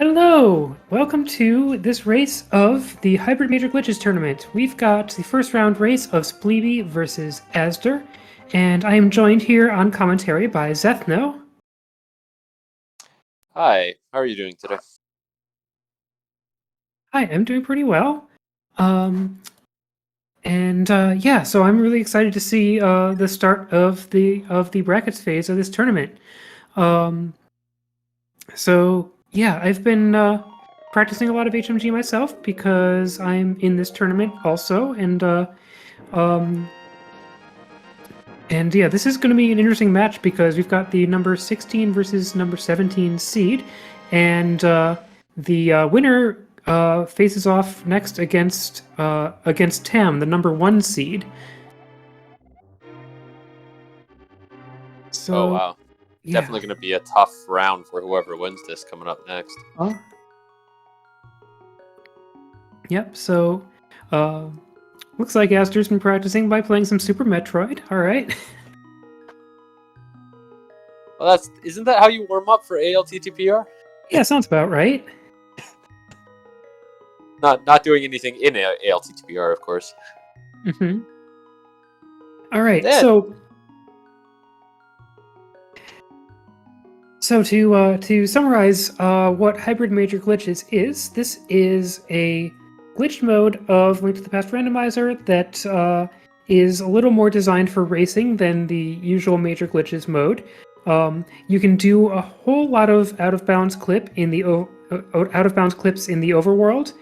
Hello! Welcome to this race of the Hybrid Major Glitches Tournament. We've got the first round race of Spleebie versus azder, and I am joined here on commentary by Zethno. Hi, how are you doing today? Hi, I'm doing pretty well. Yeah, so I'm really excited to see the start of the brackets phase of this tournament. Um, so yeah, I've been practicing a lot of HMG myself because I'm in this tournament also, um, and yeah, this is going to be an interesting match because we've got the number 16 versus number 17 seed, and the winner faces off next against Tam, the number 1 seed. Oh So wow, yeah, definitely going to be a tough round for whoever wins this coming up next. Yep. So uh, looks like azder's been practicing by playing some Super Metroid. All right. Well, isn't that how you warm up for ALTTPR? Yeah, sounds about right. Not doing anything in ALTTPR, of course. Mm-hmm. All right. Then So to summarize what Hybrid Major Glitches is, this is a glitched mode of Link to the Past Randomizer that is a little more designed for racing than the usual Major Glitches mode. You can do a whole lot of out of bounds clips in the overworld,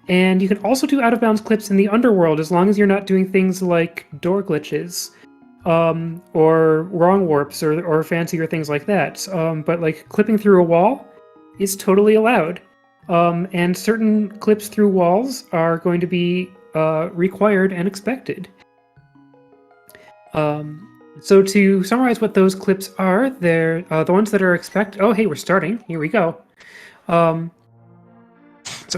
and you can also do out of bounds clips in the underworld as long as you're not doing things like door glitches or wrong warps or fancier things like that. But like clipping through a wall is totally allowed. And certain clips through walls are going to be required and expected. So to summarize what those clips are, they're the ones that are expected. Oh, hey, we're starting. Here we go. So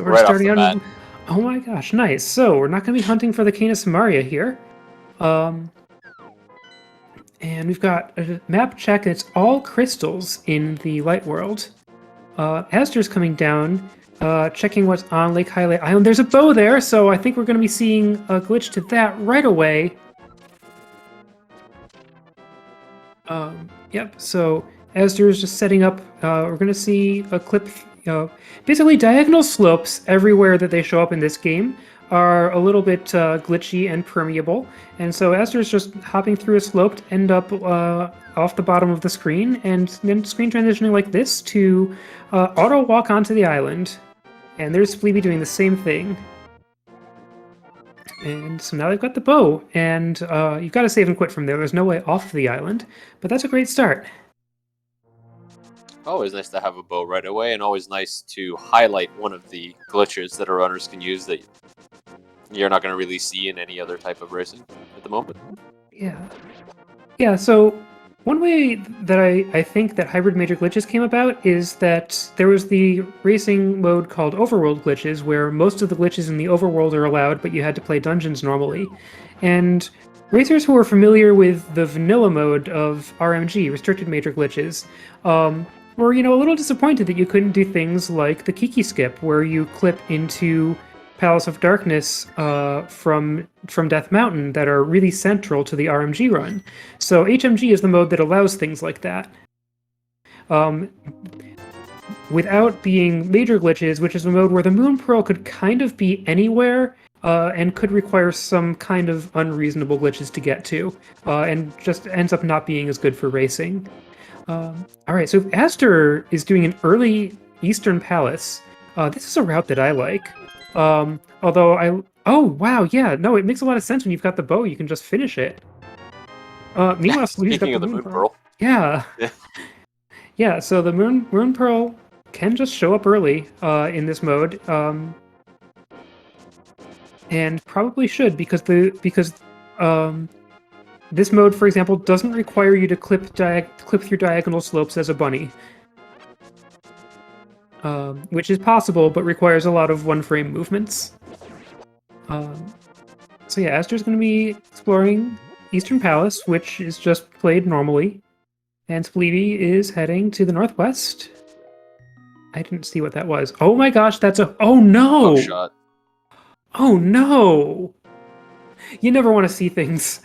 we're right off starting the bat, on. Oh my gosh, nice. So we're not going to be hunting for the Canis Maria here. And we've got a map check. It's all crystals in the light world. azder's coming down, checking what's on Lake Hylia Island. There's a bow there, so I think we're going to be seeing a glitch to that right away. Yep, so azder's just setting up. We're going to see a clip. Basically, diagonal slopes everywhere that they show up in this game are a little bit glitchy and permeable. And so azder's just hopping through a slope to end up off the bottom of the screen, and then screen transitioning like this to auto walk onto the island. And there's Spleebie doing the same thing. And so now they've got the bow, and you've got to save and quit from there. There's no way off the island, but that's a great start. always nice to have a bow right away, and always nice to highlight one of the glitches that our runners can use that you're not going to really see in any other type of racing at the moment. Yeah, so one way that I think that hybrid major glitches came about is that there was the racing mode called overworld glitches, where most of the glitches in the overworld are allowed, but you had to play dungeons normally. And racers who were familiar with the vanilla mode of RMG, restricted major glitches, were, a little disappointed that you couldn't do things like the Kiki skip, where you clip into Palace of Darkness from Death Mountain that are really central to the RMG run. So HMG is the mode that allows things like that. Without being major glitches, which is a mode where the Moon Pearl could kind of be anywhere and could require some kind of unreasonable glitches to get to, and just ends up not being as good for racing. All right, so if azder is doing an early Eastern Palace, this is a route that I like. Although oh wow, yeah, no, it makes a lot of sense when you've got the bow, you can just finish it. Meanwhile, Spleebie's got Speaking the of the Moon Moon Pearl. Pearl, Yeah, yeah. So the Moon Pearl can just show up early in this mode, and probably should because this mode, for example, doesn't require you to clip through diagonal slopes as a bunny. Which is possible, but requires a lot of one-frame movements. So yeah, azder's going to be exploring Eastern Palace, which is just played normally, and Spleebie is heading to the northwest. I didn't see what that was. Oh my gosh, that's a... Oh no! Hook shot. Oh no! You never want to see things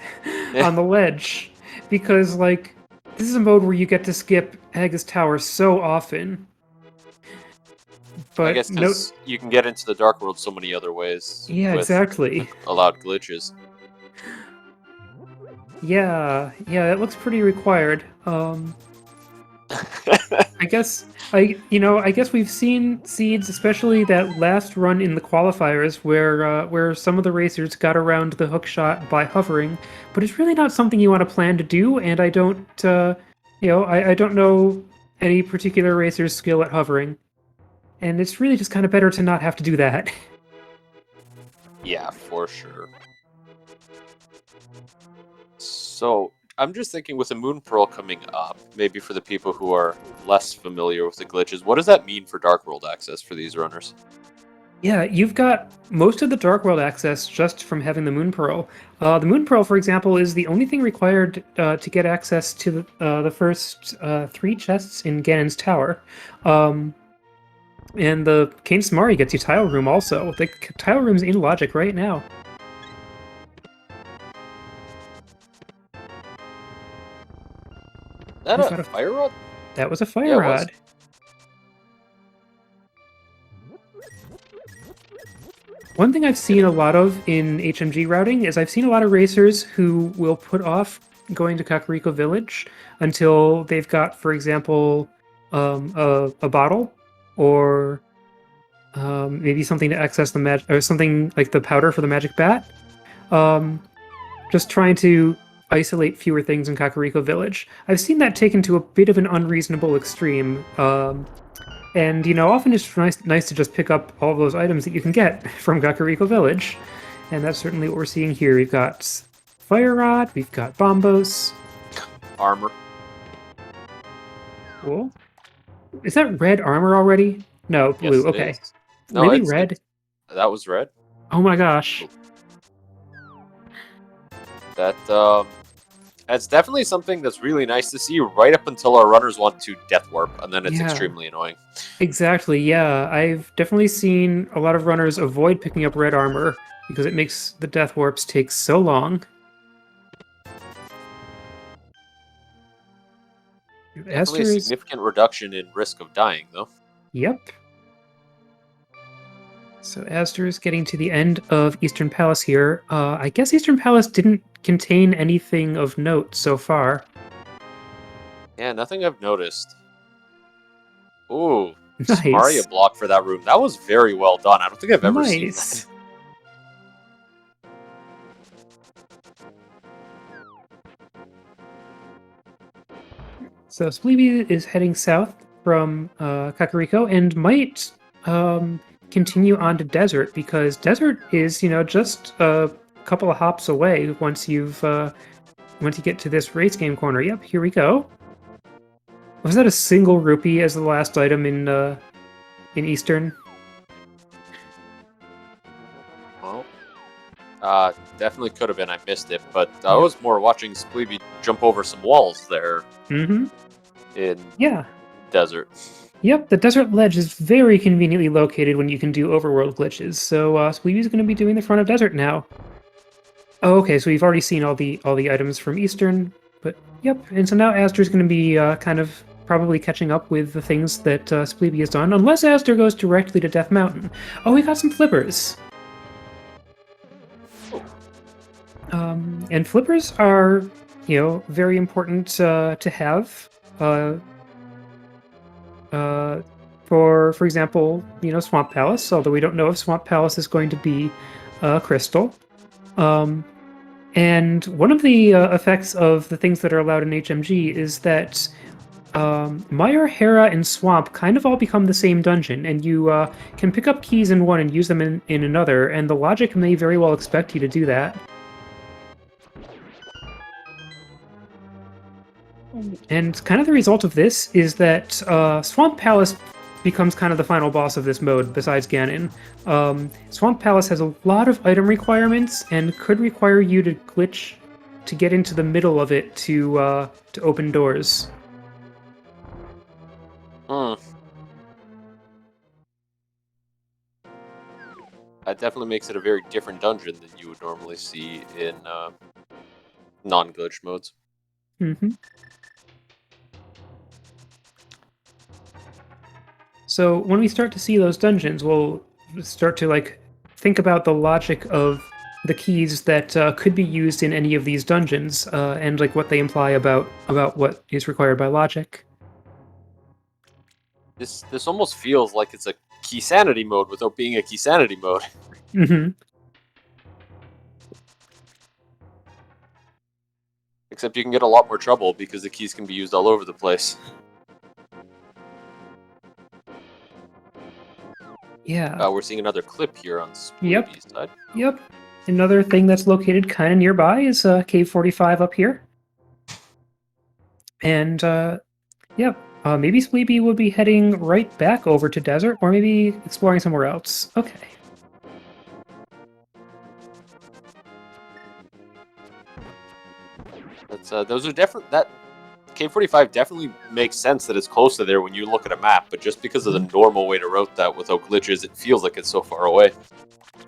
on the ledge. Because, like, this is a mode where you get to skip Aga's Tower so often. But I guess because you can get into the Dark World so many other ways. Yeah, with exactly. allowed glitches. Yeah, it looks pretty required. I guess we've seen seeds, especially that last run in the qualifiers, where some of the racers got around the hook shot by hovering, but it's really not something you want to plan to do. And I don't, I don't know any particular racer's skill at hovering, and it's really just kind of better to not have to do that. Yeah, for sure. So, I'm just thinking with the Moon Pearl coming up, maybe for the people who are less familiar with the glitches, what does that mean for Dark World access for these runners? Yeah, you've got most of the Dark World access just from having the Moon Pearl. The Moon Pearl, for example, is the only thing required to get access to the first 3 chests in Ganon's Tower. And the Cane Samari gets you Tile Room also. The Tile Room's in Logic right now. Is that a fire rod? That was a fire Yeah, it rod. One thing I've seen a lot of in HMG routing is I've seen a lot of racers who will put off going to Kakariko Village until they've got, for example, a bottle or maybe something to access the magic, or something like the powder for the magic bat. Just trying to isolate fewer things in Kakariko Village. I've seen that taken to a bit of an unreasonable extreme. And, often it's nice to just pick up all those items that you can get from Kakariko Village. And that's certainly what we're seeing here. We've got Fire Rod, we've got Bombos. Armor. Cool. Is that red armor already? No, blue, Yes, it okay. is. No, Really, red? That was red. Oh my gosh. That's definitely something that's really nice to see right up until our runners want to death warp, and then it's Yeah. extremely annoying. Exactly, yeah. I've definitely seen a lot of runners avoid picking up red armor because it makes the death warps take so long. Definitely a significant reduction in risk of dying, though. Yep. So Azder is getting to the end of Eastern Palace here. I guess Eastern Palace didn't contain anything of note so far. Yeah, nothing I've noticed. Ooh, Nice. Maria block for that room. That was very well done. I don't think I've ever seen that. So Spleebie is heading south from Kakariko and might continue on to Desert, because Desert is, just a couple of hops away once you get to this race game corner. Yep, here we go. Was that a single rupee as the last item in Eastern? Well, definitely could have been. I missed it, but I was more watching Spleebie jump over some walls there. Mm-hmm. In Desert. Yep, the Desert Ledge is very conveniently located when you can do overworld glitches, so Spleebie's going to be doing the front of Desert now. Oh, okay, so we've already seen all the items from Eastern, but yep, and so now Azder's going to be kind of probably catching up with the things that Spleebie has done, unless Azder goes directly to Death Mountain. Oh, we got some flippers! And flippers are, very important to have. For example, Swamp Palace, although we don't know if Swamp Palace is going to be crystal. And one of the effects of the things that are allowed in HMG is that Mire, Hera, and Swamp kind of all become the same dungeon, and you can pick up keys in one and use them in another, and the logic may very well expect you to do that. And kind of the result of this is that Swamp Palace becomes kind of the final boss of this mode, besides Ganon. Swamp Palace has a lot of item requirements and could require you to glitch to get into the middle of it to open doors. That definitely makes it a very different dungeon than you would normally see in non-glitch modes. Mm-hmm. So when we start to see those dungeons, we'll start to like think about the logic of the keys that could be used in any of these dungeons, and like what they imply about what is required by logic. This almost feels like it's a key sanity mode without being a key sanity mode. Mm-hmm. Except you can get a lot more trouble because the keys can be used all over the place. Yeah. We're seeing another clip here on Yep. Spleebie's side. Yep. Another thing that's located kind of nearby is Cave 45 up here. And, yep, maybe Spleebie will be heading right back over to Desert, or maybe exploring somewhere else. Okay. That's those are different. That K45 definitely makes sense that it's close to there when you look at a map, but just because of the normal way to route that without glitches, it feels like it's so far away.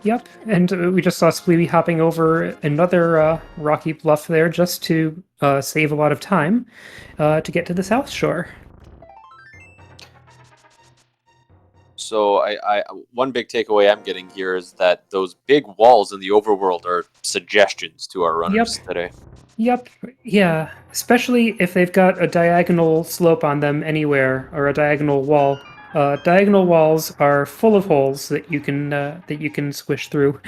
Yep, and we just saw Spleebie hopping over another rocky bluff there just to save a lot of time to get to the South Shore. So I one big takeaway I'm getting here is that those big walls in the overworld are suggestions to our runners today. Yep, yeah, especially if they've got a diagonal slope on them anywhere, or a diagonal wall. Diagonal walls are full of holes that you can squish through.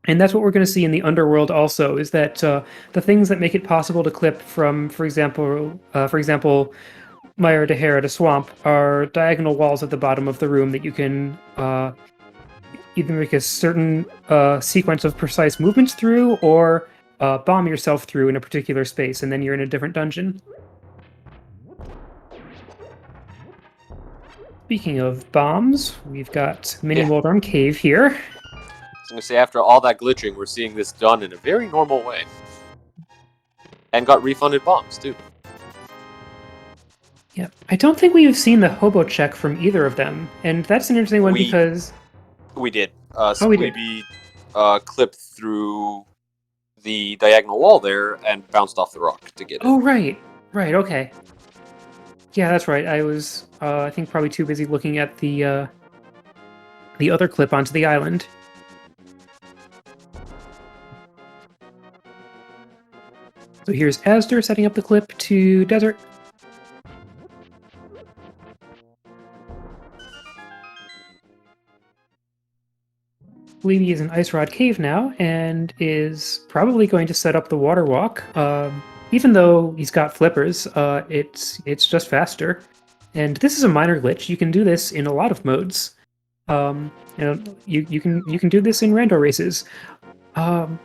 And that's what we're going to see in the underworld also, is that the things that make it possible to clip from, for example, Mire to Hera to Swamp are diagonal walls at the bottom of the room that you can either make a certain sequence of precise movements through, or bomb yourself through in a particular space, and then you're in a different dungeon. Speaking of bombs, we've got Mini Moldorm Cave here. I was going to say, after all that glitching, we're seeing this done in a very normal way. And got refunded bombs, too. Yeah, I don't think we've seen the hobo check from either of them, and that's an interesting one because... We did. we did. Spleebie clipped through the diagonal wall there and bounced off the rock to get it. Oh, right. Right, okay. Yeah, that's right. I was, I think, probably too busy looking at the other clip onto the island. So here's Azder setting up the clip to Desert. Spleebie is in Ice Rod Cave now, and is probably going to set up the water walk. Even though he's got flippers, it's just faster. And this is a minor glitch. You can do this in a lot of modes. You can do this in rando races. The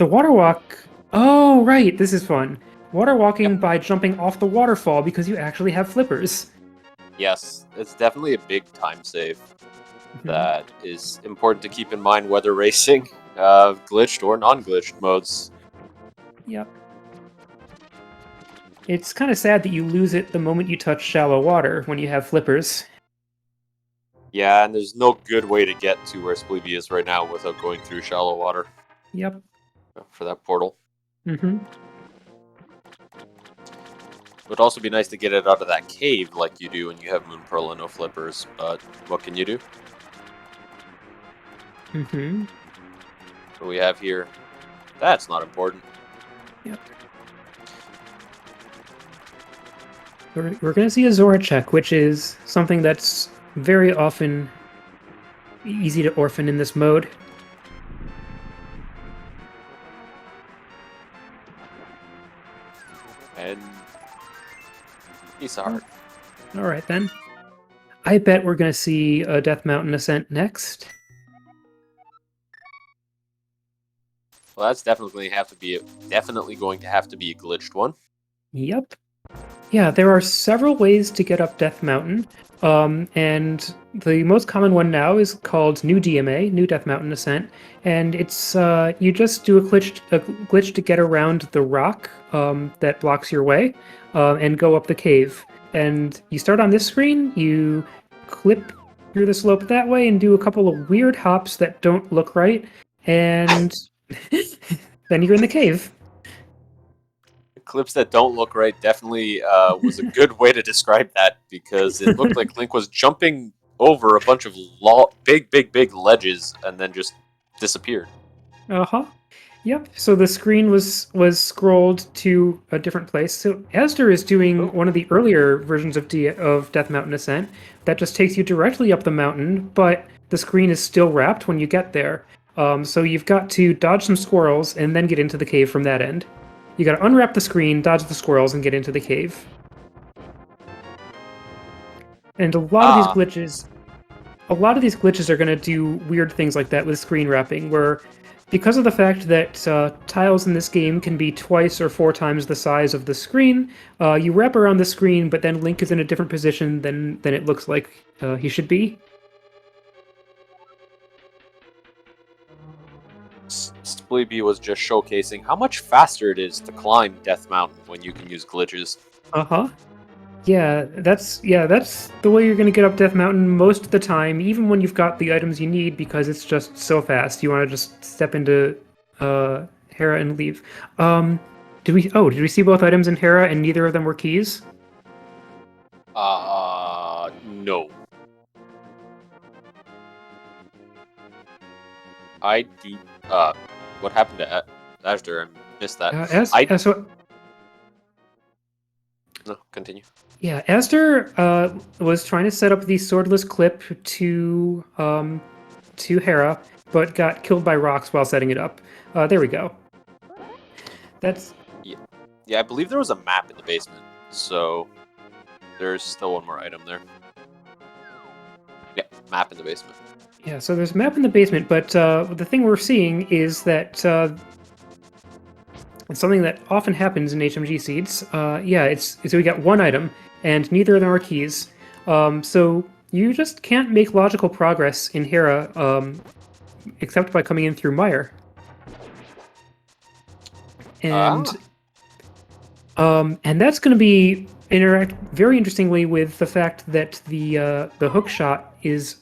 water walk. Oh right, this is fun. Water walking by jumping off the waterfall because you actually have flippers. Yes, it's definitely a big time save. That is important to keep in mind whether racing glitched or non-glitched modes. Yep. It's kind of sad that you lose it the moment you touch shallow water when you have flippers. Yeah, and there's no good way to get to where Spleebie is right now without going through shallow water. Yep. For that portal. Mm-hmm. It would also be nice to get it out of that cave like you do when you have Moon Pearl and no flippers, but what can you do? Mm-hmm. What we have here, that's not important. Yep. We're going to see a Zora check, which is something that's very often easy to orphan in this mode. And piece of heart. Alright then. I bet we're going to see a Death Mountain Ascent next. Well, that's definitely going to have to be a glitched one. Yep. Yeah, there are several ways to get up Death Mountain, and the most common one now is called New DMA, New Death Mountain Ascent, and it's you just do a glitch to get around the rock that blocks your way, and go up the cave. And you start on this screen, you clip through the slope that way and do a couple of weird hops that don't look right, and then you're in the cave. Clips that don't look right definitely was a good way to describe that, because it looked like Link was jumping over a bunch of big ledges and then just disappeared. Uh-huh. Yep. So the screen was scrolled to a different place. So azder is doing one of the earlier versions of Death Mountain Ascent that just takes you directly up the mountain, but the screen is still wrapped when you get there. So you've got to dodge some squirrels and then get into the cave from that end. You got to unwrap the screen, dodge the squirrels, and get into the cave. And a lot of these glitches are going to do weird things like that with screen wrapping, where because of the fact that tiles in this game can be twice or 4 times the size of the screen, you wrap around the screen, but then Link is in a different position than it looks like he should be. Spleebie was just showcasing how much faster it is to climb Death Mountain when you can use glitches. Uh-huh. Yeah, that's the way you're gonna get up Death Mountain most of the time, even when you've got the items you need, because it's just so fast. You want to just step into Hera and leave. Did we see both items in Hera and neither of them were keys? No. What happened to azder? I missed that. No, continue. Yeah, azder was trying to set up the swordless clip to Hera, but got killed by rocks while setting it up. There we go. That's... Yeah, I believe there was a map in the basement, so there's still one more item there. Yeah, map in the basement. Yeah, so there's a map in the basement, but the thing we're seeing is that it's something that often happens in HMG seeds. So we got one item, and neither of them are keys. So you just can't make logical progress in Hera, except by coming in through Mire. And that's going to be interact very interestingly with the fact that the hook shot is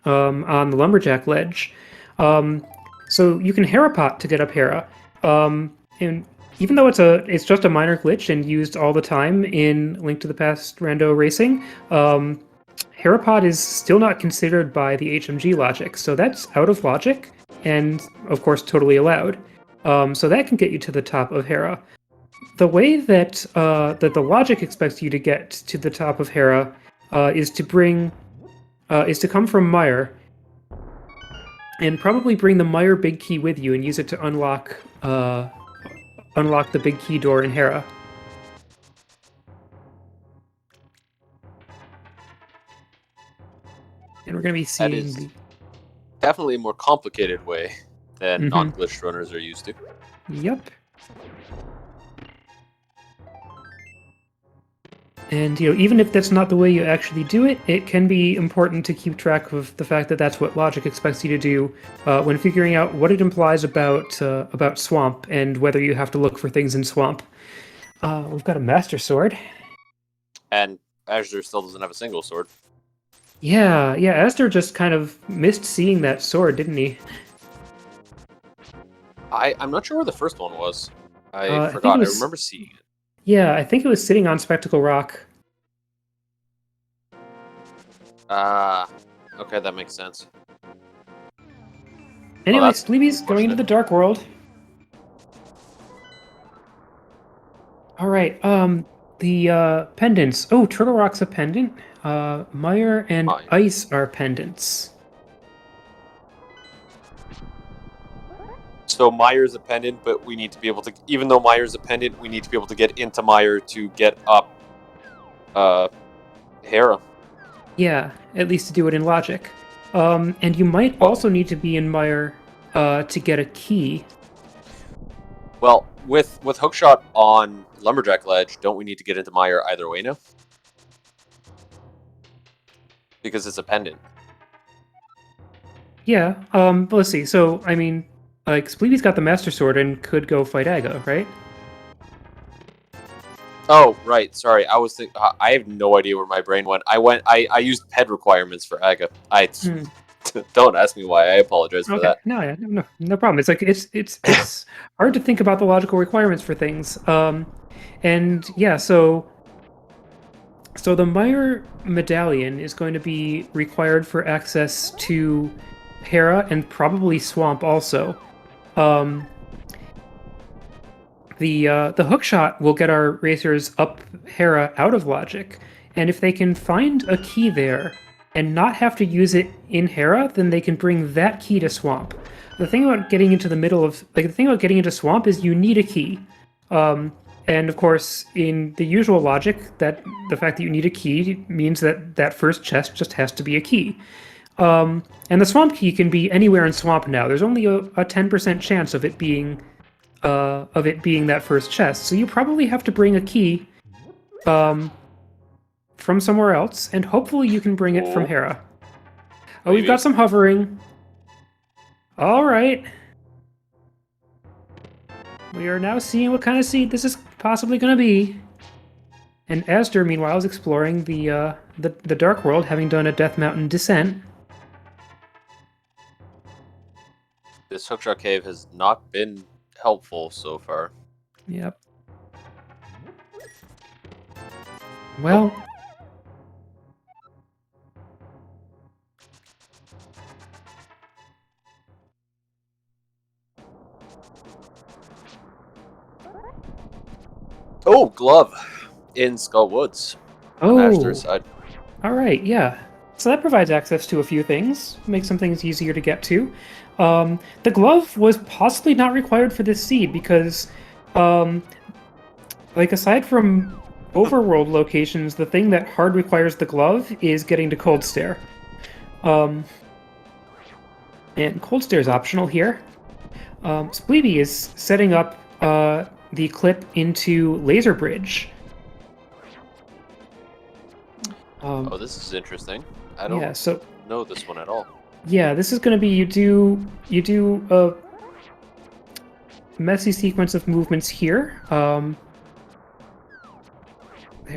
on the lumberjack ledge. So you can Hera pot to get up Hera. And even though it's just a minor glitch and used all the time in Link to the Past Rando Racing, Hera pot is still not considered by the HMG logic, so that's out of logic and of course totally allowed. So that can get you to the top of Hera. The way that the logic expects you to get to the top of Hera is to come from Mire and probably bring the Mire big key with you and use it to unlock the big key door in Hera. And we're going to be seeing... That is definitely a more complicated way than non-glitched runners are used to. Yep. And, even if that's not the way you actually do it, it can be important to keep track of the fact that that's what logic expects you to do when figuring out what it implies about Swamp and whether you have to look for things in Swamp. We've got a Master Sword. And azder still doesn't have a single sword. Yeah, azder just kind of missed seeing that sword, didn't he? I'm not sure where the first one was. I forgot. I remember seeing it. Yeah, I think it was sitting on Spectacle Rock. Okay, that makes sense. Anyway, Spleebie's going into the Dark World. Alright, the pendants. Oh, Turtle Rock's a pendant. Mire and Ice are pendants. So Mire's a pendant, but we need to be able to, even though Mire's a pendant, we need to be able to get into Mire to get up Hera. Yeah, at least to do it in logic. And you might also need to be in Mire to get a key. Well, with Hookshot on Lumberjack Ledge, don't we need to get into Mire either way now? Because it's a pendant. Yeah, but let's see. So, I mean, like, Spleebie's got the Master Sword and could go fight Aga, right? Oh, right. Sorry, I was thinking. I have no idea where my brain went. I used ped requirements for Aga. Hmm. Don't ask me why. I apologize for Okay, that. no, yeah, no problem. It's like it's hard to think about the logical requirements for things. And yeah, so the Meyer medallion is going to be required for access to Hera and probably Swamp also. Um, the hookshot will get our racers up Hera out of logic, and if they can find a key there and not have to use it in Hera, then they can bring that key to Swamp. The thing about getting into the middle of the thing about getting into Swamp is you need a key. And of course, in the usual logic, that the fact that you need a key means that that first chest just has to be a key. And the swamp key can be anywhere in swamp now. There's only a 10% chance of it being that first chest. So you probably have to bring a key um, from somewhere else, and hopefully you can bring it from Oh, Hera. Oh, we've maybe. got some hovering. All right. We are now seeing what kind of seed this is possibly going to be. And azder, meanwhile, is exploring the Dark World, having done a Death Mountain descent. This hookshot cave has not been helpful so far. Yep. Well, Oh, glove in Skull Woods on Ashtor's side. all right, yeah. So that provides access to a few things, makes some things easier to get to. The glove was possibly not required for this seed because, um, like, aside from overworld locations, the thing that hard requires the glove is getting to Cold Stare. Um, and Cold Stare is optional here. Spleebie is setting up the clip into Laser Bridge. Oh, this is interesting. I don't Yeah, so know this one at all. yeah, this is going to be you do a messy sequence of movements here. There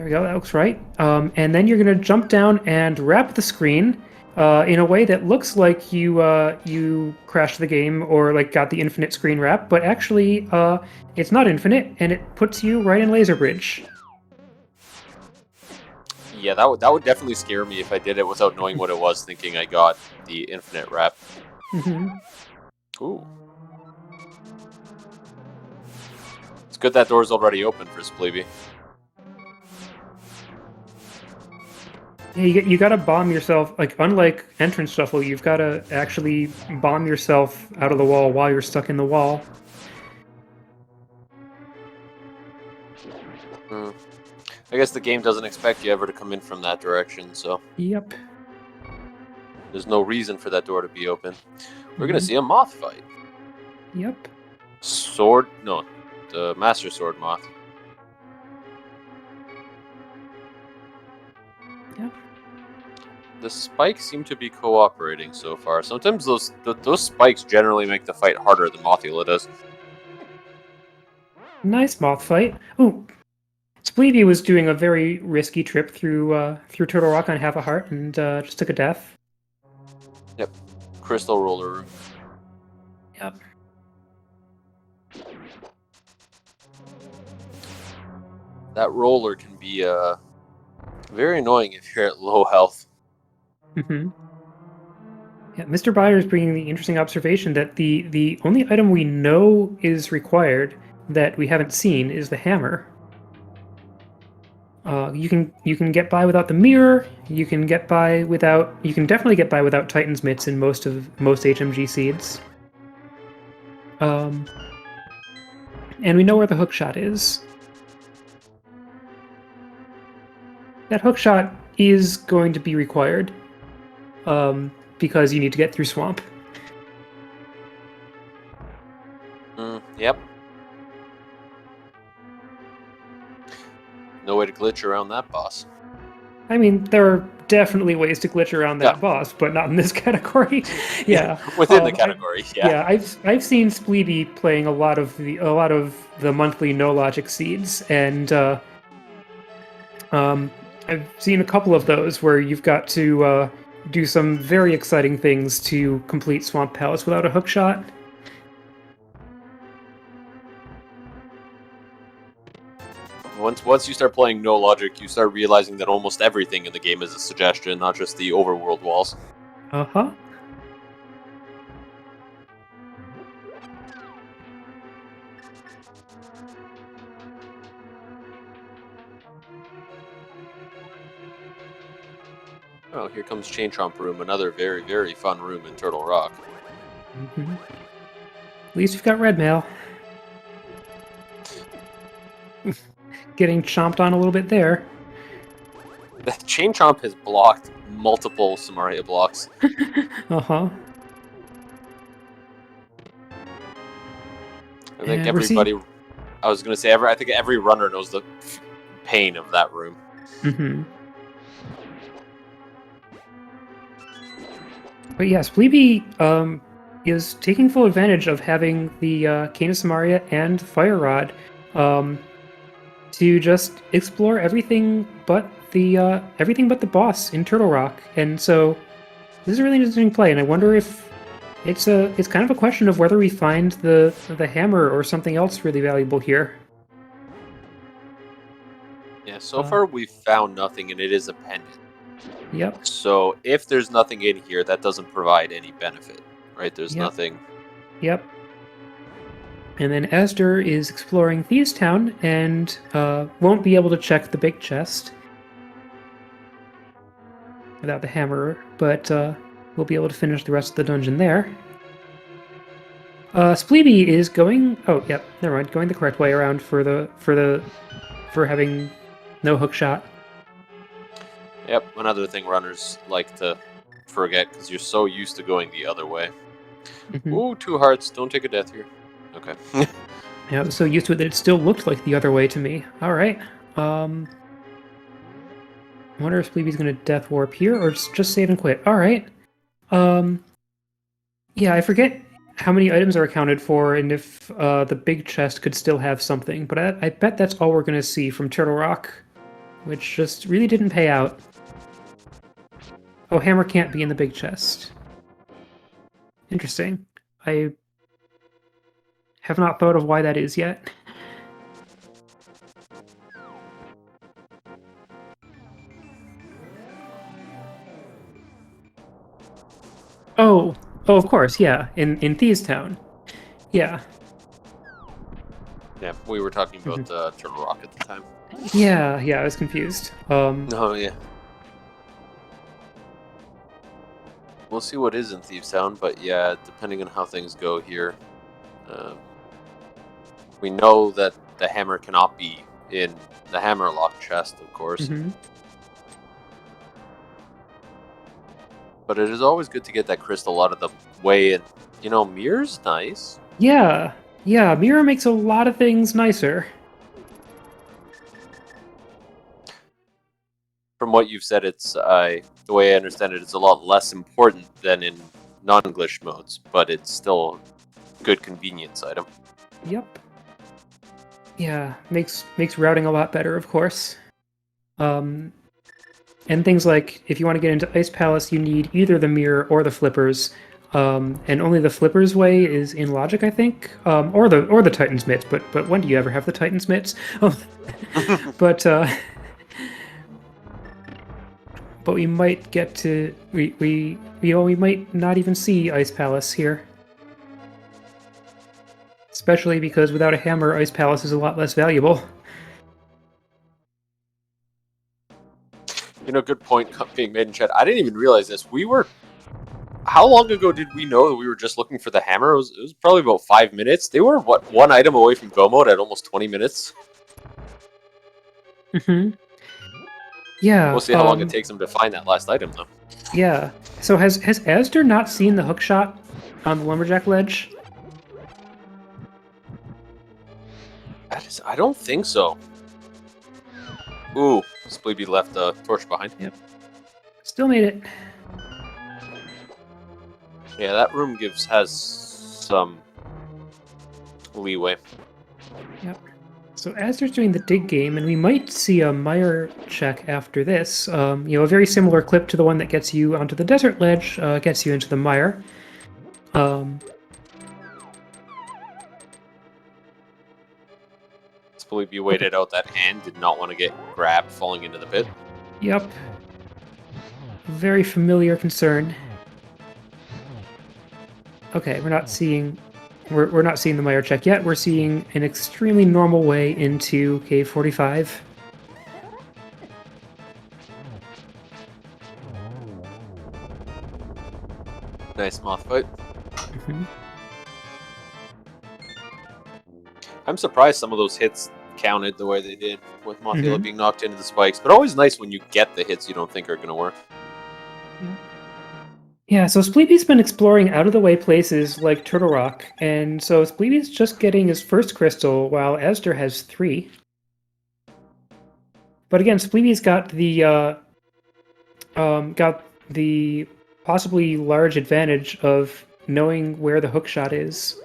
we go, that looks right. And then you're going to jump down and wrap the screen in a way that looks like you crashed the game or like got the infinite screen wrap, but actually it's not infinite, and it puts you right in Laser Bridge. Yeah, that would definitely scare me if I did it without knowing what it was, thinking I got the infinite wrap. Mm-hmm. Ooh. It's good that door's already open for Spleebie. Yeah, you gotta bomb yourself. Like, unlike entrance shuffle, you've gotta actually bomb yourself out of the wall while you're stuck in the wall. I guess the game doesn't expect you ever to come in from that direction, so Yep. there's no reason for that door to be open. We're gonna see a moth fight. Yep. Sword? No, the Master Sword moth. Yep. The spikes seem to be cooperating so far. Sometimes those spikes generally make the fight harder than Mothula does. Nice moth fight. Ooh, Spleebie was doing a very risky trip through Turtle Rock on half a heart and just took a death. Yep. Crystal roller room. Yep. That roller can be very annoying if you're at low health. Mm-hmm. Yeah, Mr. Byers bringing the interesting observation that the only item we know is required that we haven't seen is the hammer. You can get by without the mirror. You can definitely get by without Titan's mitts in most HMG seeds. And we know where the hookshot is. That hookshot is going to be required. Because you need to get through swamp. Yep. No way to glitch around that boss. I mean, there are definitely ways to glitch around that boss, but not in this category. Yeah, within the category. I've seen Spleebie playing a lot of the monthly no logic seeds, and I've seen a couple of those where you've got to do some very exciting things to complete Swamp Palace without a hook shot. Once you start playing no logic, you start realizing that almost everything in the game is a suggestion, not just the overworld walls. Uh-huh. Oh, here comes Chain Chomp Room, another very, very fun room in Turtle Rock. Mm-hmm. At least you've got red mail. Getting chomped on a little bit there. The Chain Chomp has blocked multiple Samaria blocks. Uh-huh. I think And everybody... I was going to say, I think every runner knows the pain of that room. Mm-hmm. But yeah, Spleebie is taking full advantage of having the Cane of Samaria and Fire Rod to just explore everything but the boss in Turtle Rock. And so this is a really interesting play, and I wonder if it's kind of a question of whether we find the hammer or something else really valuable here. Yeah, so far we've found nothing, and it is a pendant. Yep. So if there's nothing in here, that doesn't provide any benefit, right? There's nothing. Yep. And then Azder is exploring Thieves Town and won't be able to check the big chest without the hammer, but we'll be able to finish the rest of the dungeon there. Spleebie is going. Oh, yep. Never mind. Going the correct way around for having no hook shot. Yep, another thing runners like to forget because you're so used to going the other way. Mm-hmm. Ooh, 2 hearts. Don't take a death here. Okay. Yeah, I was so used to it that it still looked like the other way to me. All right. I wonder if Spleebie's going to death warp here or just save and quit. All right. Yeah, I forget how many items are accounted for and if the big chest could still have something, but I bet that's all we're going to see from Turtle Rock, which just really didn't pay out. Oh, hammer can't be in the big chest. Interesting. I have not thought of why that is yet. Oh, of course, yeah, in Thieves Town. Yeah. Yeah, we were talking about Turtle Rock at the time. Yeah, I was confused. Oh, yeah. We'll see what is in Thieves Town, but yeah, depending on how things go here, we know that the hammer cannot be in the hammerlock chest, of course. Mm-hmm. But it is always good to get that crystal out of the way, and, you know, mirror's nice. Yeah, mirror makes a lot of things nicer. From what you've said, it's, the way I understand it, it's a lot less important than in non-glitch modes, but it's still a good convenience item. Yep. Yeah, makes routing a lot better, of course. And things like, if you want to get into Ice Palace, you need either the mirror or the flippers. And only the flippers way is in logic, I think, or the Titan's mitts. But when do you ever have the Titan's mitts? But we might get to we might not even see Ice Palace here, especially because without a hammer, Ice Palace is a lot less valuable. You know, good point being made in chat. I didn't even realize this. How long ago did we know that we were just looking for the hammer? It was probably about 5 minutes. They were, what, 1 item away from go mode at almost 20 minutes? Mm-hmm. Yeah. We'll see how long it takes them to find that last item, though. Yeah. So has Azder not seen the hook shot on the lumberjack ledge? I don't think so. Ooh, Spleebie left the torch behind. Yep. Still made it. Yeah, that room has some leeway. Yep. So Azder's doing the dig game, and we might see a mire check after this. A very similar clip to the one that gets you onto the desert ledge, gets you into the mire. Spleebie waited out that hand, did not want to get grabbed falling into the pit. Yep. Very familiar concern. Okay, we're not seeing the mire check yet. We're seeing an extremely normal way into cave 45. Nice moth fight. Mm-hmm. I'm surprised some of those hits counted the way they did, with Mothula being knocked into the spikes. But always nice when you get the hits you don't think are going to work. Yeah, so Spleebie's been exploring out-of-the-way places like Turtle Rock, and so Spleebie's just getting his first crystal, while Azder has 3. But again, Spleebie's got the possibly large advantage of knowing where the hook shot is.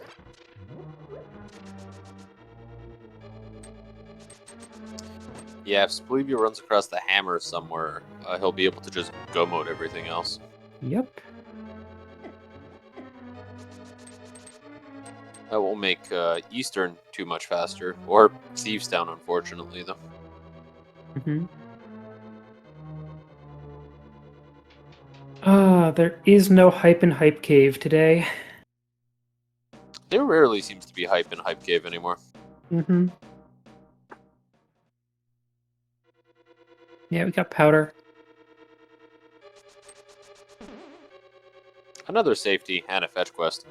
Yeah, if Spleebie runs across the hammer somewhere, he'll be able to just go mode everything else. Yep. That won't make Eastern too much faster, or Thievestown, unfortunately, though. There is no Hype and Hype Cave today. There rarely seems to be hype in Hype Cave anymore. Yeah, we got Powder. Another safety and a fetch quest.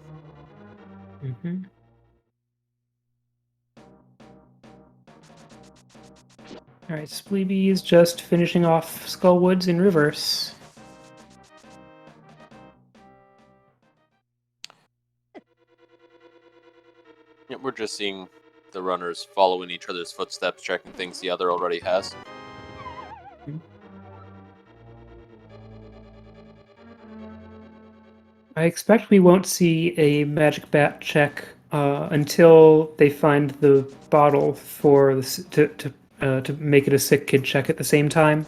Alright, Spleebie is just finishing off Skullwoods in reverse. Yeah, we're just seeing the runners following each other's footsteps, checking things the other already has. I expect we won't see a magic bat check until they find the bottle for to make it a sick kid check at the same time.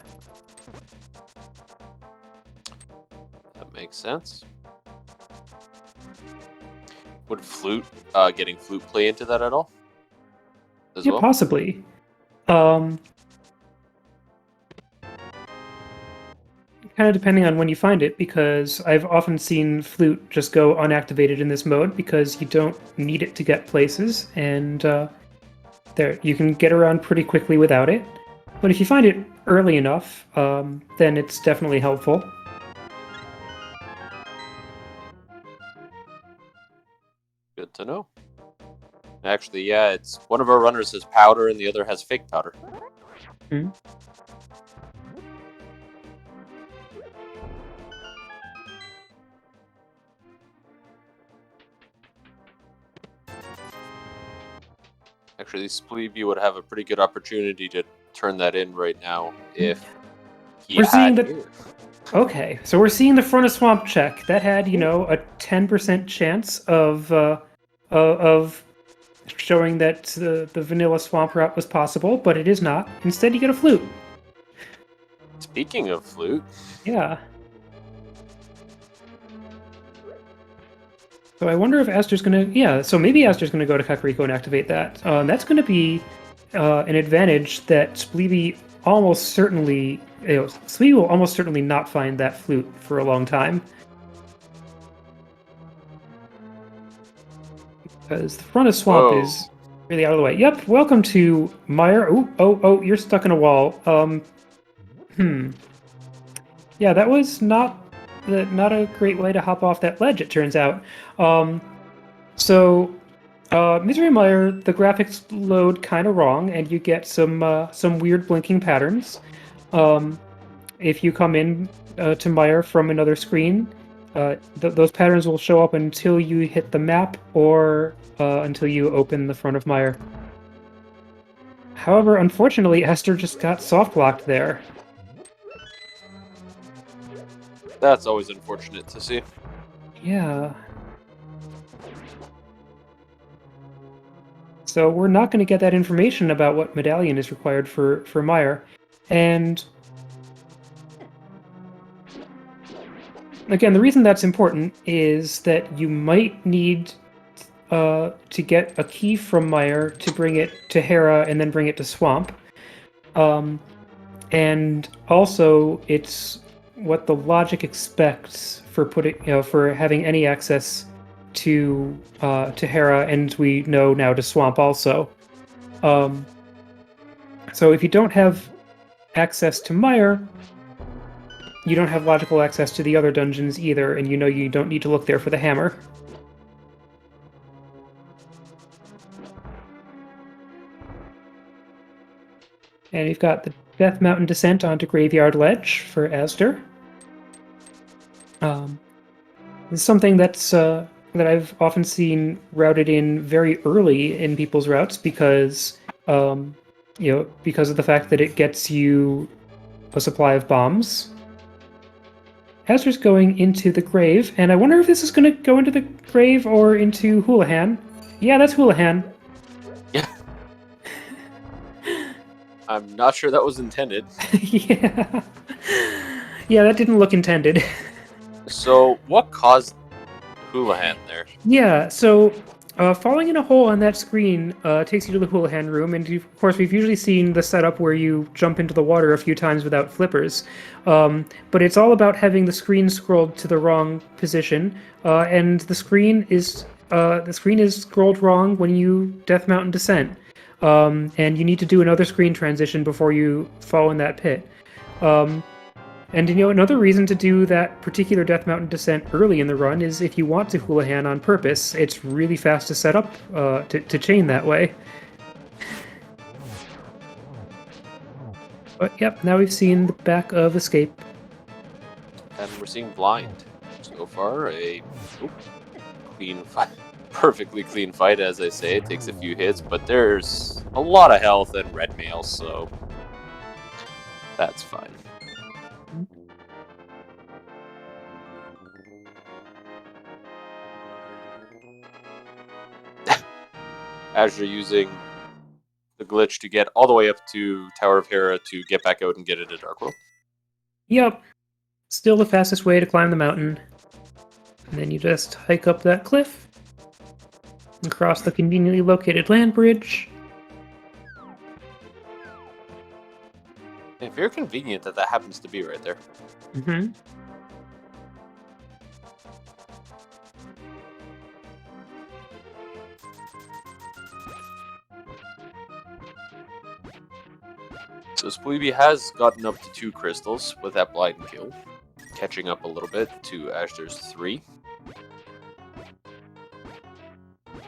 That makes sense. Would flute, getting flute play into that at all? As well? Possibly. Kind of depending on when you find it, because I've often seen flute just go unactivated in this mode because you don't need it to get places, and there you can get around pretty quickly without it. But if you find it early enough, then it's definitely helpful. Good to know. Actually, yeah, it's one of our runners has powder and the other has fake powder. Actually, Spleebie would have a pretty good opportunity to turn that in right now if he had gear. Okay, so we're seeing the front of swamp check. That had, a 10% chance of showing that the vanilla swamp route was possible, but it is not. Instead, you get a flute. Speaking of flute. Yeah. So I wonder if Azder's gonna... Yeah, so maybe Azder's gonna go to Kakariko and activate that. That's gonna be an advantage that Spleebie almost certainly... Spleebie will almost certainly not find that flute for a long time. Because the front of swamp is really out of the way. Yep, welcome to Mire. Oh, you're stuck in a wall. Yeah, that was not a great way to hop off that ledge, it turns out. Misery Mire, the graphics load kind of wrong, and you get some weird blinking patterns. If you come in to Mire from another screen, those patterns will show up until you hit the map or until you open the front of Mire. However, unfortunately, Azder just got soft locked there. That's always unfortunate to see. Yeah. So we're not going to get that information about what medallion is required for Meyer. And again, the reason that's important is that you might need to get a key from Meyer to bring it to Hera and then bring it to Swamp. And also, it's what the logic expects for for having any access to Hera, and we know now to Swamp also. So if you don't have access to Meyer, you don't have logical access to the other dungeons either, and you know you don't need to look there for the hammer. And you've got the Death Mountain descent onto Graveyard Ledge for azder. It's something that's that I've often seen routed in very early in people's routes because because of the fact that it gets you a supply of bombs. Azder's going into the grave, and I wonder if this is going to go into the grave or into Houlihan. Yeah, that's Houlihan. Yeah. I'm not sure that was intended. Yeah. Yeah, that didn't look intended. So, what caused Houlihan there? Yeah, so falling in a hole on that screen takes you to the Houlihan room, and of course we've usually seen the setup where you jump into the water a few times without flippers. But it's all about having the screen scrolled to the wrong position, and the screen is scrolled wrong when you Death Mountain descent. And you need to do another screen transition before you fall in that pit. And another reason to do that particular Death Mountain descent early in the run is if you want to Houlihan on purpose. It's really fast to set up to chain that way. But yep, now we've seen the back of Escape. And we're seeing Blind. So far, a clean fight. Perfectly clean fight, as I say. It takes a few hits, but there's a lot of health and red mail, so that's fine. Azure using the glitch to get all the way up to Tower of Hera to get back out and get into Dark World. Yep. Still the fastest way to climb the mountain. And then you just hike up that cliff and cross the conveniently located land bridge. Yeah, very convenient that happens to be right there. Mm-hmm. So Spleebie has gotten up to 2 crystals with that blind kill, catching up a little bit to Azder's 3.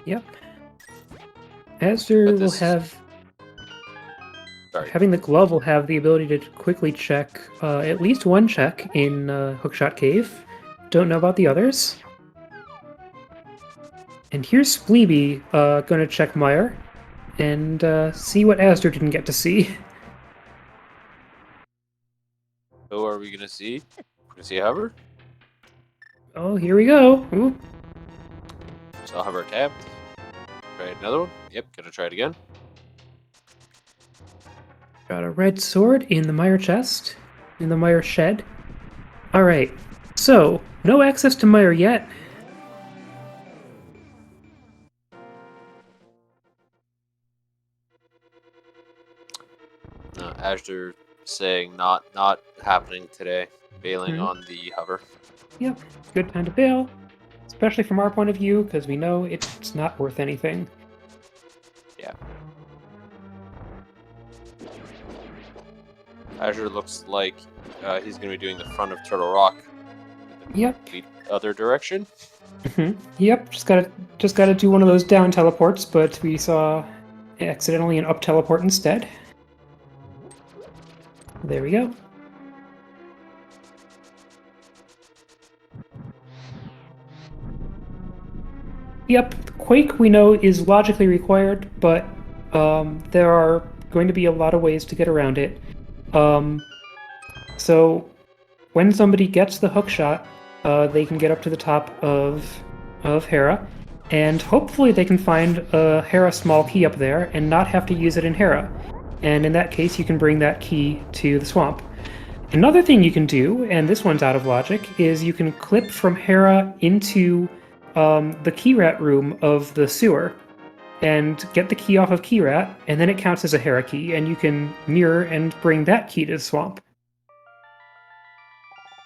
Yep. Azder will have... Sorry. Having the glove will have the ability to quickly check at least one check in Hookshot Cave. Don't know about the others. And here's Spleebie gonna check Meyer and see what Azder didn't get to see. So are we gonna see? We're gonna see a hover? Oh, here we go. Ooh. So hover tapped. Try another one. Yep, gonna try it again. Got a red sword in the Meyer chest, in the Meyer shed. Alright, so, no access to Meyer yet. Azder saying not happening today, bailing on the hover. Yep, good time to bail, especially from our point of view, because we know it's not worth anything. Yeah. Azure looks like he's going to be doing the front of Turtle Rock. Yep. The other direction. Yep. Just gotta do one of those down teleports, but we saw accidentally an up teleport instead. There we go. Yep. Quake we know is logically required, but there are going to be a lot of ways to get around it. So when somebody gets the hook shot, they can get up to the top of Hera, And hopefully they can find a Hera small key up there and not have to use it in Hera. And in that case, you can bring that key to the swamp. Another thing you can do, and this one's out of logic, is you can clip from Hera into the key rat room of the sewer and get the key off of key rat, and then it counts as a Hera key, and you can mirror and bring that key to the swamp.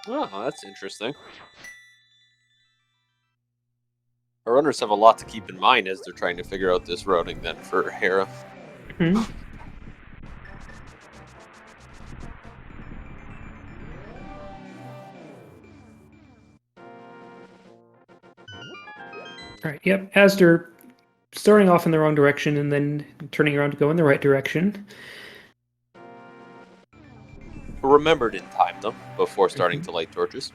Oh, that's interesting. Our runners have a lot to keep in mind as they're trying to figure out this routing then for Hera. Hmm. Alright, yep, azder starting off in the wrong direction and then turning around to go in the right direction. Remembered in time, though, before starting to light torches.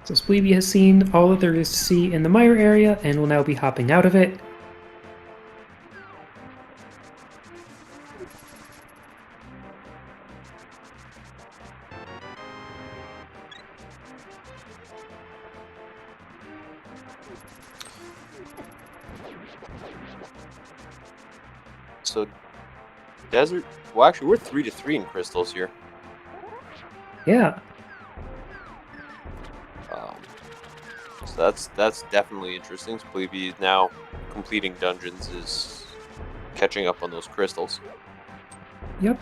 So Spleebie has seen all that there is to see in the mire area and will now be hopping out of it. So, desert. Well, actually, we're 3-3 in crystals here. Yeah. So that's definitely interesting. Spleebie now completing dungeons is catching up on those crystals. Yep.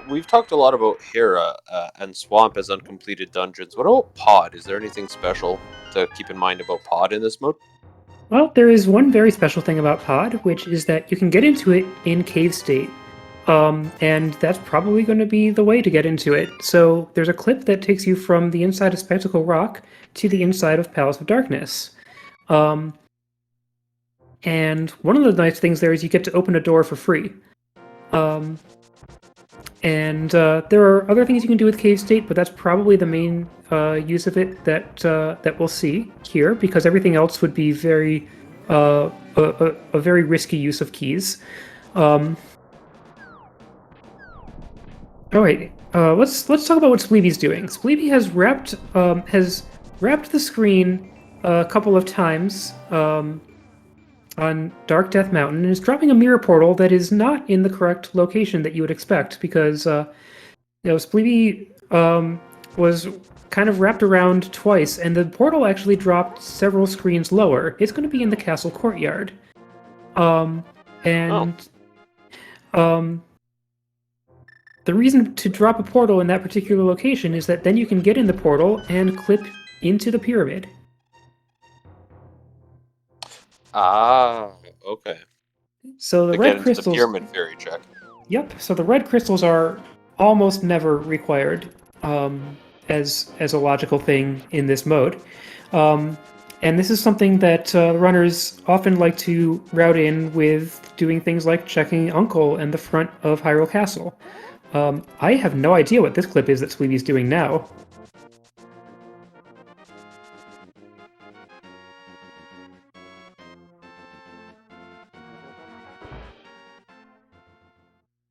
We've talked a lot about Hera and Swamp as uncompleted dungeons. What about Pod? Is there anything special to keep in mind about Pod in this mode? Well, there is one very special thing about Pod, which is that you can get into it in cave state. And that's probably going to be the way to get into it. So there's a clip that takes you from the inside of Spectacle Rock to the inside of Palace of Darkness. And one of the nice things there is you get to open a door for free. And there are other things you can do with Cave State, but that's probably the main use of it that we'll see here, because everything else would be very a very risky use of keys. All right, let's talk about what Spleebie's doing. Spleebie has wrapped the screen a couple of times on Dark Death Mountain and is dropping a mirror portal that is not in the correct location that you would expect, because Spleebie was kind of wrapped around twice, and the portal actually dropped several screens lower. It's going to be in the castle courtyard. The reason to drop a portal in that particular location is that then you can get in the portal and clip into the pyramid. Ah, okay. So the red crystals. The pyramid fairy check. Yep. So the red crystals are almost never required as a logical thing in this mode, and this is something that runners often like to route in with doing things like checking Uncle and the front of Hyrule Castle. I have no idea what this clip is that Spleebie's doing now.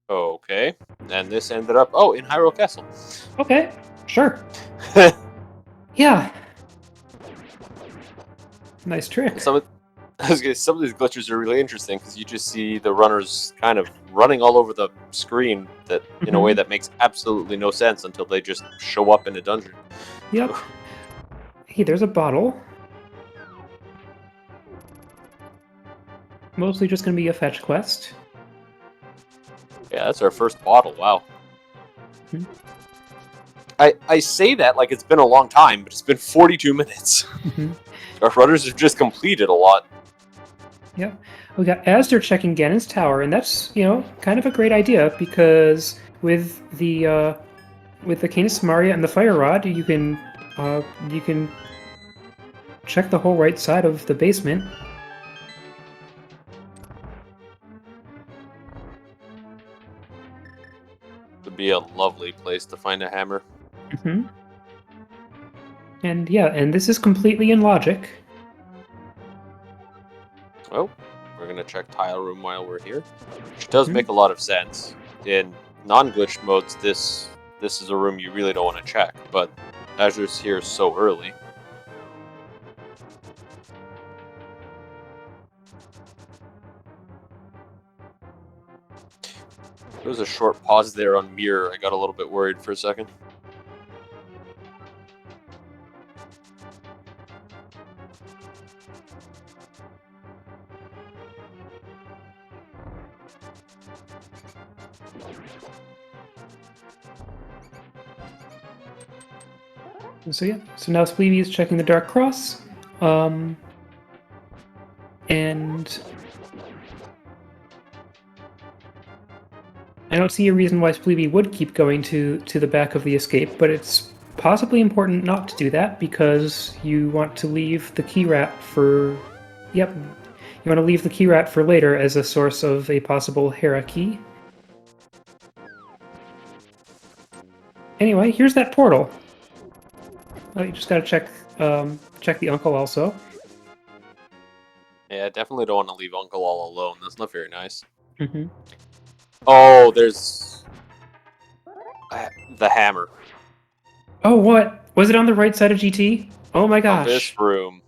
Okay, and this ended up in Hyrule Castle. Okay, sure. Yeah. Nice trick. Some of these glitches are really interesting because you just see the runners kind of running all over the screen that in a way that makes absolutely no sense until they just show up in a dungeon. Yep. Hey, there's a bottle. Mostly just going to be a fetch quest. Yeah, that's our first bottle. Wow. Hmm. I say that like it's been a long time, but it's been 42 minutes. Our runners have just completed a lot. Yep. We got azder checking Ganon's tower, and that's, kind of a great idea, because with the Canis Maria and the Fire Rod, you can check the whole right side of the basement. Would be a lovely place to find a hammer. And yeah, and this is completely in logic. Well, we're gonna check tile room while we're here, which does make a lot of sense. In non-glitched modes, this is a room you really don't want to check, but Azder's here so early. There was a short pause there on Mirror. I got a little bit worried for a second. So yeah, so now Spleebie is checking the Dark Cross, and I don't see a reason why Spleebie would keep going to the back of the escape, but it's possibly important not to do that because you want to leave the key rat for, yep, you want to leave the key rat for later as a source of a possible Hera key. Anyway, here's that portal. Oh, you just gotta check the uncle also. Yeah, I definitely don't want to leave Uncle all alone. That's not very nice. Mm-hmm. Oh, there's the hammer. Oh, what? Was it on the right side of GT? Oh my gosh. This room.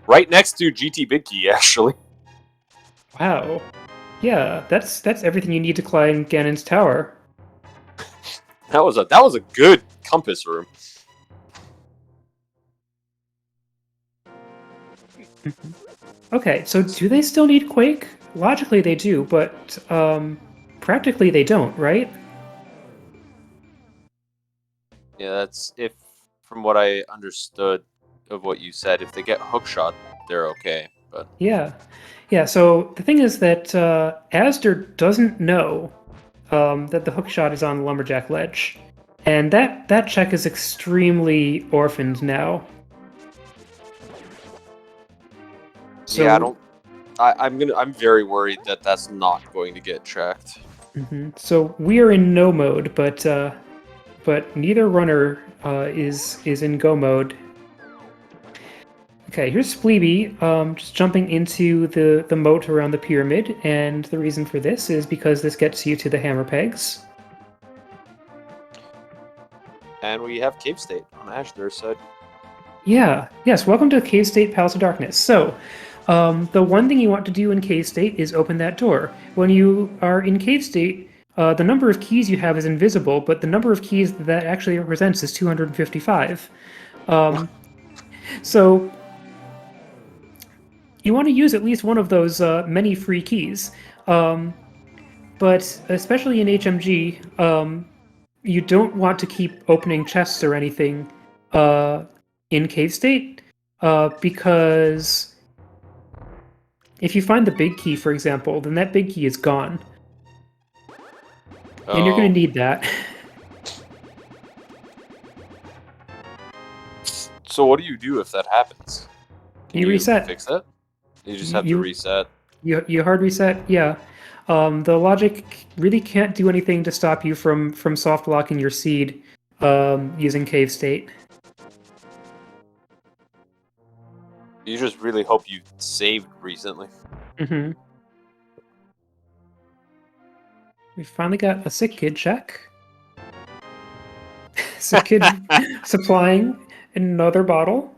Right next to GT Big Key, actually. Wow. Yeah, that's everything you need to climb Ganon's tower. That was a good compass room. Okay, so do they still need Quake? Logically they do, but practically they don't, right? Yeah, that's from what I understood of what you said, if they get hookshot, they're okay. But Yeah. So the thing is that Azder doesn't know that the hookshot is on the lumberjack ledge, and that check is extremely orphaned now. So, yeah, I'm very worried that that's not going to get checked. So we are in no mode, but neither runner is in go mode. Okay, here's Spleebie, just jumping into the moat around the pyramid, and the reason for this is because this gets you to the hammer pegs. And we have Cave State on Ashler's side. Yeah, yes, welcome to Cave State Palace of Darkness. So, the one thing you want to do in Cave State is open that door. When you are in Cave State, the number of keys you have is invisible, but the number of keys that actually represents is 255. So, you want to use at least one of those many free keys. But especially in HMG, you don't want to keep opening chests or anything in Cave State, because if you find the big key, for example, then that big key is gone. And you're going to need that. So what do you do if that happens? Can you reset. Fix that? You just have to reset. You hard reset, yeah. The logic really can't do anything to stop you from soft locking your seed using Cave State. You just really hope you saved recently. Mm-hmm. We finally got a sick kid check. Sick kid supplying another bottle.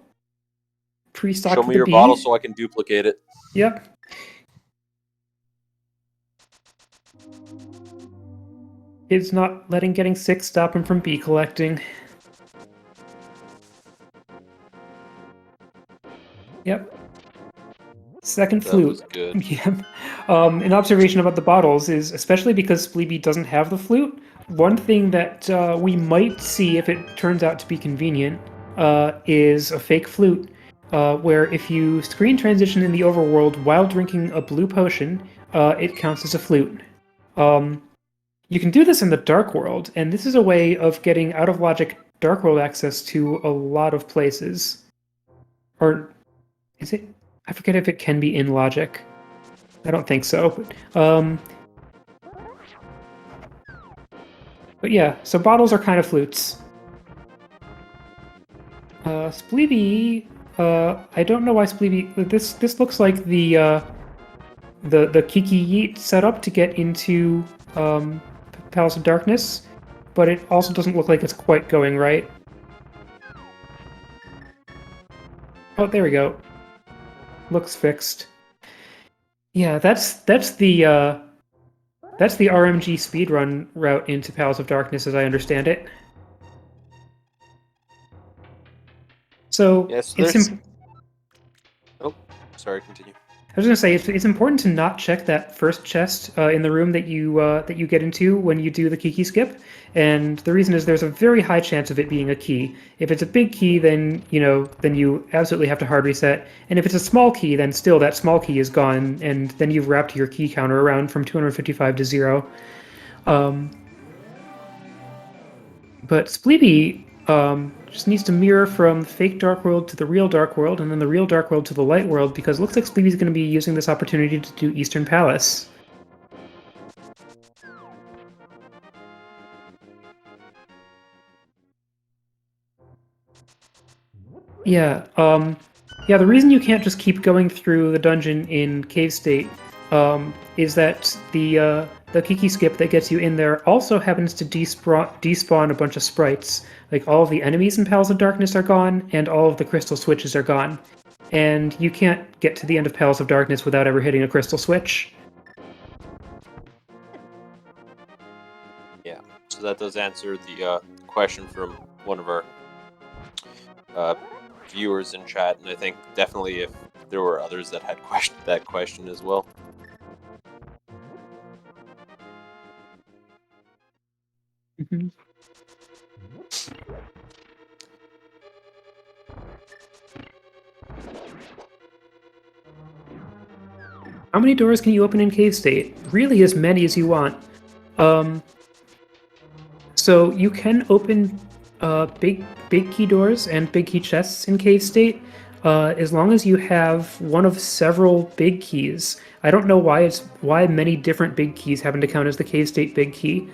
Pre-stocked. Show me your bottle so I can duplicate it. Yep. Kid's not letting getting sick stop him from bee collecting. Yep. Second flute. Was good. Yep. An observation about the bottles is, especially because Spleebie doesn't have the flute, one thing that we might see if it turns out to be convenient is a fake flute, where if you screen transition in the overworld while drinking a blue potion, it counts as a flute. You can do this in the Dark World, and this is a way of getting out-of-logic Dark World access to a lot of places. Or is it? I forget if it can be in logic. I don't think so. But yeah, so bottles are kind of flutes. Spleebie, I don't know why Spleebie. This looks like the Kiki Yeet setup to get into Palace of Darkness, but it also doesn't look like it's quite going right. Oh, there we go. Looks fixed. Yeah, that's the RMG speedrun route into Palace of Darkness, as I understand it. So Yeah, so it's there's... Oh, sorry, continue. I was gonna say it's important to not check that first chest in the room that you get into when you do the key skip, and the reason is there's a very high chance of it being a key. If it's a big key, then you absolutely have to hard reset, and if it's a small key, then still that small key is gone, and then you've wrapped your key counter around from 255 to 0. But Spleebie just needs to mirror from the fake Dark World to the real Dark World, and then the real Dark World to the Light World, because it looks like Spleebie's going to be using this opportunity to do Eastern Palace. Yeah, the reason you can't just keep going through the dungeon in Cave State is that the Kiki skip that gets you in there also happens to despawn a bunch of sprites. Like, all of the enemies in Palace of Darkness are gone, and all of the crystal switches are gone. And you can't get to the end of Palace of Darkness without ever hitting a crystal switch. Yeah, so that does answer the question from one of our viewers in chat, and I think definitely if there were others that had questioned that question as well. Mm-hmm. How many doors can you open in Cave State? Really, as many as you want. So you can open big key doors and big key chests in Cave State, as long as you have one of several big keys. I don't know why many different big keys happen to count as the Cave State big key,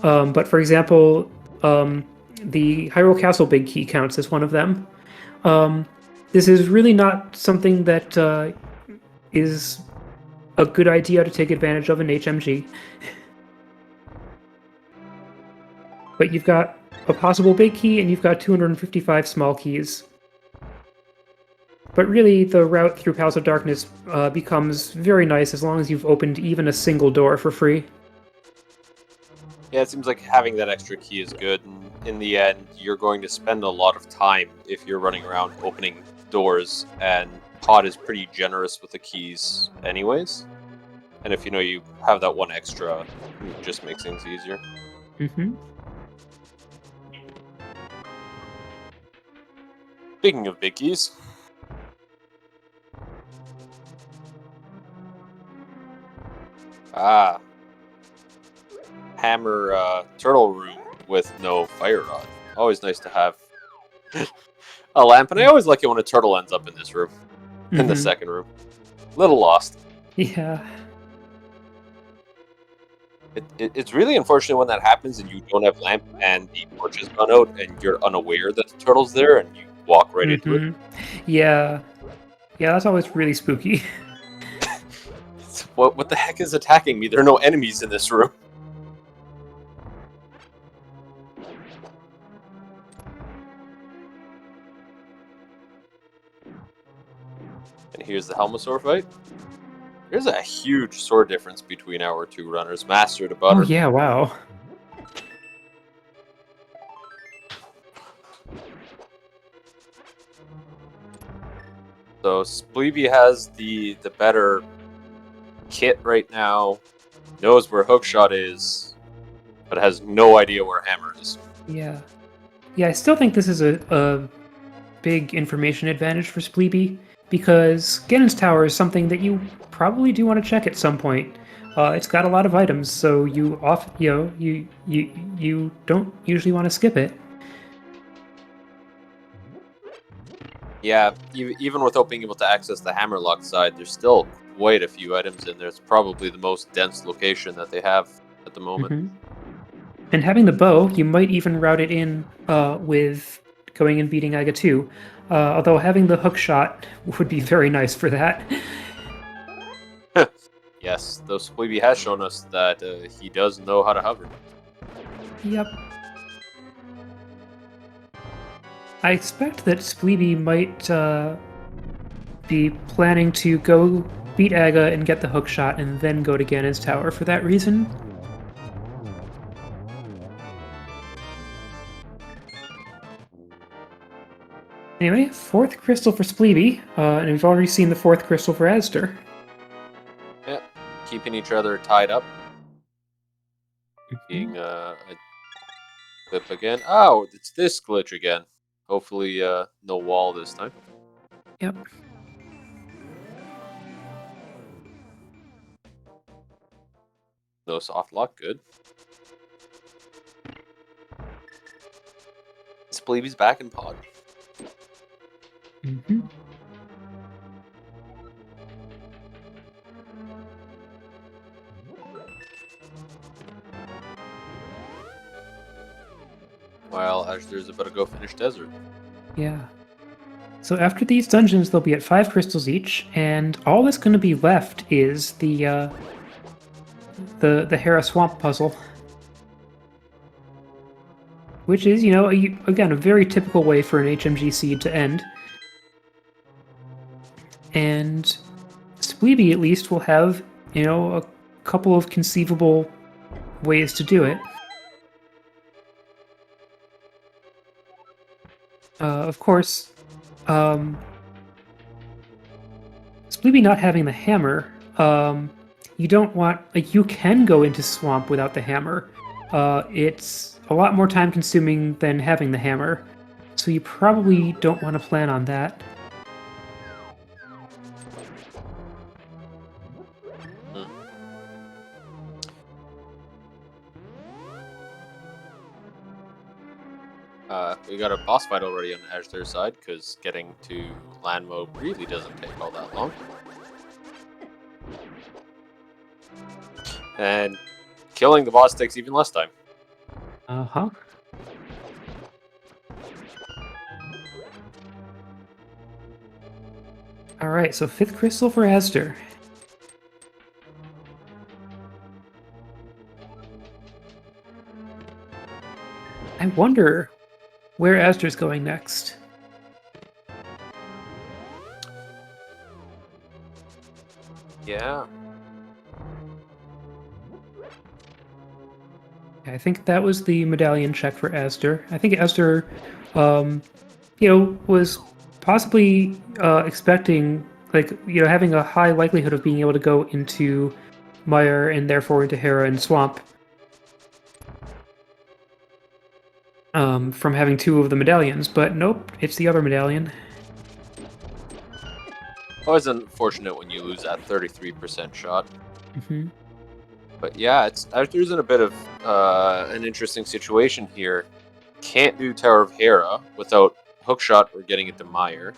but for example, the Hyrule Castle big key counts as one of them. This is really not something that is a good idea to take advantage of in HMG. But you've got a possible big key, and you've got 255 small keys. But really, the route through Palace of Darkness becomes very nice as long as you've opened even a single door for free. Yeah, it seems like having that extra key is good, and in the end, you're going to spend a lot of time if you're running around opening doors, and Pod is pretty generous with the keys anyways. And if you have that one extra, it just makes things easier. Mm-hmm. Speaking of big keys, hammer turtle room with no fire rod. Always nice to have a lamp, and I always like it when a turtle ends up in this room, in the second room. Little lost. Yeah. It's really unfortunate when that happens and you don't have lamp and the torch has gone out and you're unaware that the turtle's there and you walk right into it. Yeah. Yeah, that's always really spooky. What the heck is attacking me? There are no enemies in this room. And here's the Helmasaur fight. There's a huge sword difference between our two runners, Master to Butter. Oh yeah, wow. So Spleebie has the better kit right now, knows where Hookshot is, but has no idea where Hammer is. Yeah. Yeah, I still think this is a big information advantage for Spleebie, because Ganon's Tower is something that you probably do want to check at some point. It's got a lot of items, so you don't usually want to skip it. Yeah, even without being able to access the Hammerlock side, there's still quite a few items in there. It's probably the most dense location that they have at the moment. Mm-hmm. And having the bow, you might even route it in with going and beating Iga 2. Although having the hook shot would be very nice for that. Yes, though Spleebie has shown us that he does know how to hover. Yep. I expect that Spleebie be planning to go beat Aga and get the hook shot and then go to Ganon's tower for that reason. Anyway, 4th crystal for Spleebie, and we've already seen the 4th crystal for azder. Yeah, keeping each other tied up. Being a clip again. Oh, it's this glitch again. Hopefully, no wall this time. Yep. No soft lock, good. Spleebie's back in pod. Mm-hmm. While azder's about to go finish desert. Yeah. So after these dungeons, they'll be at 5 crystals each, and all that's going to be left is the Hera Swamp puzzle. Which is, you know, again, a very typical way for an HMG seed to end. And Spleebie, at least, will have, you know, a couple of conceivable ways to do it. Of course, Spleebie not having the hammer, you don't want, like, you can go into Swamp without the hammer. It's a lot more time consuming than having the hammer, so you probably don't want to plan on that. We got a boss fight already on azder's side, because getting to land mode really doesn't take all that long. And killing the boss takes even less time. Uh-huh. Alright, so 5th crystal for azder. I wonder where azder's going next. Yeah. I think that was the medallion check for azder. I think azder, you know, was possibly expecting, like, you know, having a high likelihood of being able to go into Mire and therefore into Hera and Swamp. From having 2 of the medallions, but nope, it's the other medallion. Always unfortunate when you lose that 33% shot. Mm-hmm. But yeah, azder's in a bit of an interesting situation here. Can't do Tower of Hera without hookshot or getting into Mire.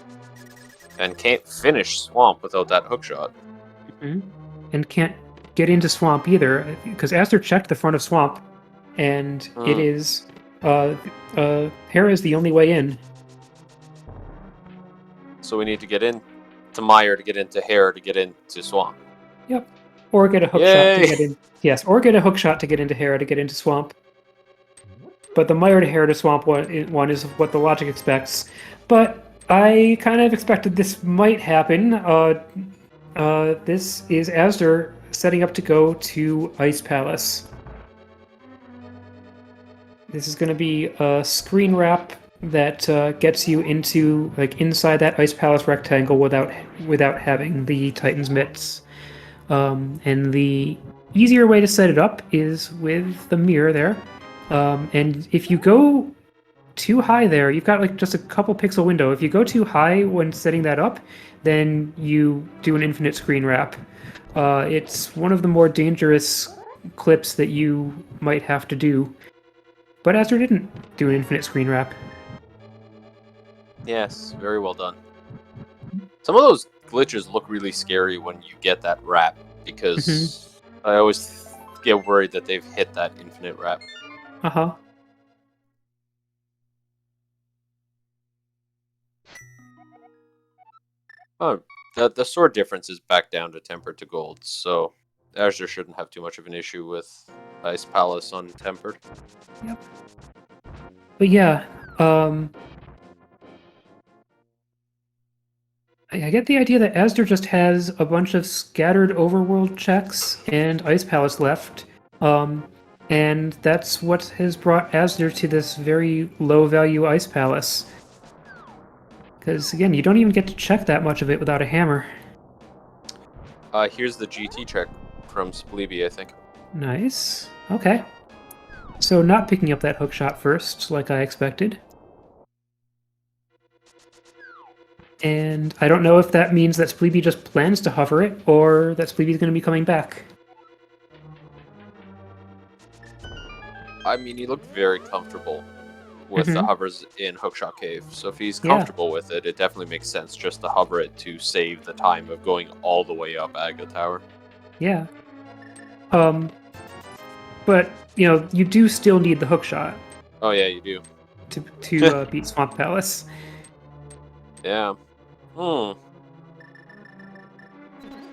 And can't finish Swamp without that hookshot. Mm-hmm. And can't get into Swamp either, because azder checked the front of Swamp, and it is... Hera is the only way in. So we need to get into Mire to get into Hera to get into Swamp. Yep. Or get a hookshot to get in. Yes, or get a hookshot to get into Hera to get into Swamp. But the Mire to Hera to Swamp one is what the logic expects. But I kind of expected this might happen. This is azder setting up to go to Ice Palace. This is going to be a screen wrap that gets you into, like, inside that Ice Palace rectangle without having the Titan's mitts. And the easier way to set it up is with the mirror there. And if you go too high there, you've got, like, just a couple pixel window. If you go too high when setting that up, then you do an infinite screen wrap. It's one of the more dangerous clips that you might have to do. But azder didn't do an infinite screen wrap. Yes, very well done. Some of those glitches look really scary when you get that wrap, because I always get worried that they've hit that infinite wrap. Uh-huh. Oh, the sword difference is back down to tempered to gold, so azder shouldn't have too much of an issue with Ice Palace untempered. Yep. But yeah, I get the idea that Asder just has a bunch of scattered overworld checks and Ice Palace left, and that's what has brought Asder to this very low-value Ice Palace. Because, again, you don't even get to check that much of it without a hammer. Here's the GT check from Spleebie, I think. Nice. Okay. So not picking up that hook shot first, like I expected. And I don't know if that means that Spleebie just plans to hover it, or that Spleebie's going to be coming back. I mean, he looked very comfortable with the hovers in Hookshot Cave. So if he's comfortable with it, it definitely makes sense just to hover it to save the time of going all the way up Aga Tower. Yeah. But, you know, you do still need the hook shot. Oh, yeah, you do. To beat Swamp Palace. Yeah.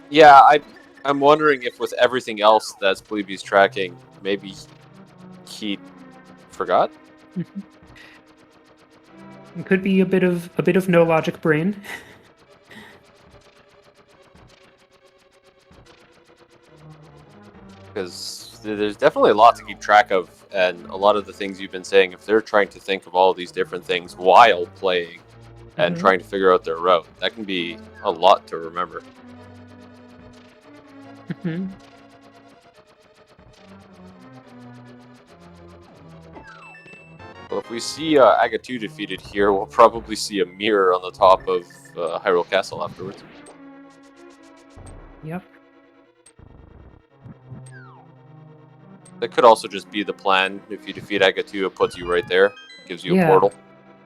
Yeah, I'm wondering if with everything else that Spleebie's tracking, maybe he forgot? It could be a bit of no logic brain. Because there's definitely a lot to keep track of, and a lot of the things you've been saying, if they're trying to think of all these different things while playing and trying to figure out their route, that can be a lot to remember. Well, if we see Aga 2 defeated here, we'll probably see a mirror on the top of Hyrule Castle afterwards. Yep. That could also just be the plan. If you defeat Aga 2, it puts you right there. Gives you a portal.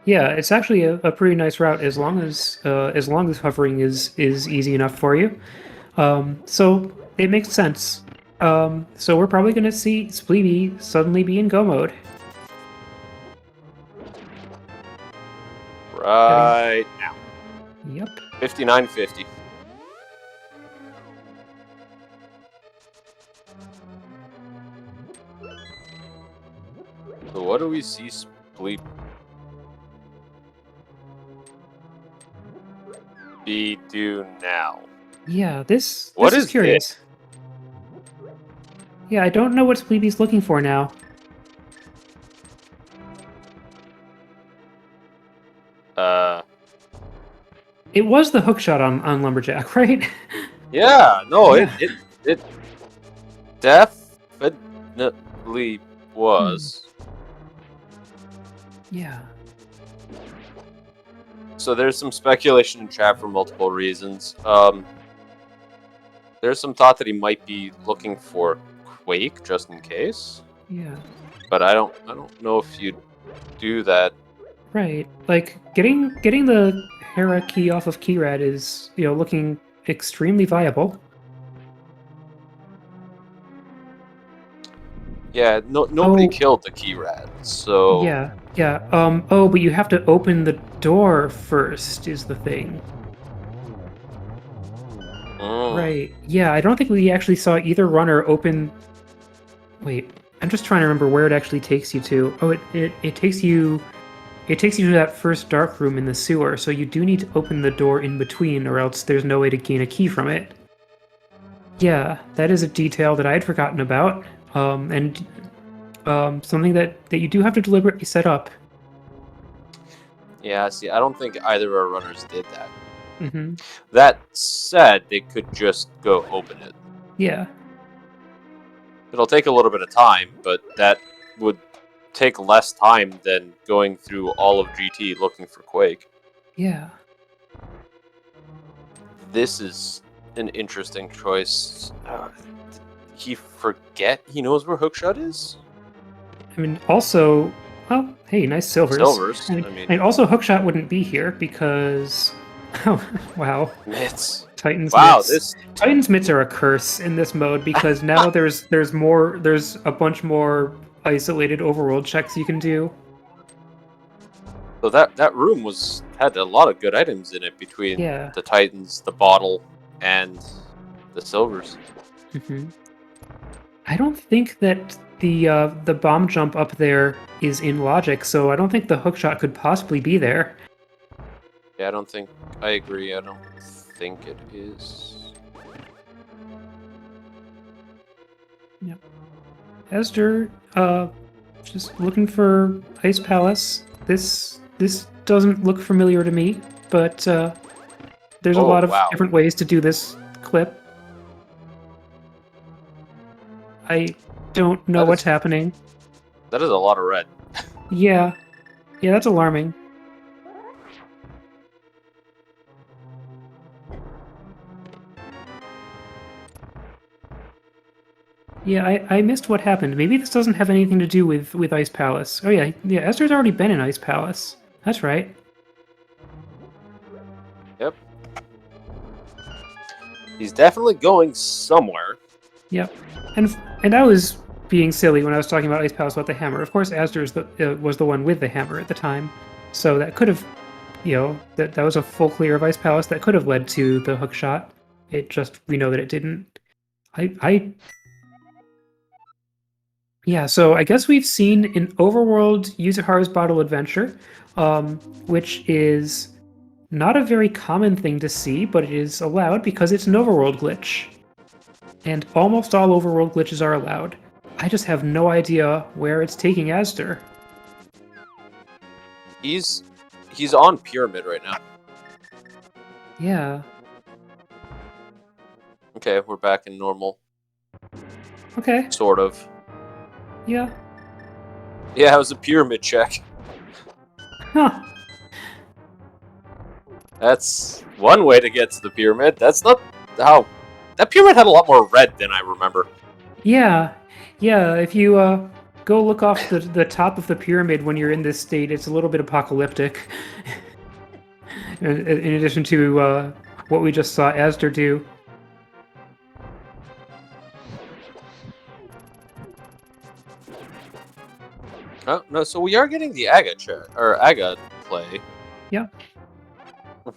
Yeah, it's actually a pretty nice route as long as hovering is easy enough for you. So it makes sense. So we're probably going to see Spleebie suddenly be in go mode. Right now. Yep. 59.50. So what do we see Spleebie do now? Yeah, this What is is curious. this? Yeah, I don't know what Spleebie's looking for now. It was the hookshot on Lumberjack, right? Yeah, no, Yeah. it definitely was. Yeah. So there's some speculation in chat for multiple reasons. There's some thought that he might be looking for Quake just in case. Yeah. But I don't know if you'd do that. Right. Like getting the Hera key off of Keyrad is, you know, looking extremely viable. Yeah, nobody killed the Keyrad, so Yeah. Oh, but you have to open the door first is the thing. Right. Yeah, I don't think we actually saw either runner open. Wait, I'm just trying to remember where it actually takes you to. Oh, it takes you to that first dark room in the sewer, so you do need to open the door in between, or else there's no way to gain a key from it. Yeah, that is a detail that I had forgotten about, and something that you do have to deliberately set up. Yeah, see, I don't think either of our runners did that. Mm-hmm. That said, they could just go open it. Yeah. It'll take a little bit of time, but that would take less time than going through all of GT looking for Quake. Yeah. This is an interesting choice. He forget he knows where Hookshot is? I mean, also, well, hey, nice silvers. I mean, also Hookshot wouldn't be here because, oh, wow. Mitts. Titan's wow, mitts. Titan's mitts are a curse in this mode because now there's a bunch more isolated overworld checks you can do. So that room had a lot of good items in it between the Titans, the bottle, and the silvers. Mm-hmm. I don't think that the bomb jump up there is in logic, so I don't think the hookshot could possibly be there. Yeah, I don't think... I agree, I don't think it is. Yep. azder, just looking for Ice Palace. This doesn't look familiar to me, but there's a Oh, lot of wow. different ways to do this clip. I don't know That what's is happening. a lot of red. Yeah, that's alarming. Yeah, I missed what happened. Maybe this doesn't have anything to do with Ice Palace. Oh yeah, azder's already been in Ice Palace. That's right. Yep. He's definitely going somewhere. Yep. And I was being silly when I was talking about Ice Palace about the hammer. Of course, azder was the one with the hammer at the time, so that could have, that was a full clear of Ice Palace that could have led to the hook shot. It just we know that it didn't. I Yeah, so I guess we've seen an overworld Yuzuharu's Bottle Adventure, which is not a very common thing to see, but it is allowed because it's an overworld glitch. And almost all overworld glitches are allowed. I just have no idea where it's taking azder. He's on pyramid right now. Yeah. Okay, we're back in normal. Okay. Sort of. Yeah. Yeah, it was a pyramid check. Huh. That's one way to get to the pyramid. That's not how... That pyramid had a lot more red than I remember. Yeah. Yeah, if you go look off the top of the pyramid when you're in this state, it's a little bit apocalyptic. in addition to what we just saw azder do. Oh, no, so we are getting the Aga check, or Aga play. Yeah.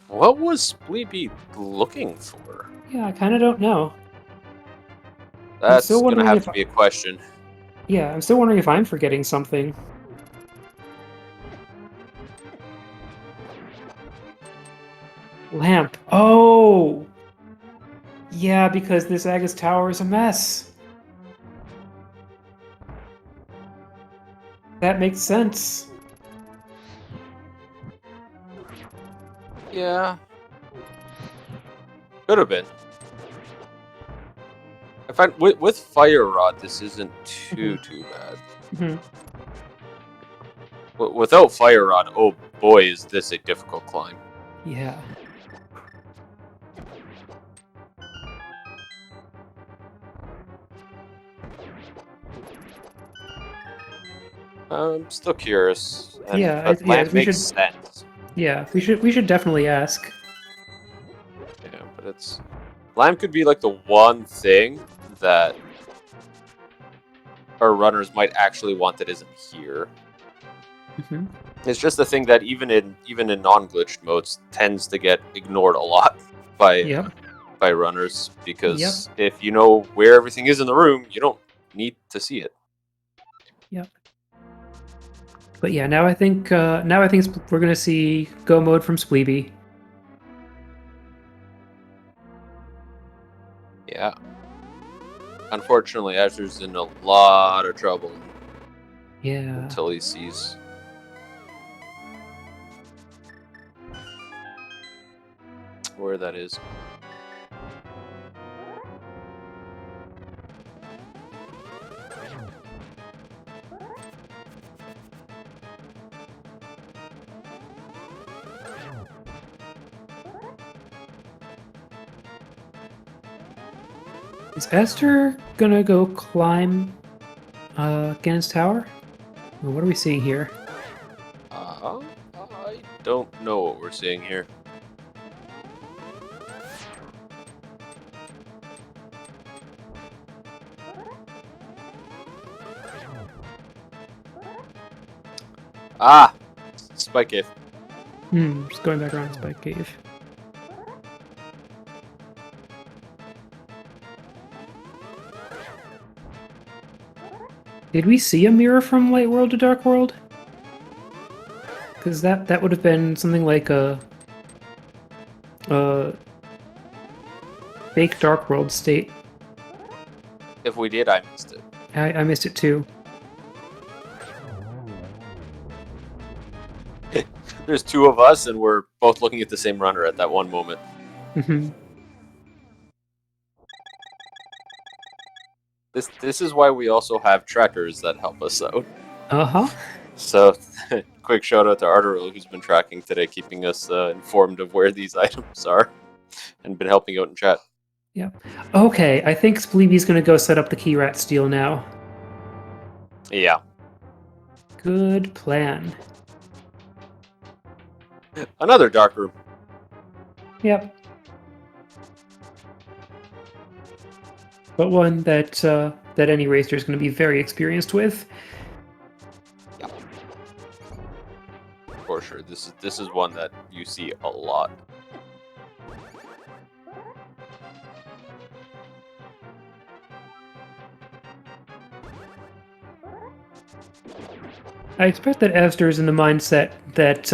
What was Spleebie looking for? Yeah, I kind of don't know. That's still gonna wondering have if to be a question. Yeah, I'm still wondering if I'm forgetting something. Lamp. Oh! Yeah, because this Agus Tower is a mess. That makes sense. Yeah. Could have been. I find with Fire Rod, this isn't too bad. Mhm. Without Fire Rod, oh boy, is this a difficult climb. Yeah. I'm still curious. Yeah, But yeah, Lamp we makes should. sense. Yeah, we should definitely ask. Yeah, but it's... Lamp could be like the one thing that our runners might actually want that isn't here. Mm-hmm. It's just the thing that even in non-glitched modes tends to get ignored a lot by by runners, because if you know where everything is in the room, you don't need to see it. Yep. But yeah, now I think we're gonna see go mode from Spleebie. Yeah. Unfortunately, azder's in a lot of trouble. Yeah. Until he sees. Where that is. Is azder gonna go climb Ganon's tower? Or what are we seeing here? I don't know what we're seeing here. Ah! Spike Cave. Just going back around Spike Cave. Did we see a mirror from Light World to Dark World? Because that would have been something like a fake Dark World state. If we did, I missed it. I missed it too. There's two of us, and we're both looking at the same runner at that one moment. Mhm. This is why we also have trackers that help us out. Uh-huh. So, quick shout out to Arteril, who's been tracking today, keeping us informed of where these items are, and been helping out in chat. Yeah. Okay, I think Spleebie's gonna go set up the key rat steal now. Yeah. Good plan. Another dark room. Yep. But one that that any racer is going to be very experienced with. Yeah. For sure. This is one that you see a lot. I expect that azder is in the mindset that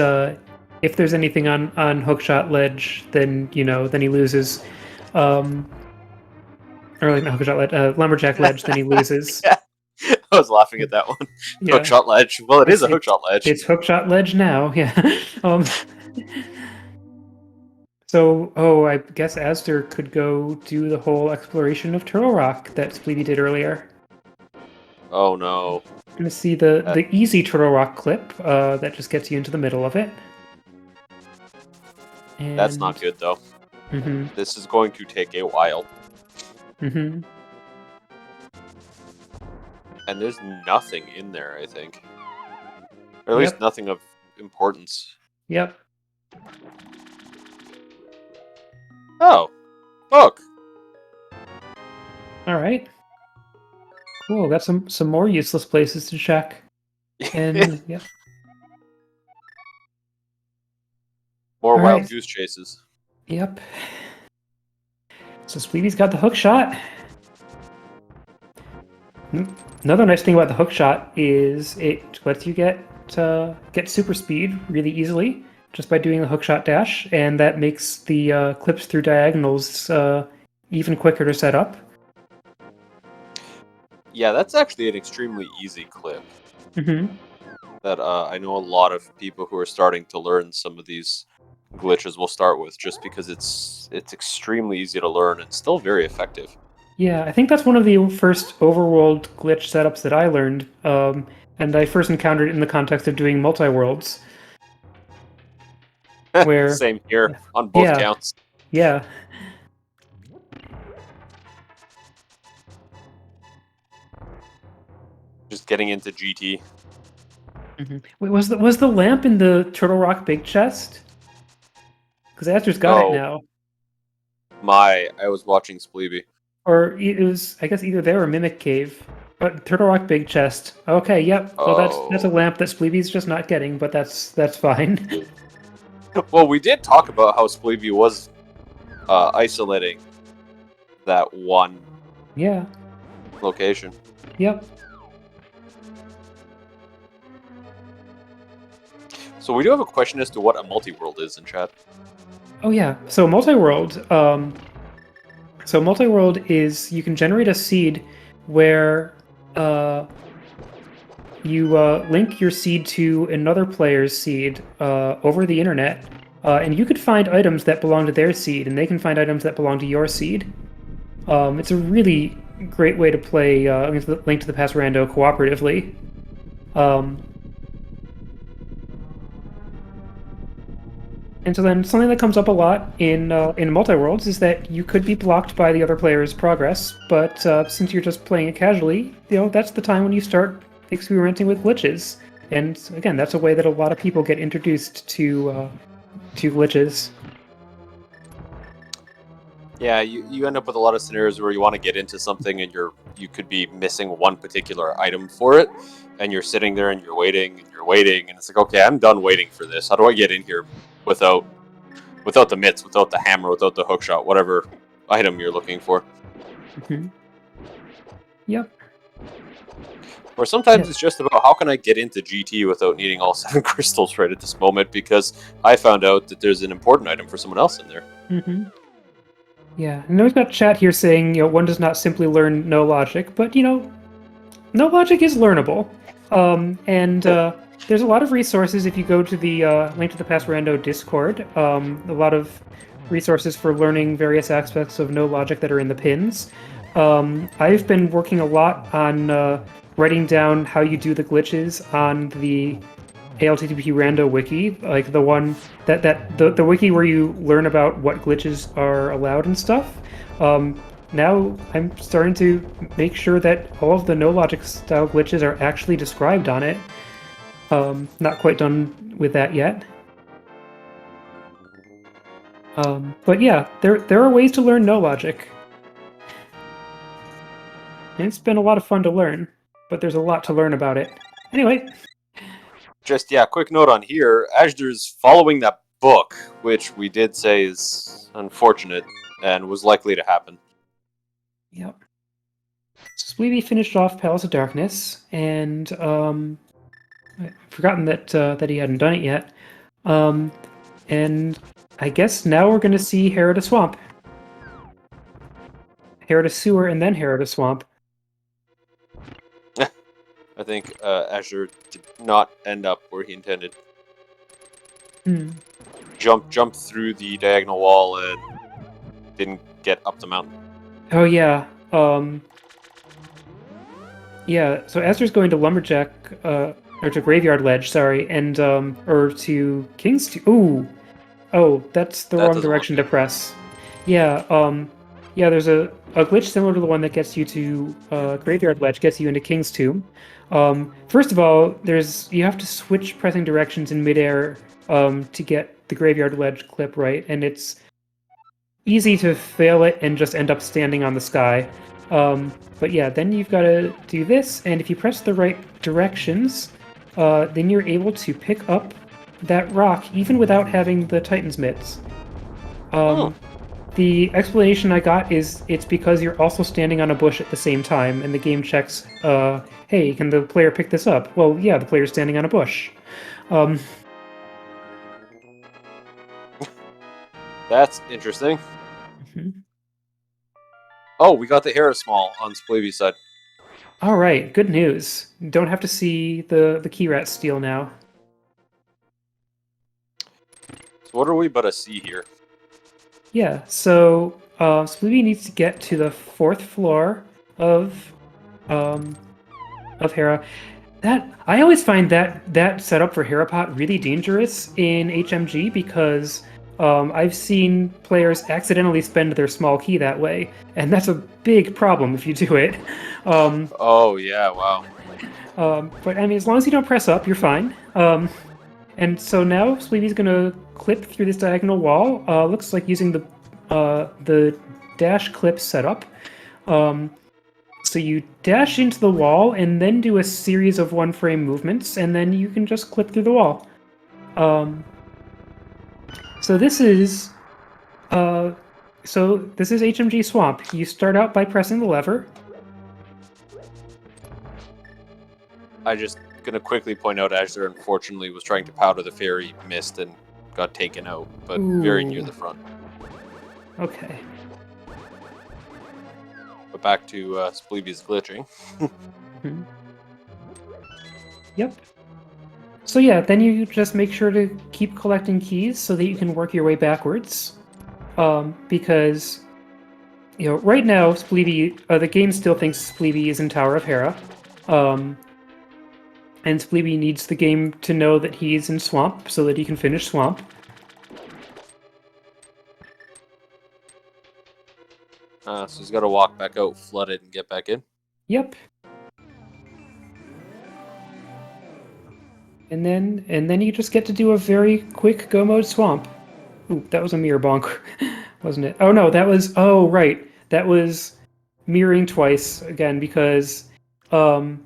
if there's anything on hookshot ledge, then then he loses. Or like not hookshot ledge, lumberjack ledge, then he loses. Yeah. I was laughing at that one. Yeah. Hookshot ledge. Well, it is a hookshot ledge. It's hookshot ledge now. Yeah. So, I guess azder could go do the whole exploration of Turtle Rock that Spleebie did earlier. Oh no. Gonna see the easy Turtle Rock clip that just gets you into the middle of it. And... That's not good though. Mm-hmm. This is going to take a while. Mm-hmm. And there's nothing in there, I think. Or at least nothing of importance. Yep. Oh. Book. Alright. Cool, got some more useless places to check. And yeah. More All wild right. goose chases. Yep. So Spleebie's got the hook shot. Another nice thing about the hook shot is it lets you get super speed really easily just by doing the hook shot dash, and that makes the clips through diagonals even quicker to set up. Yeah, that's actually an extremely easy clip. Mm-hmm. That I know a lot of people who are starting to learn some of these glitches will start with, just because it's extremely easy to learn and still very effective. Yeah, I think that's one of the first overworld glitch setups that I learned, and I first encountered it in the context of doing multi-worlds. Where Same here on both counts. Yeah. Just getting into GT. Mm-hmm. Wait, was the lamp in the Turtle Rock big chest? Because azder's got it now. I was watching Spleebie. Or it was, I guess, either there or Mimic Cave. But Turtle Rock big chest. Okay, yep. Well, that's a lamp that Spleebie's just not getting, but that's fine. Well, we did talk about how Spleebie was isolating that one location. Yep. So we do have a question as to what a multi-world is in chat. Oh yeah. So multi-world. So multi-world is you can generate a seed where you link your seed to another player's seed over the internet, and you could find items that belong to their seed, and they can find items that belong to your seed. It's a really great way to play Link to the Past Rando cooperatively. And so then something that comes up a lot in multi-worlds is that you could be blocked by the other player's progress, but since you're just playing it casually, that's the time when you start experimenting with glitches. And again, that's a way that a lot of people get introduced to glitches. Yeah, you end up with a lot of scenarios where you want to get into something and you could be missing one particular item for it, and you're sitting there and you're waiting, and it's like, okay, I'm done waiting for this. How do I get in here without the mitts, without the hammer, without the hookshot, whatever item you're looking for? Mm-hmm. Yep. Or sometimes it's just about how can I get into GT without needing all 7 crystals right at this moment, because I found out that there's an important item for someone else in there. Mm-hmm. Yeah, and then we've got chat here saying, one does not simply learn no logic, but, no logic is learnable. And there's a lot of resources if you go to the Link to the Past Rando Discord. A lot of resources for learning various aspects of no logic that are in the pins. I've been working a lot on writing down how you do the glitches on the ALTTP Rando wiki, like the one the wiki where you learn about what glitches are allowed and stuff. Now I'm starting to make sure that all of the no logic style glitches are actually described on it. Not quite done with that yet. But yeah, there are ways to learn no logic. And it's been a lot of fun to learn, but there's a lot to learn about it. Anyway. Just, yeah, quick note on here. Azder's following that book, which we did say is unfortunate and was likely to happen. Yep. So Spleebie finished off Palace of Darkness, and I've forgotten that he hadn't done it yet. And I guess now we're going to see Harrowed Swamp. Harrowed Sewer, and then Harrowed Swamp. I think Azder did not end up where he intended. Jumped through the diagonal wall and didn't get up the mountain. Oh yeah. Yeah, so Azder's going to Lumberjack, or to Graveyard Ledge, sorry, and, or to King's... Ooh! Oh, that's the wrong direction to press. Yeah, yeah, there's a glitch similar to the one that gets you to, Graveyard Ledge, gets you into King's Tomb. First of all, you have to switch pressing directions in midair, to get the Graveyard Ledge clip right, and it's easy to fail it and just end up standing on the sky. But yeah, then you've got to do this, and if you press the right directions, then you're able to pick up that rock, even without having the Titan's mitts. The explanation I got is it's because you're also standing on a bush at the same time, and the game checks, hey, can the player pick this up? Well, yeah, the player's standing on a bush. That's interesting. Mm-hmm. Oh, we got the Hera Small on Spleebie's side. All right, good news. Don't have to see the key rat steal now. So what are we but a C here? Yeah, so Spleebie needs to get to the 4th floor of Hera. I always find that setup for Herapot really dangerous in HMG because I've seen players accidentally spend their small key that way, and that's a big problem if you do it. Oh yeah, wow. But I mean, as long as you don't press up, you're fine. And so now Spleebie's gonna clip through this diagonal wall. Looks like using the dash clip setup. So you dash into the wall and then do a series of one-frame movements, and then you can just clip through the wall. So this is HMG Swamp. You start out by pressing the lever. I just gonna quickly point out Azder unfortunately was trying to powder the fairy, missed, and got taken out, but very near the front. Okay. But back to Spleebie's glitching. Mm-hmm. Yep. So yeah, then you just make sure to keep collecting keys so that you can work your way backwards. Because, right now, Spleebie, the game still thinks Spleebie is in Tower of Hera. And Spleebie needs the game to know that he's in Swamp so that he can finish Swamp. So he's got to walk back out, flood it, and get back in. Yep. And then you just get to do a very quick go mode Swamp. Ooh, that was a mirror bonk, wasn't it? Oh no, right. That was mirroring twice again because something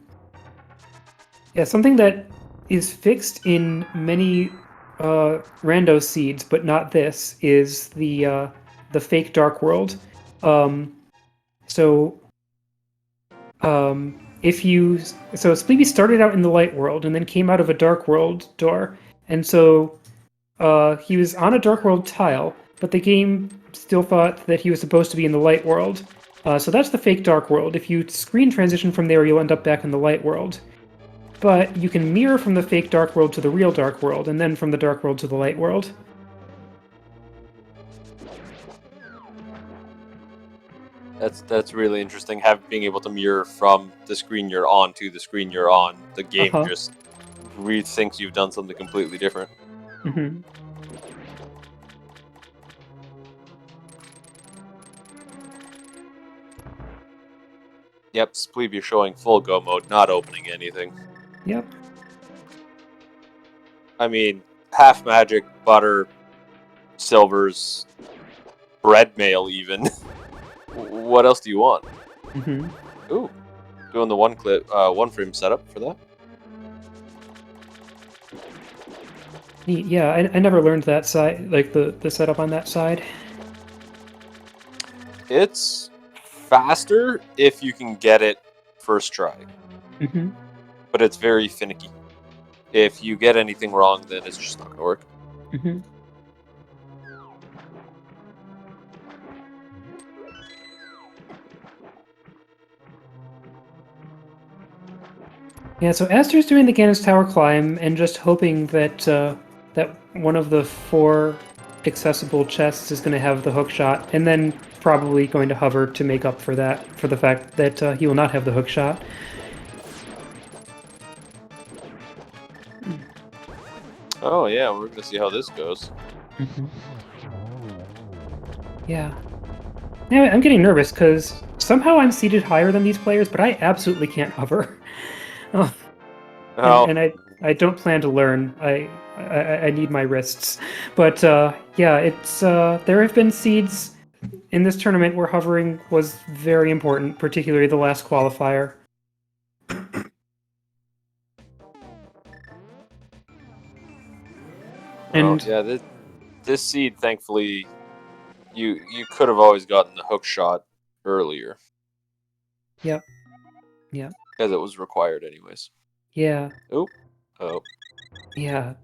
that is fixed in many rando seeds, but not this, is the fake dark world. So Spleebie started out in the light world and then came out of a dark world door, and so he was on a dark world tile, but the game still thought that he was supposed to be in the light world. So that's the fake dark world. If you screen transition from there, you'll end up back in the light world. But you can mirror from the fake dark world to the real dark world, and then from the dark world to the light world. That's really interesting. Being able to mirror from the screen you're on to the screen you're on. The game just rethinks you've done something completely different. Mm-hmm. Yep, Spleebie showing full go mode, not opening anything. Yep. I mean, half magic, butter, silvers, bread mail even. What else do you want? Mm-hmm. Ooh, doing the one frame setup for that. Yeah, I never learned that side, like the setup on that side. It's faster if you can get it first try, Mm-hmm. but it's very finicky. If you get anything wrong, then it's just not gonna work. Mm-hmm. Yeah, so Aster's doing the Gannis Tower climb and just hoping that that one of the 4 accessible chests is going to have the hook shot, and then probably going to hover to make up for that, for the fact that he will not have the hook shot. Oh yeah, we're gonna see how this goes. Mm-hmm. Yeah. Now I'm getting nervous because somehow I'm seated higher than these players, but I absolutely can't hover. Oh. Oh, And I don't plan to learn. I need my wrists. But yeah, it's there have been seeds in this tournament where hovering was very important, particularly the last qualifier. And yeah, this seed, thankfully, you could have always gotten the hook shot earlier. Yep. Yeah. Because it was required anyways. Yeah. Oop. Oh. Yeah.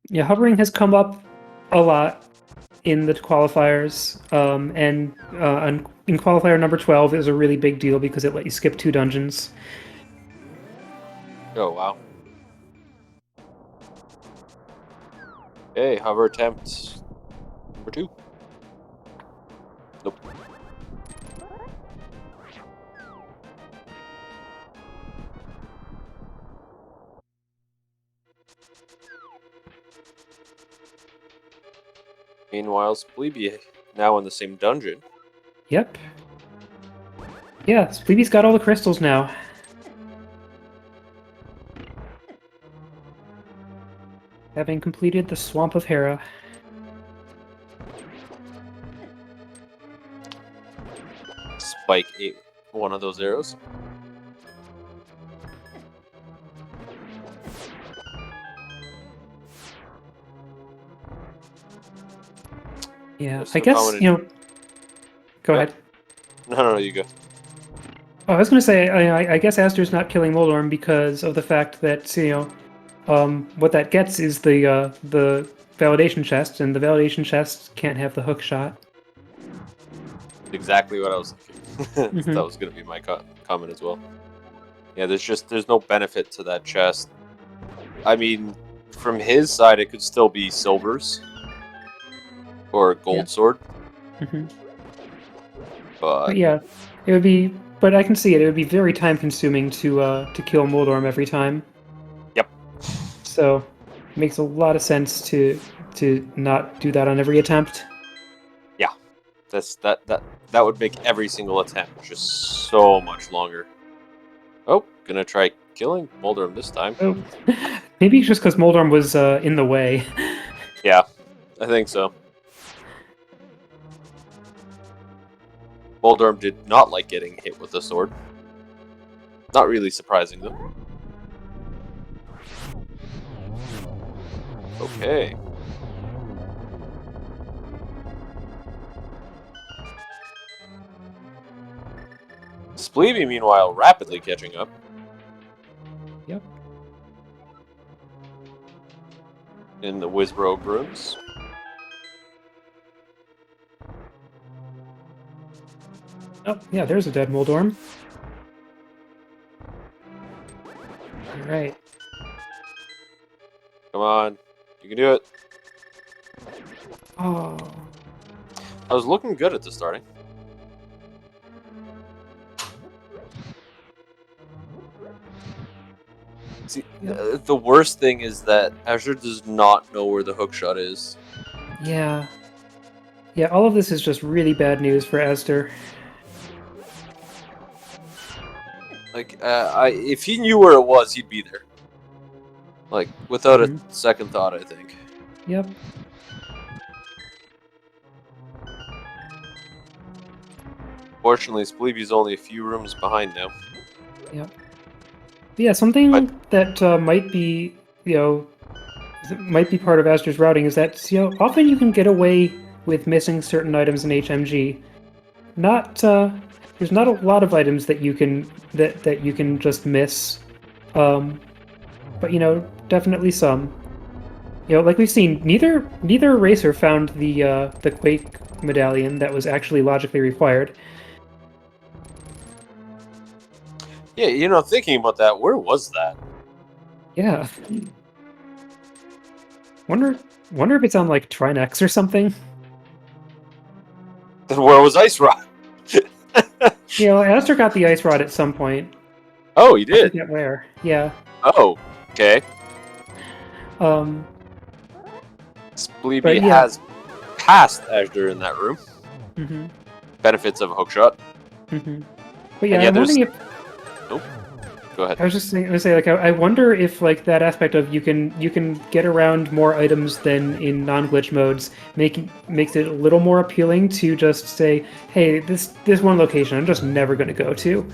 Yeah, hovering has come up a lot in the qualifiers, and in qualifier number 12 is a really big deal because it let you skip 2 dungeons. Oh, wow. Hey, hover attempt number 2. Nope. Meanwhile, Spleebie now in the same dungeon. Yep. Yeah, Spleebie's got all the crystals now. Having completed the Swamp of Hera. Spike ate one of those arrows. Yeah, There's I some guess, common- you know... Go Yep. ahead. No, you go. Oh, I was going to say, I guess Aster's not killing Moldorm because of the fact that, you know, what that gets is the validation chest, and the validation chest can't have the hook shot. Exactly what I was thinking. Mhm. That was going to be my comment as well. Yeah, there's no benefit to that chest. I mean, from his side, it could still be silvers or a gold sword. Mhm. But Yeah, it would be, but I can see it. It would be very time consuming to kill Moldorm every time. Yep. So, it makes a lot of sense to not do that on every attempt. yeah, that would make every single attempt just so much longer. Oh, gonna try killing Moldorm this time. Oh, maybe it's just because Moldorm was in the way. Yeah, I think so. Moldorm did not like getting hit with a sword. Not really surprising, though. Okay. Spleebie, meanwhile, rapidly catching up. Yep. In the Wizbro rooms. Oh, yeah, there's a dead Moldorm. Alright. Come on, you can do it. Oh. I was looking good at the starting. See, the worst thing is that azder does not know where the hookshot is. Yeah. Yeah, all of this is just really bad news for azder. Like, if he knew where it was, he'd be there. Like, without a second thought, I think. Yep. Fortunately, Spleebie's only a few rooms behind now. Yep. But yeah, something that might be, might be part of azder's routing is that, often you can get away with missing certain items in HMG. There's not a lot of items that you can that you can just miss, but definitely some. Like we've seen, neither racer found the Quake medallion that was actually logically required. Yeah, thinking about that, where was that? Yeah. Wonder if it's on like Trinex or something. Then where was Ice Rod? azder got the ice rod at some point. Oh, he did. I forget where. Yeah. Oh, okay. Spleebie yeah. has passed azder in that room. Mm-hmm. Benefits of a hookshot. Mm-hmm. But yeah, I'm wondering if. Nope. Go ahead. I was just going to say, like, I wonder if, like, that aspect of you can get around more items than in non-glitch modes makes it a little more appealing to just say, hey, this one location I'm just never going to go to.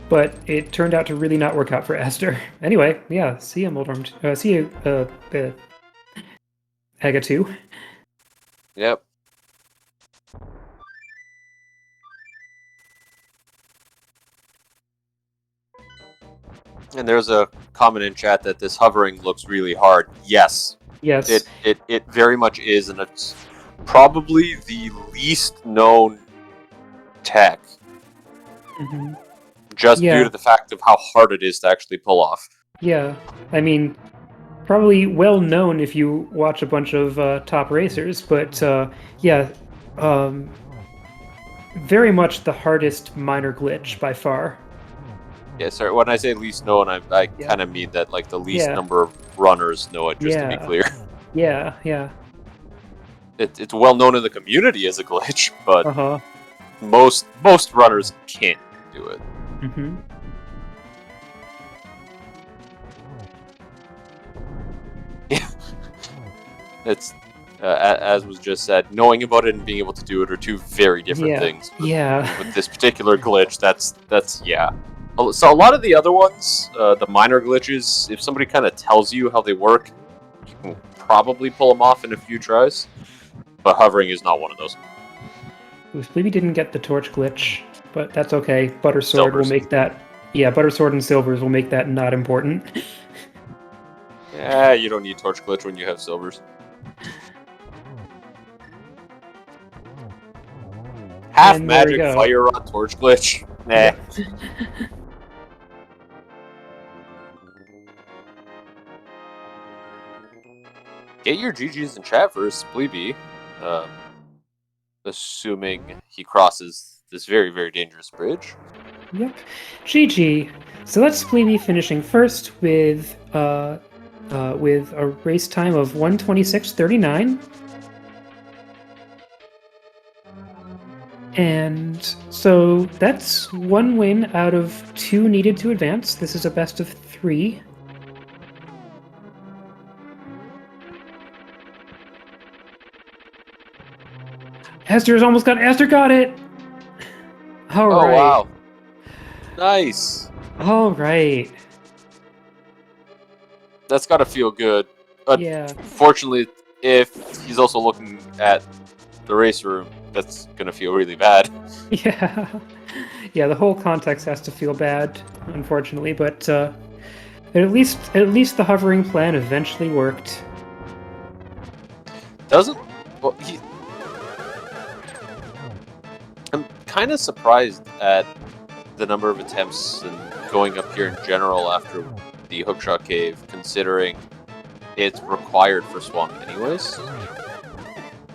But it turned out to really not work out for azder. Anyway, yeah, see you, Moldorm. See you, Aga 2. Yep. And there's a comment in chat that this hovering looks really hard. Yes. Yes. It very much is, and it's probably the least known tech. Mm-hmm. Just due to the fact of how hard it is to actually pull off. Yeah. I mean, probably well known if you watch a bunch of top racers, but yeah, very much the hardest minor glitch by far. Yeah, sorry. When I say least known, I kind of mean that like the least number of runners know it. Just to be clear. Yeah, yeah. It's well known in the community as a glitch, but most runners can't do it. Mm-hmm. Yeah. It's as was just said, knowing about it and being able to do it are two very different things. With this particular glitch, that's yeah. So a lot of the other ones, the minor glitches, if somebody kind of tells you how they work, you can probably pull them off in a few tries. But hovering is not one of those. Spleebie didn't get the torch glitch, but that's okay. Buttersword will make that. Yeah, Buttersword and Silvers will make that not important. Yeah, you don't need torch glitch when you have Silvers. Half magic fire rod torch glitch. Nah. Yeah. Get your GGs in chat for Spleebie. Assuming he crosses this very, very dangerous bridge. Yep. GG. So that's Spleebie finishing first with a race time of 1:26:39. And so that's one win out of 2 needed to advance. This is a best of 3. azder got it! All right. Wow. Nice. All right. That's gotta feel good. Yeah. Fortunately, if he's also looking at the race room, that's gonna feel really bad. Yeah. Yeah, the whole context has to feel bad, unfortunately, but at least the hovering plan eventually worked. Doesn't? Well, I'm kind of surprised at the number of attempts and going up here in general after the hookshot cave, considering it's required for swamp anyways.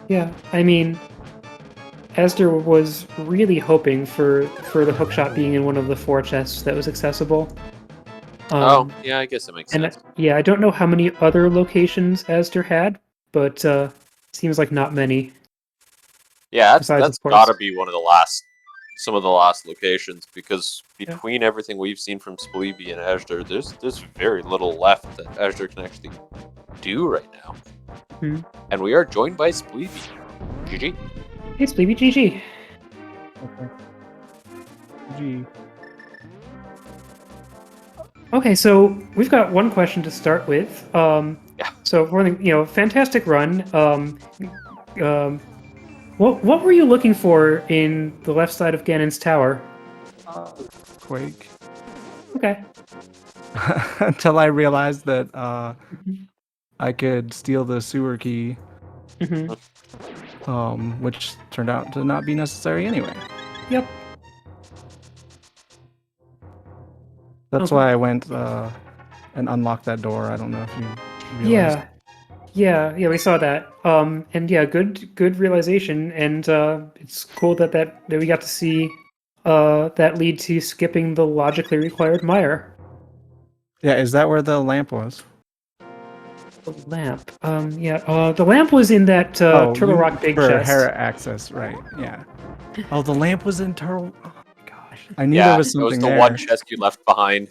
Yeah, I mean, azder was really hoping for the hookshot being in one of the 4 chests that was accessible. Yeah, I guess that makes And sense. yeah, I don't know how many other locations azder had, but seems like not many. Yeah, Besides, that's of course. gotta be some of the last locations, because between everything we've seen from Spleebie and azder, there's very little left that azder can actually do right now. Hmm. And we are joined by Spleebie. GG. Hey, Spleebie, GG. Okay. Gee. Okay, so we've got one question to start with. Yeah. So for the fantastic run. What were you looking for in the left side of Ganon's tower? Quake. Okay. Until I realized that Mhm. I could steal the sewer key, Mhm. which turned out to not be necessary anyway. Yep. That's Okay. why I went and unlocked that door. I don't know if you realized. Yeah, we saw that. And yeah, good realization, and it's cool that we got to see that lead to skipping the logically required mire. Yeah, is that where the lamp was? The lamp. The lamp was in that Turtle Rock big for chest. Hera access, right? Yeah. Oh, the lamp was in Turtle. Oh my gosh, I knew Yeah, there was it was something the there. one chest you left behind.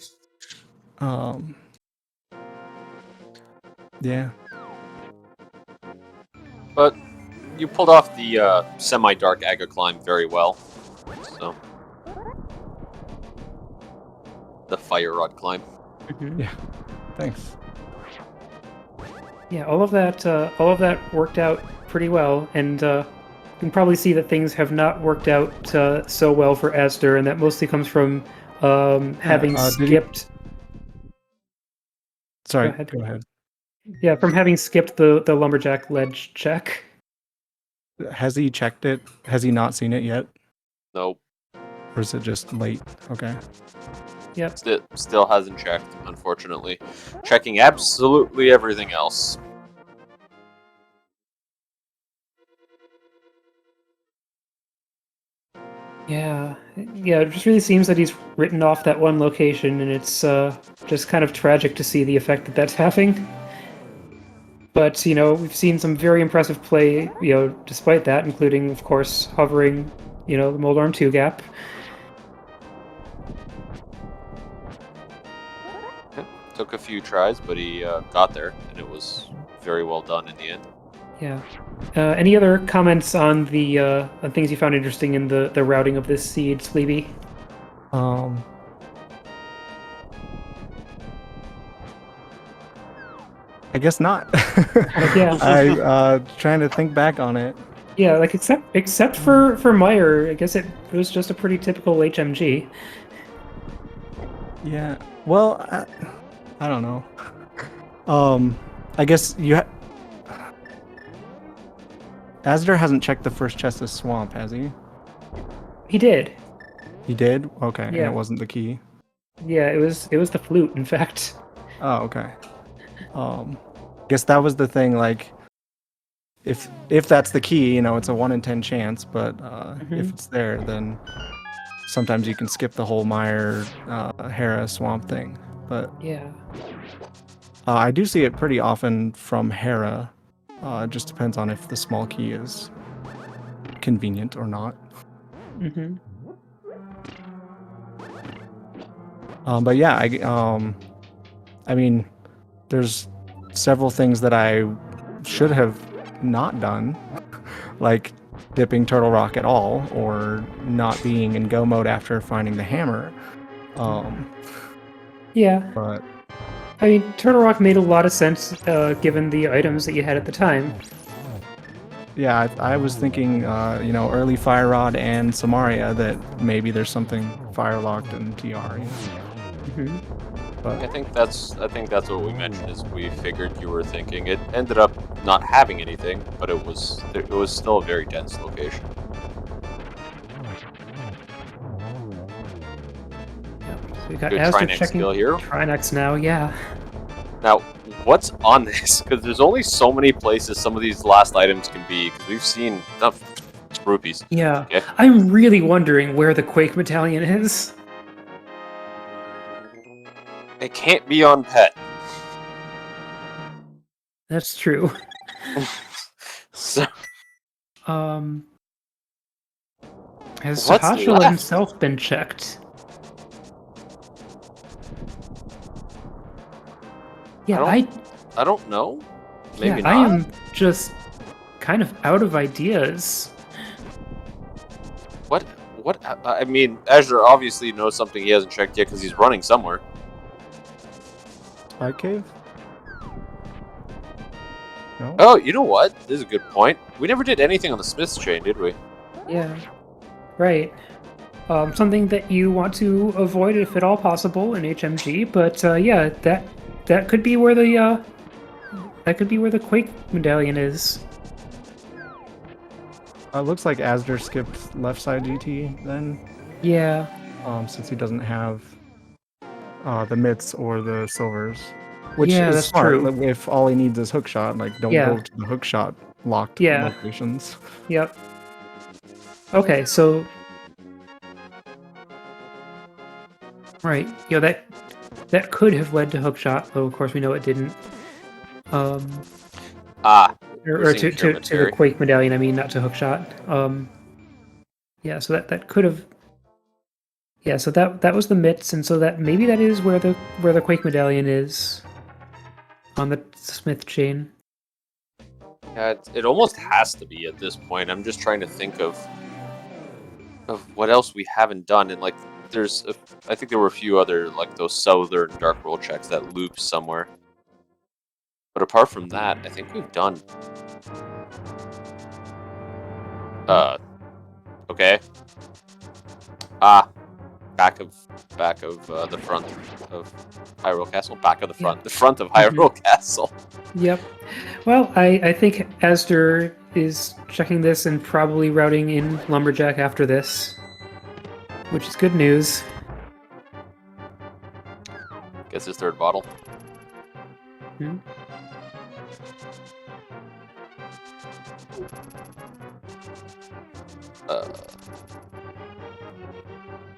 Yeah. But you pulled off the semi-dark Aga climb very well. So the fire rod climb. Mhm. Yeah. Thanks. Yeah, all of that worked out pretty well, and you can probably see that things have not worked out so well for azder, and that mostly comes from having did he- skipped. Sorry. ahead. Go ahead. Yeah, from having skipped the lumberjack ledge check. Has he checked it? Has he not seen it yet? Nope. Or is it just late? Okay. Yep. Still hasn't checked, unfortunately. Checking absolutely everything else. Yeah, it just really seems that he's written off that one location, and it's just kind of tragic to see the effect that that's having. But, we've seen some very impressive play, despite that, including, of course, hovering, the Moldarm 2 gap. Took a few tries, but he got there, and it was very well done in the end. Yeah. Any other comments on the on things you found interesting in the routing of this seed, Spleebie? I guess not. Yeah. I trying to think back on it. Yeah, like except for Meyer, I guess it was just a pretty typical HMG. Yeah. Well, I don't know. I guess azder hasn't checked the first chest of swamp, has he? He did. He did? Okay. And Yeah. it wasn't the key. Yeah, it was the flute, in fact. Oh, okay. Guess that was the thing, like if that's the key, it's a 1 in 10 chance, but if it's there, then sometimes you can skip the whole mire Hera swamp thing. But Yeah. I do see it pretty often from Hera. It just depends on if the small key is convenient or not. Mm-hmm. But yeah, I mean, there's several things that I should have not done, like dipping Turtle Rock at all, or not being in go mode after finding the hammer. Yeah. But I mean, Turtle Rock made a lot of sense given the items that you had at the time. yeah, I was thinking, early Fire Rod and Samaria, that maybe there's something fire locked in TR. Mm-hmm. But I think that's what we mentioned. Is we figured you were thinking. It ended up not having anything, but it was still a very dense location. We got Good Azder Trinex checking skill here. Trinex now, yeah. Now, what's on this? Because there's only so many places some of these last items can be. Because we've seen rupees. Yeah. Okay. I'm really wondering where the Quake Medallion is. It can't be on pet. That's true. So, Has What's Sahashala left? himself been checked? Yeah, I don't know. Maybe I not. am just kind of out of ideas. What? I mean, Azure obviously knows something he hasn't checked yet because he's running somewhere. Spike cave? No. Oh, you know what? This is a good point. We never did anything on the Smith's chain, did we? Yeah, right. Something that you want to avoid if at all possible in HMG, but yeah, that could be where the Quake Medallion is. It looks like Azder skipped left side GT then, Yeah, since he doesn't have the mitts or the silvers. Which Yeah, is that's smart. true. If all he needs is hookshot, like don't Yeah. go to the hookshot locked Yeah. locations. Yep. Okay, so right, that could have led to hookshot, though of course we know it didn't. Or We're to seeing German the Terry. Quake Medallion, I mean, not to hookshot. Yeah, so that could have. Yeah, so that was the mitts, and so that maybe that is where the Quake Medallion is on the Smith chain. Yeah, it almost has to be at this point. I'm just trying to think of what else we haven't done, and like I think there were a few other like those southern dark world checks that loop somewhere. But apart from that, I think we've done. Okay. Back of the front of Hyrule Castle. Back of the front. Yeah. The front of Hyrule Castle. Yep. Well, I think Azder is checking this and probably routing in Lumberjack after this, which is good news. Gets his third bottle. Hmm.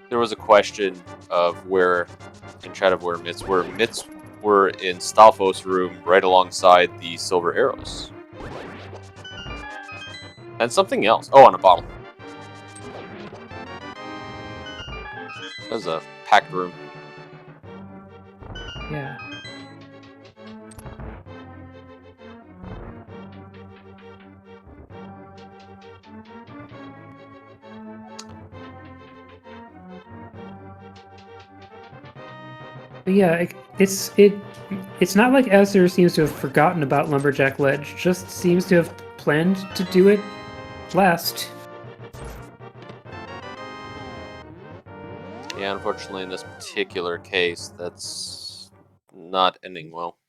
There was a question of where in chat of where mitts were. Mitts were in Stalfos' room right alongside the silver arrows. And something else. Oh, on a bottle. That was a packed room. Yeah. But yeah, it's not like Azder seems to have forgotten about Lumberjack Ledge, just seems to have planned to do it last. Yeah, unfortunately, in this particular case, that's not ending well.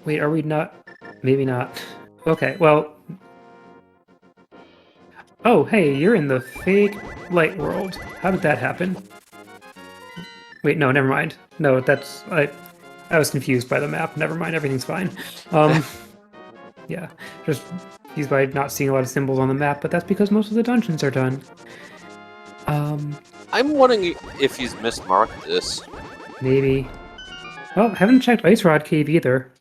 Wait, are we not? Maybe not. Okay, well. Oh, hey, you're in the fake light world. How did that happen? Wait, no, never mind. No, that's I was confused by the map. Never mind, everything's fine. Yeah, just confused by not seeing a lot of symbols on the map, but that's because most of the dungeons are done. I'm wondering if he's mismarked this. Maybe. Oh, haven't checked Ice Rod Cave either.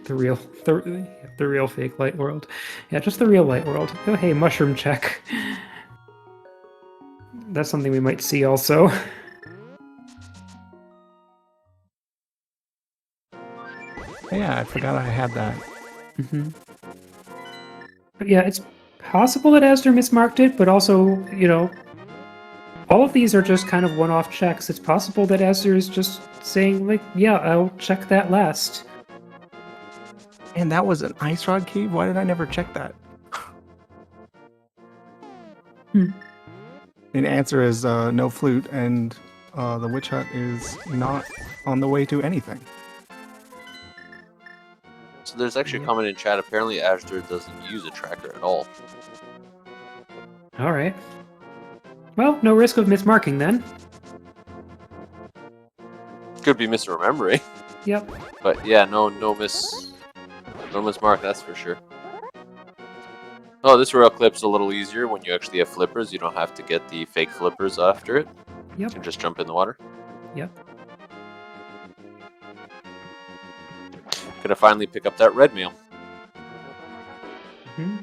The real fake light world. Yeah, just the real light world. Oh, hey, mushroom check. That's something we might see also. Yeah, I forgot I had that. Mm-hmm. But yeah, it's possible that Azder mismarked it, but also, you know, all of these are just kind of one-off checks. It's possible that Azder is just saying, like, yeah, I'll check that last. And that was an ice rod cave? Why did I never check that? And the answer is no flute, and the witch hut is not on the way to anything. So there's actually a comment in chat. Apparently, Azder doesn't use a tracker at all. All right. Well, no risk of mismarking then. Could be misremembering. Yep. But yeah, no miss mark, that's for sure. Oh, this rail clip's a little easier when you actually have flippers. You don't have to get the fake flippers after it. Yep. You can just jump in the water. Yep. Gonna finally pick up that red mail. Hmm.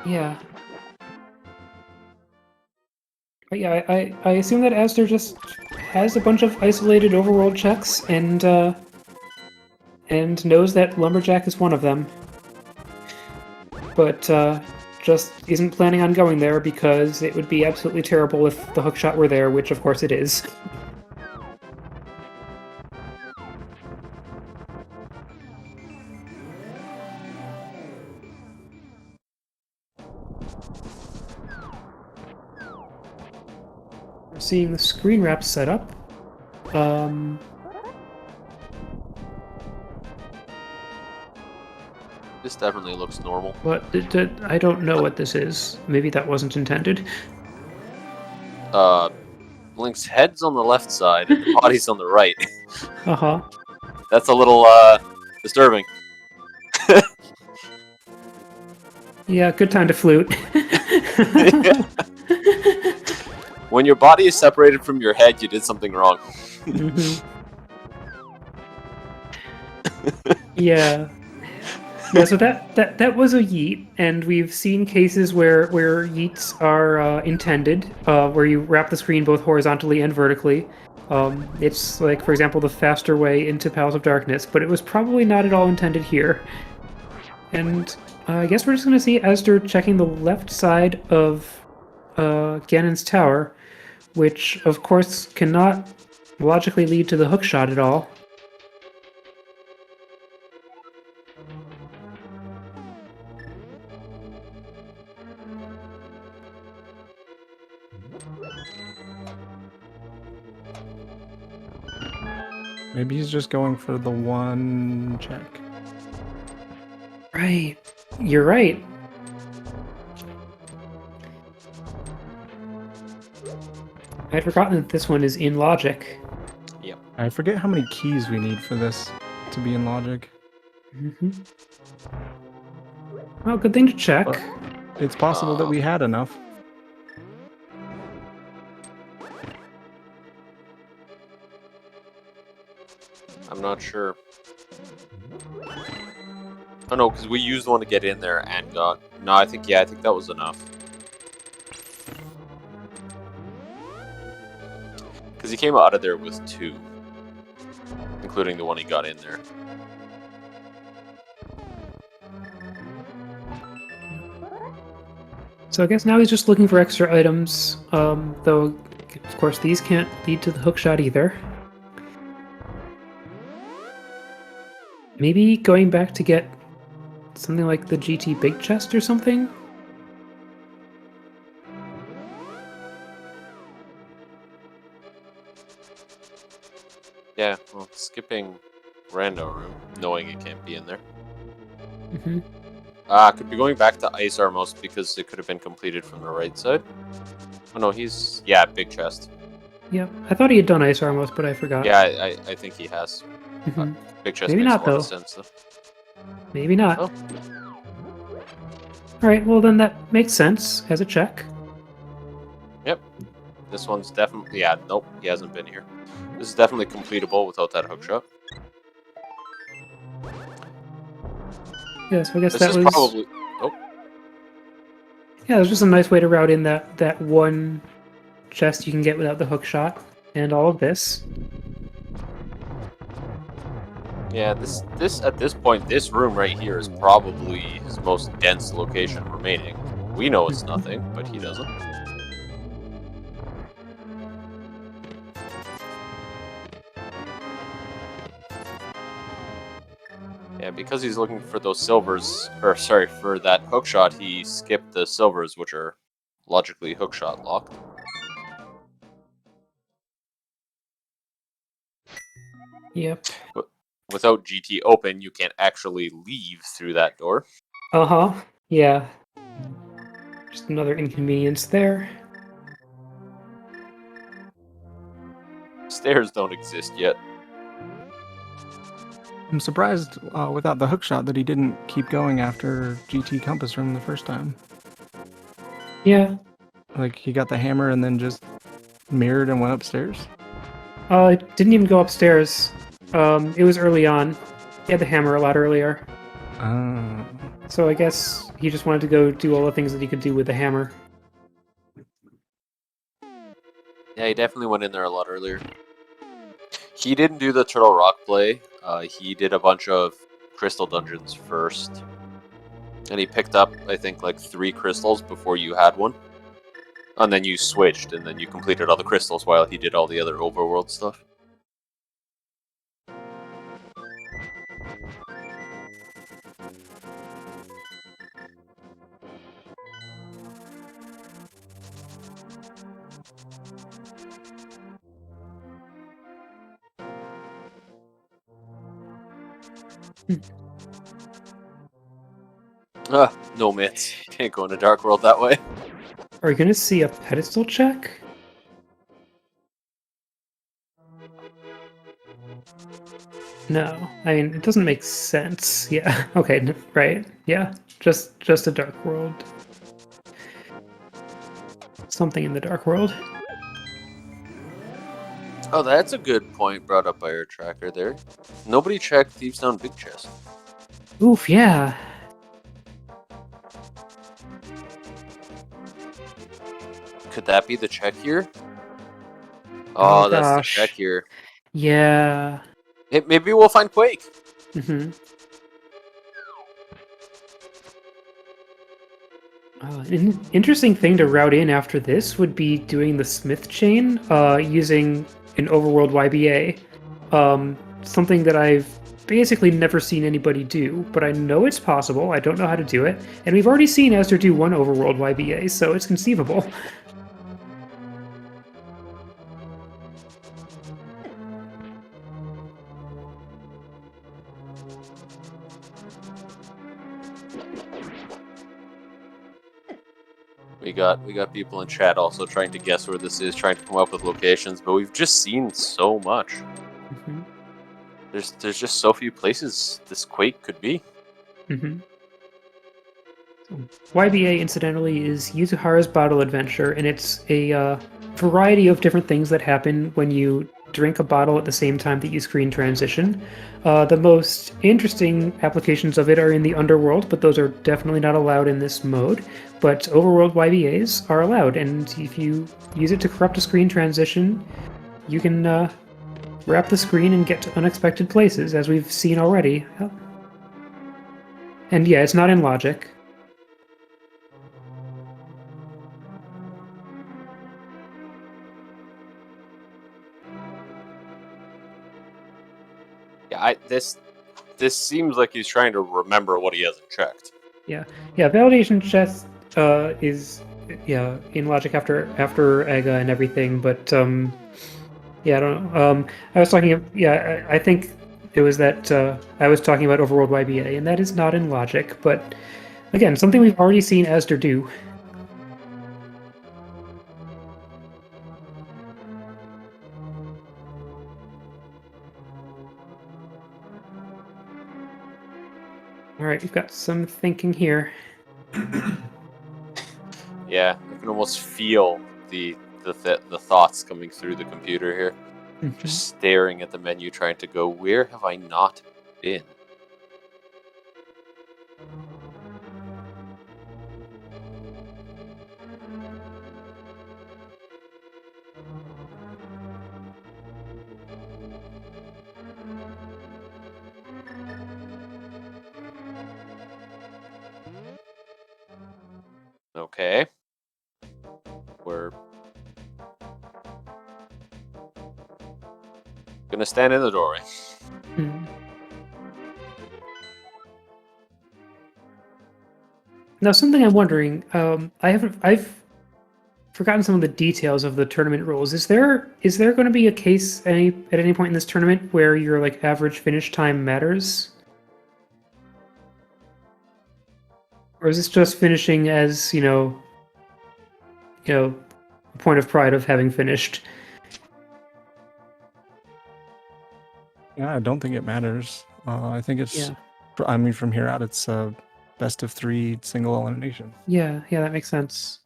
Yeah. But yeah, I assume that azder just has a bunch of isolated overworld checks and knows that lumberjack is one of them. But just isn't planning on going there because it would be absolutely terrible if the hookshot were there, which of course it is. We're seeing the screen wrap set up. This definitely looks normal. But I don't know what this is. Maybe that wasn't intended. Link's head's on the left side and the body's on the right. Uh-huh. That's a little disturbing. Yeah, good time to flute. When your body is separated from your head, you did something wrong. Mm-hmm. Yeah. Yeah, so that was a yeet, and we've seen cases where yeets are intended, where you wrap the screen both horizontally and vertically. It's like, for example, the faster way into Palace of Darkness, but it was probably not at all intended here. And I guess we're just going to see azder checking the left side of Ganon's tower, which, of course, cannot logically lead to the hookshot at all. Maybe he's just going for the one check. Right. You're right. I'd forgotten that this one is in logic. Yep. I forget how many keys we need for this to be in logic. Mm-hmm. Well, good thing to check. But it's possible that we had enough. I'm not sure. Oh no, because we used one to get in there and got... No, I think that was enough. Because he came out of there with 2. Including the one he got in there. So I guess now he's just looking for extra items, though, of course, these can't lead to the hookshot either. Maybe going back to get something like the GT Big Chest or something? Yeah, well, skipping rando room, knowing it can't be in there. Mm-hmm. Could be going back to Ice Armos because it could have been completed from the right side. Oh no, he's... Yeah, big chest. Yeah, I thought he had done Ice Armos, but I forgot. Yeah, I think he has. Mm-hmm. Big chest Maybe makes not, a lot though. of sense, though. Maybe not. Oh. Alright, well then that makes sense as a check. Yep. This one's definitely... Yeah, nope, he hasn't been here. This is definitely completable without that hookshot. Yeah, so I guess This that is was... probably... Oh, Yeah, it was just a nice way to route in that one chest you can get without the hookshot, and all of this. yeah, this at this point, this room right here is probably his most dense location remaining. We know it's nothing, but he doesn't. Yeah, because he's looking for those silvers, or sorry, for that hookshot, he skipped the silvers, which are logically hookshot locked. Yep. Without GT open, you can't actually leave through that door. Uh-huh. Yeah. Just another inconvenience there. stairs don't exist yet. I'm surprised without the hookshot that he didn't keep going after GT Compass Room the first time. Yeah. Like, he got the hammer and then just mirrored and went upstairs. It didn't even go upstairs. It was early on. He had the hammer a lot earlier. So I guess he just wanted to go do all the things that he could do with the hammer. Yeah, he definitely went in there a lot earlier. He didn't do the Turtle Rock play. He did a bunch of crystal dungeons first. And he picked up, I think, like 3 crystals before you had one. And then you switched, and then you completed all the crystals while he did all the other overworld stuff. No mitts. Can't go in a dark world that way. Are we gonna see a pedestal check? No. I mean, it doesn't make sense. Yeah. Okay, right. Yeah. Just a dark world. Something in the dark world. Oh, that's a good point brought up by our tracker there. Nobody checked Thieves Down Big Chest. Oof, yeah. Could that be the check here? Oh, that's the gosh. check here. Yeah. Maybe we'll find Quake. Mm-hmm. An interesting thing to route in after this would be doing the Smith chain using an overworld YBA. Something that I've basically never seen anybody do, but I know it's possible. I don't know how to do it. And we've already seen azder do one overworld YBA, so it's conceivable. We got people in chat also trying to guess where this is, trying to come up with locations, but we've just seen so much. Mm-hmm. There's just so few places this Quake could be. Mm-hmm. So, YBA, incidentally, is Yuzuhara's Bottle Adventure, and it's a variety of different things that happen when you drink a bottle at the same time that you screen transition. The most interesting applications of it are in the underworld, but those are definitely not allowed in this mode. But overworld YBAs are allowed, and if you use it to corrupt a screen transition, you can wrap the screen and get to unexpected places, as we've seen already. And yeah, it's not in logic. Yeah, this seems like he's trying to remember what he hasn't checked. Yeah, validation chest is in logic after AGA and everything, but yeah, I don't know. I was talking. I think it was that I was talking about overworld YBA, and that is not in logic, but again, something we've already seen azder do. All right, we've got some thinking here. Yeah, I can almost feel the thoughts coming through the computer here. Mm-hmm. Just staring at the menu, trying to go, where have I not been? Okay. We're gonna stand in the doorway. Mm-hmm. Now, something I'm wondering. I've forgotten some of the details of the tournament rules. Is there going to be a case at any point in this tournament where your like average finish time matters? Or is this just finishing as, a point of pride of having finished? Yeah, I don't think it matters. I think it's. Yeah. I mean, from here out, it's best of 3 single elimination. Yeah, that makes sense.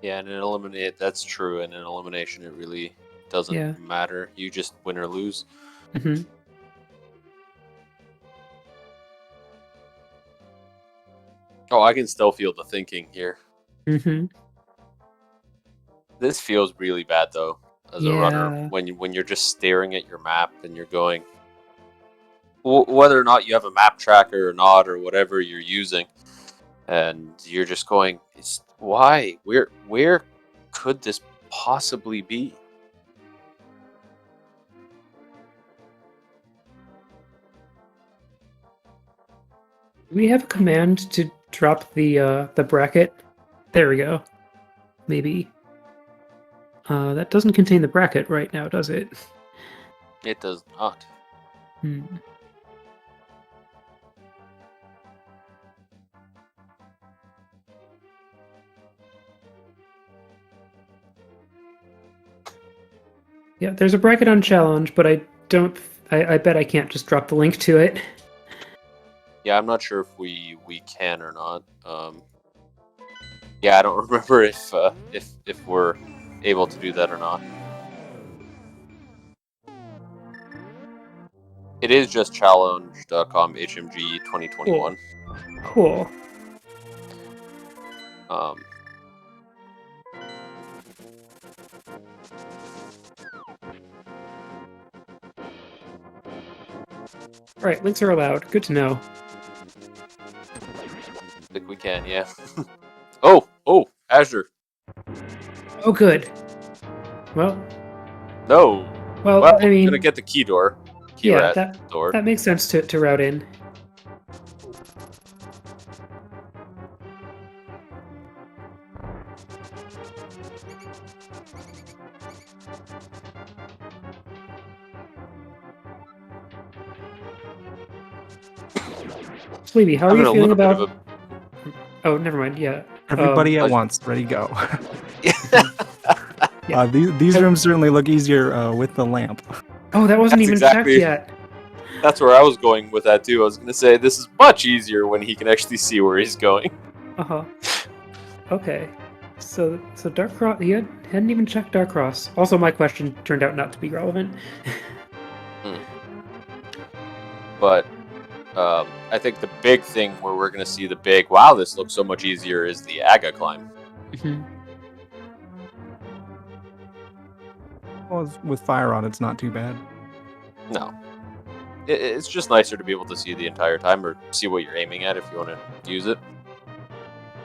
Yeah, and in eliminate, that's true. And in elimination, it really doesn't Yeah. matter. You just win or lose. Mm-hmm. Oh, I can still feel the thinking here. Mm-hmm. This feels really bad though, as a Yeah. runner, when you're just staring at your map and you're going, whether or not you have a map tracker or not, or whatever you're using, and you're just going, why? Where could this possibly be? Do we have a command to drop the bracket? There we go. Maybe. That doesn't contain the bracket right now, does it? It does not. Hmm. Yeah, there's a bracket on challenge, but I don't. I bet I can't just drop the link to it. Yeah, I'm not sure if we can or not. Yeah, I don't remember if we're able to do that or not. It is just challenge.com HMG 2021. Cool. Right, links are allowed. Good to know. I think we can, yeah. oh, azder. Oh, good. Well, No. well, I I'm mean, gonna get the key door. Key yeah, rat door. that makes sense to route in. Spleebie, how are you feeling about? Oh, never mind. Yeah. Everybody at once, ready, go. Yeah. These rooms certainly look easier with the lamp. Oh, that wasn't even checked yet. That's where I was going with that too. I was gonna say this is much easier when he can actually see where he's going. Uh-huh. Okay. So Dark Cross, you hadn't even checked Dark Cross. Also, my question turned out not to be relevant. But I think the big thing where we're gonna see the big, wow, this looks so much easier, is the Aga climb. Mhm. Well, with fire on, it's not too bad. No. It's just nicer to be able to see the entire time, or see what you're aiming at if you want to use it.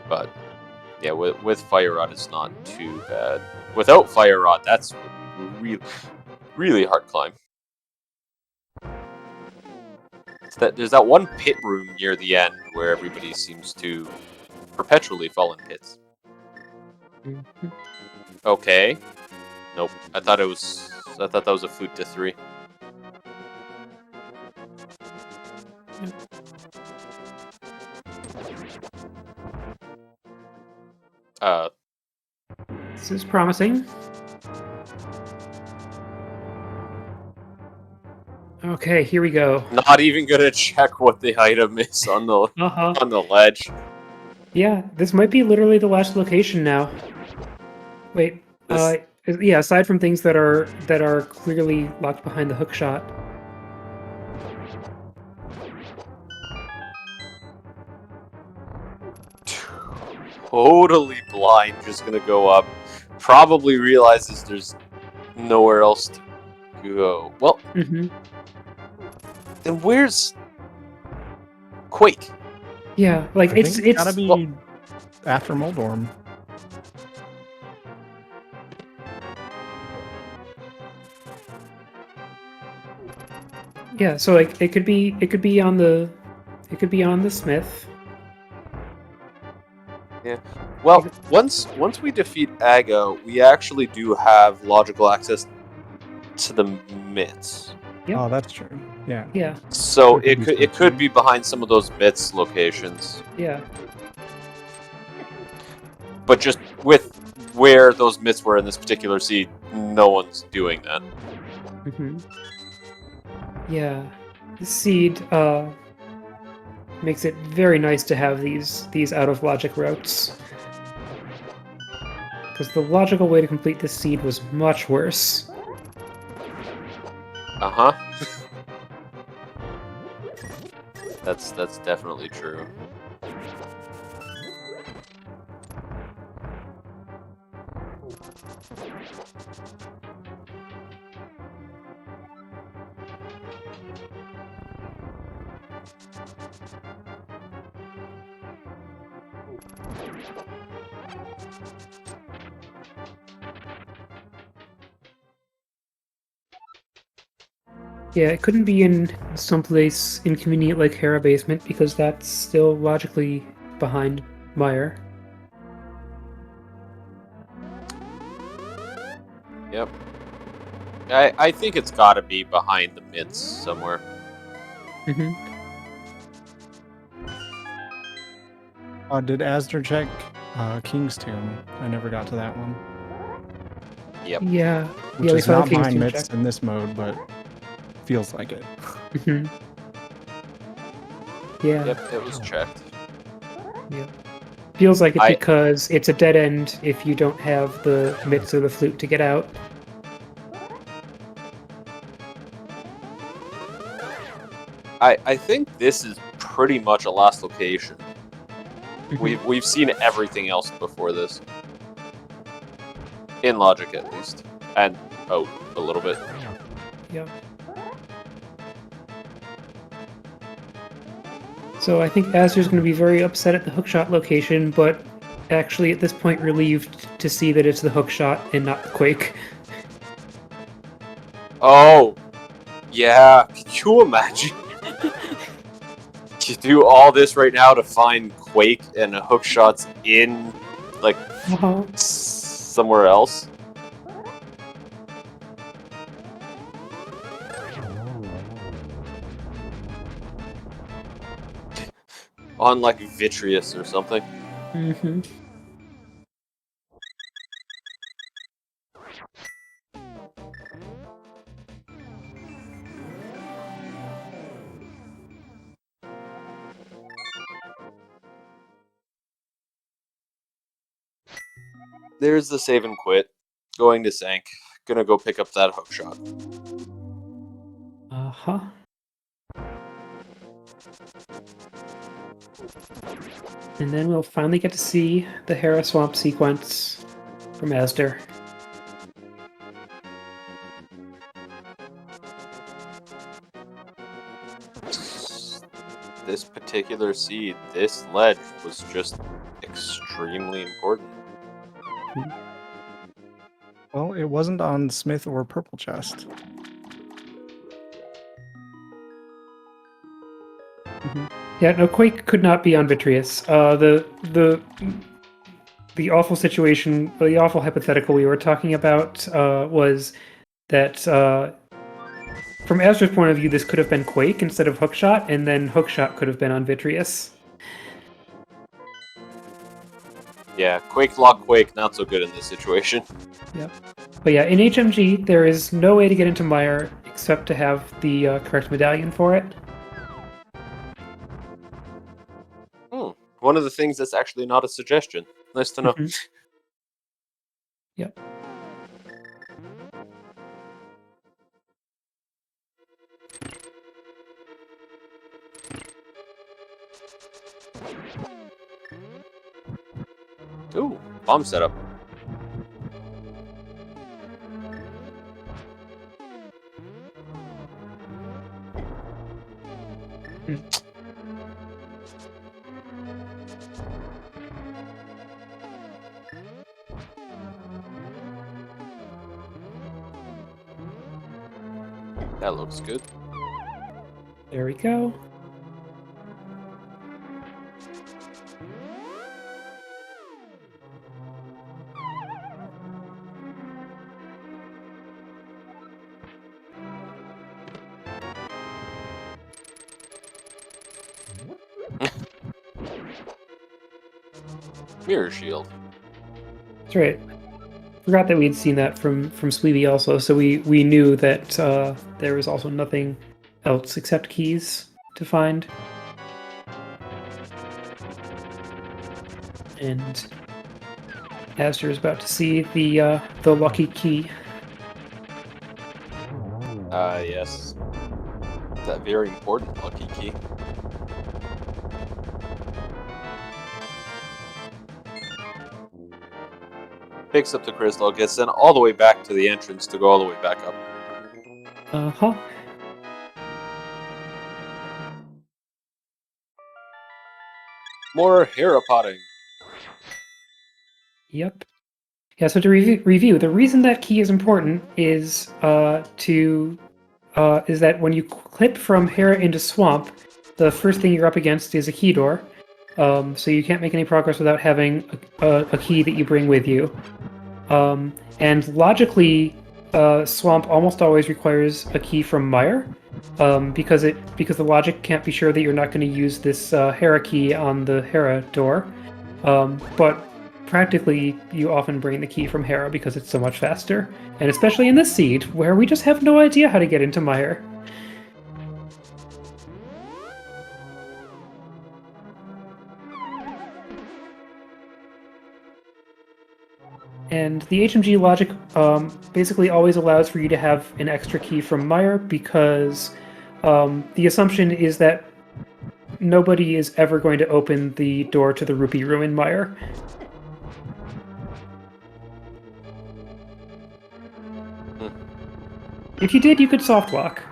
But yeah, with fire rod, it's not too bad. Without fire rod, that's really, really hard climb. There's that one pit room near the end where everybody seems to perpetually fall in pits. Mhm. Okay. Nope. I thought that was a foot to 3. This is promising. Okay, here we go. Not even gonna check what the item is on the on the ledge. Yeah, this might be literally the last location now. Wait, yeah, aside from things that are clearly locked behind the hook shot. Totally blind, just gonna go up. Probably realizes there's nowhere else to go. Well, then where's Quake? Yeah, like it's gotta be after Moldorm. Yeah, so like it could be on the Smith. Yeah. Well, once we defeat Aga, we actually do have logical access to the myths. Yep. Oh, that's true. Yeah. Yeah. So it could be behind some of those myths locations. Yeah. But just with where those myths were in this particular seed, no one's doing that. Mhm. Yeah, the seed makes it very nice to have these out of logic routes. Because the logical way to complete this seed was much worse. Uh-huh. That's definitely true. Yeah, it couldn't be in someplace inconvenient like Hera Basement because that's still logically behind Meyer. Yep. I think it's got to be behind the myths somewhere. Hmm. Did Asder check King's Tomb? I never got to that one. Yep. Yeah, Which yeah, we is saw the not King's behind Tomb myths check. in this mode, but feels like it. Hmm. Yeah, Yep, it was checked. yeah. Feels like it I- because it's a dead end if you don't have the mitts or the flute to get out. I think this is pretty much a last location. Mhm. We've seen everything else before this. In logic, at least. And, oh, a little bit. Yep. So I think Azder's going to be very upset at the hookshot location, but actually at this point relieved to see that it's the hookshot and not the Quake. Oh! Yeah, can you imagine? You do all this right now to find Quake and hookshots in, like, Uh-huh. somewhere else? On, like, Vitreous or something. Mm-hmm. There's the save and quit. Going to Sank. Gonna go pick up that hookshot. Uh-huh. And then we'll finally get to see the Hera Swamp sequence from Azder. This particular seed, this ledge, was just extremely important. Well, it wasn't on Smith or Purple Chest. Yeah, no, Quake could not be on Vitreous. The awful situation, the awful hypothetical we were talking about was that from Azra's point of view, this could have been Quake instead of Hookshot, and then Hookshot could have been on Vitreous. Yeah, Quake lock Quake, not so good in this situation. Yep. But yeah, in HMG, there is no way to get into Meyer except to have the correct medallion for it. One of the things that's actually not a suggestion. Nice to know. Mhm. Yep. Ooh, bomb setup. That looks good. There we go. Mirror shield. That's right. Forgot that we'd seen that from Spleebie also, so we knew that there was also nothing else except keys to find. And Azder is about to see the lucky key. Yes. That very important lucky key. Picks up the crystal, gets sent all the way back to the entrance to go all the way back up. Uh-huh. More hero potting. Yep. Yeah, so to review, the reason that key is important is is that when you clip from Hera into Swamp, the first thing you're up against is a key door. So you can't make any progress without having a key that you bring with you. And logically, Swamp almost always requires a key from Mire, because the logic can't be sure that you're not going to use this Hera key on the Hera door. But practically, you often bring the key from Hera because it's so much faster, and especially in this seed where we just have no idea how to get into Mire. And the HMG logic basically always allows for you to have an extra key from Mire because the assumption is that nobody is ever going to open the door to the Rupee Room in Mire. If you did, you could soft lock.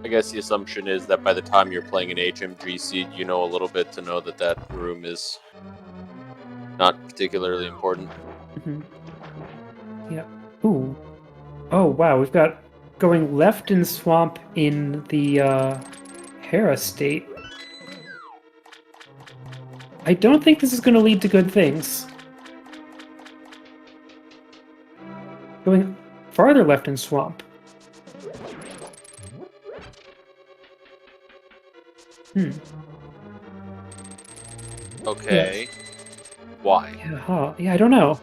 I guess the assumption is that by the time you're playing an HMG seed, you know a little bit to know that that room is not particularly important. Mm-hmm. Yeah. Ooh. Oh, wow. We've got going left in Swamp in the Hera state. I don't think this is going to lead to good things. Going farther left in Swamp. Okay. Yes. Why? Yeah, huh. Yeah, I don't know.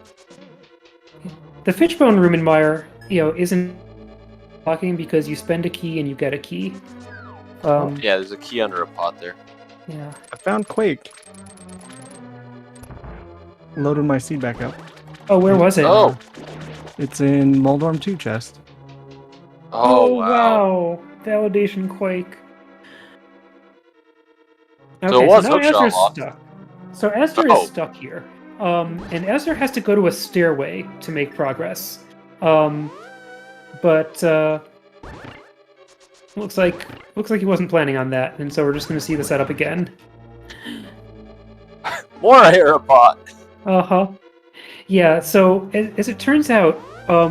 The Fishbone Room in Mire, isn't locking because you spend a key and you get a key. Yeah, there's a key under a pot there. Yeah. I found Quake. Loaded my seed back up. Oh, where was it? Oh. It's in Moldorm 2 chest. Oh, wow. Wow. Validation Quake. Okay, So it was now hookshot Azder's locked. stuck. So Azder is stuck here. And Azder has to go to a stairway to make progress. But looks like he wasn't planning on that, and so we're just gonna see the setup again. More hero pot. Uh-huh. Yeah, so as it turns out,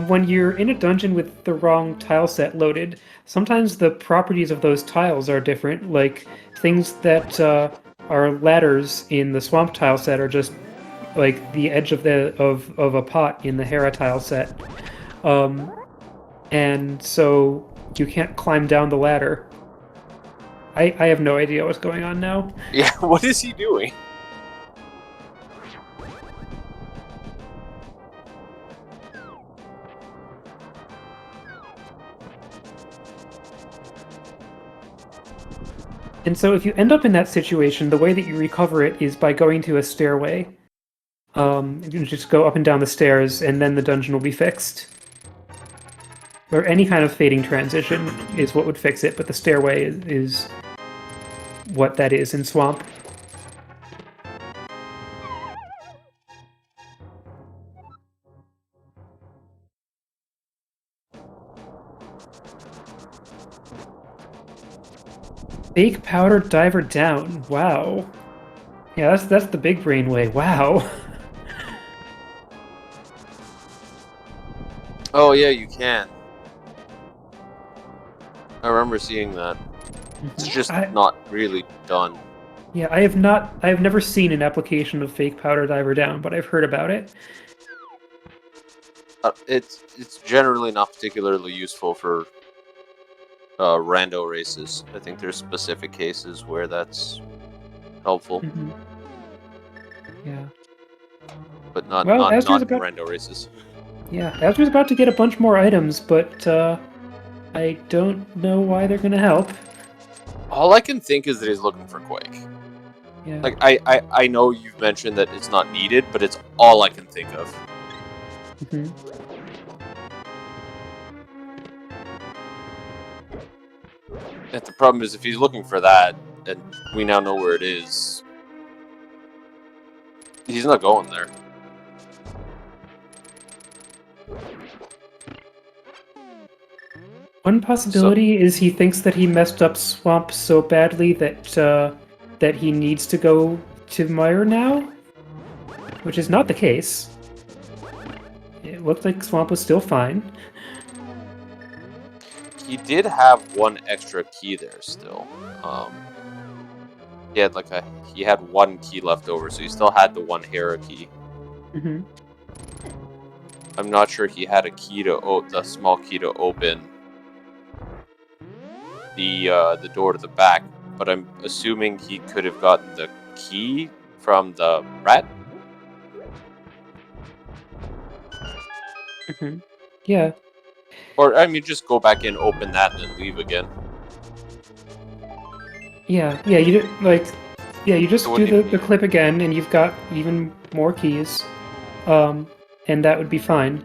when you're in a dungeon with the wrong tile set loaded, sometimes the properties of those tiles are different. Like, things that are ladders in the swamp tile set are just like the edge of a pot in the Hera tile set. And so you can't climb down the ladder. I have no idea what's going on now. Yeah, what is he doing? And so if you end up in that situation, the way that you recover it is by going to a stairway. You just go up and down the stairs, and then the dungeon will be fixed. Or any kind of fading transition is what would fix it, but the stairway is what that is in Swamp. Fake powder diver down. Wow. Yeah, that's the big brain way. Wow. Oh, yeah, you can. I remember seeing that. It's just not really done. Yeah, I have never seen an application of fake powder diver down, but I've heard about it. It's generally not particularly useful for rando races. I think there's specific cases where that's helpful. Mm-hmm. Yeah. but not Well, not Azder's in about- rando races. Yeah, Azder's about to get a bunch more items, but I don't know why they're gonna help. All I can think is that he's looking for Quake. Yeah. Like I know you've mentioned that it's not needed, but it's all I can think of. Mhm. And the problem is if he's looking for that, and we now know where it is, he's not going there. One possibility is he thinks that he messed up Swamp so badly that that he needs to go to Mire now, which is not the case. It looked like Swamp was still fine. He did have one extra key there still. He had he had one key left over, so he still had the one Hera key. Mm-hmm. I'm not sure he had a key to the small key to open the door to the back, but I'm assuming he could have gotten the key from the rat. Mm-hmm. Yeah. Or I mean, just go back in, open that, and then leave again. Yeah. Yeah. You do, like. Yeah. You just So do what the clip again, and you've got even more keys. And that would be fine.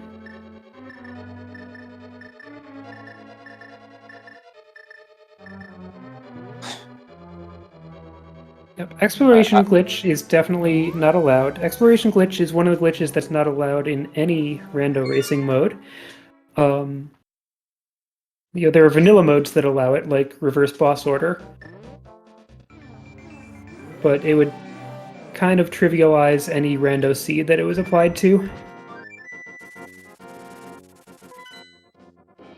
Yep. Exploration glitch is definitely not allowed. Exploration glitch is one of the glitches that's not allowed in any rando racing mode. There are vanilla modes that allow it, like reverse boss order. But it would kind of trivialize any rando seed that it was applied to.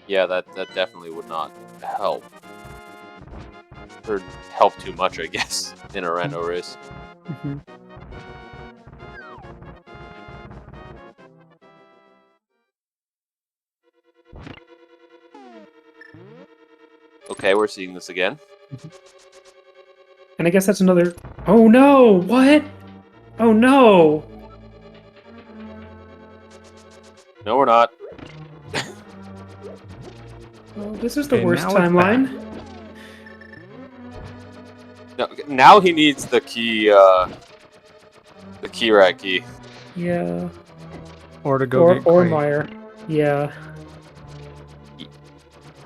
Yeah, that definitely would not help. Or help too much, I guess, in a rando race. Mm-hmm. Okay, we're seeing this again. And I guess that's another... Oh no! What? Oh no! No, we're not. Well, this is the Okay, worst now it's timeline. No, now he needs the key, the key rat key. Yeah. Or to go get Or Quake. Mire. Yeah.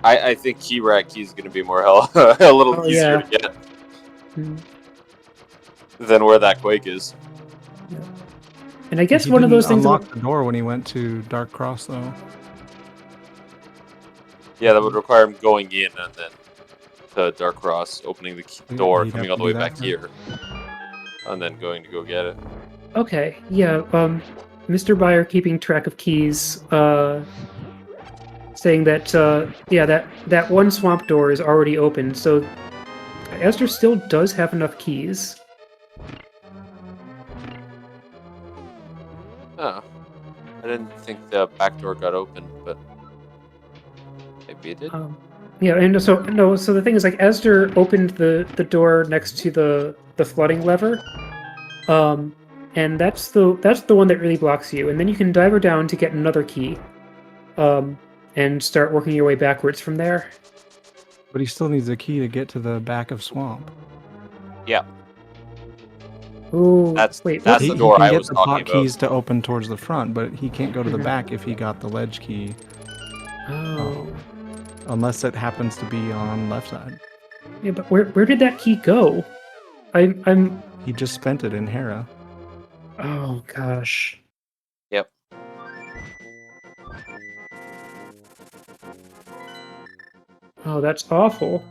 I think key rat key is going to be more a little Oh, easier yeah. to get Mm. than where that Quake is. And I guess He one of didn't those things... unlock the door when he went to Dark Cross, though. Yeah, that would require him going in and then to Dark Cross, opening the door, He'd coming have all the to way do that back first. here, and then going to go get it. Okay, yeah, Mr. Buyer keeping track of keys, saying that, yeah, that one swamp door is already open, so Azder still does have enough keys. Oh, I didn't think the back door got open, but maybe it did. Yeah, and so the thing is, like, Azder opened the door next to the flooding lever, and that's the one that really blocks you, and then you can dive her down to get another key, and start working your way backwards from there. But he still needs a key to get to the back of Swamp. Yeah, Ooh, that's wait, that's He the door can I get was the talking pot about. keys to open towards the front, but he can't go to the Mhm. back if he got the ledge key, oh, unless it happens to be on left side. yeah, but where did that key go? I'm. He just spent it in Hera. Oh gosh. Yep. Oh, that's awful.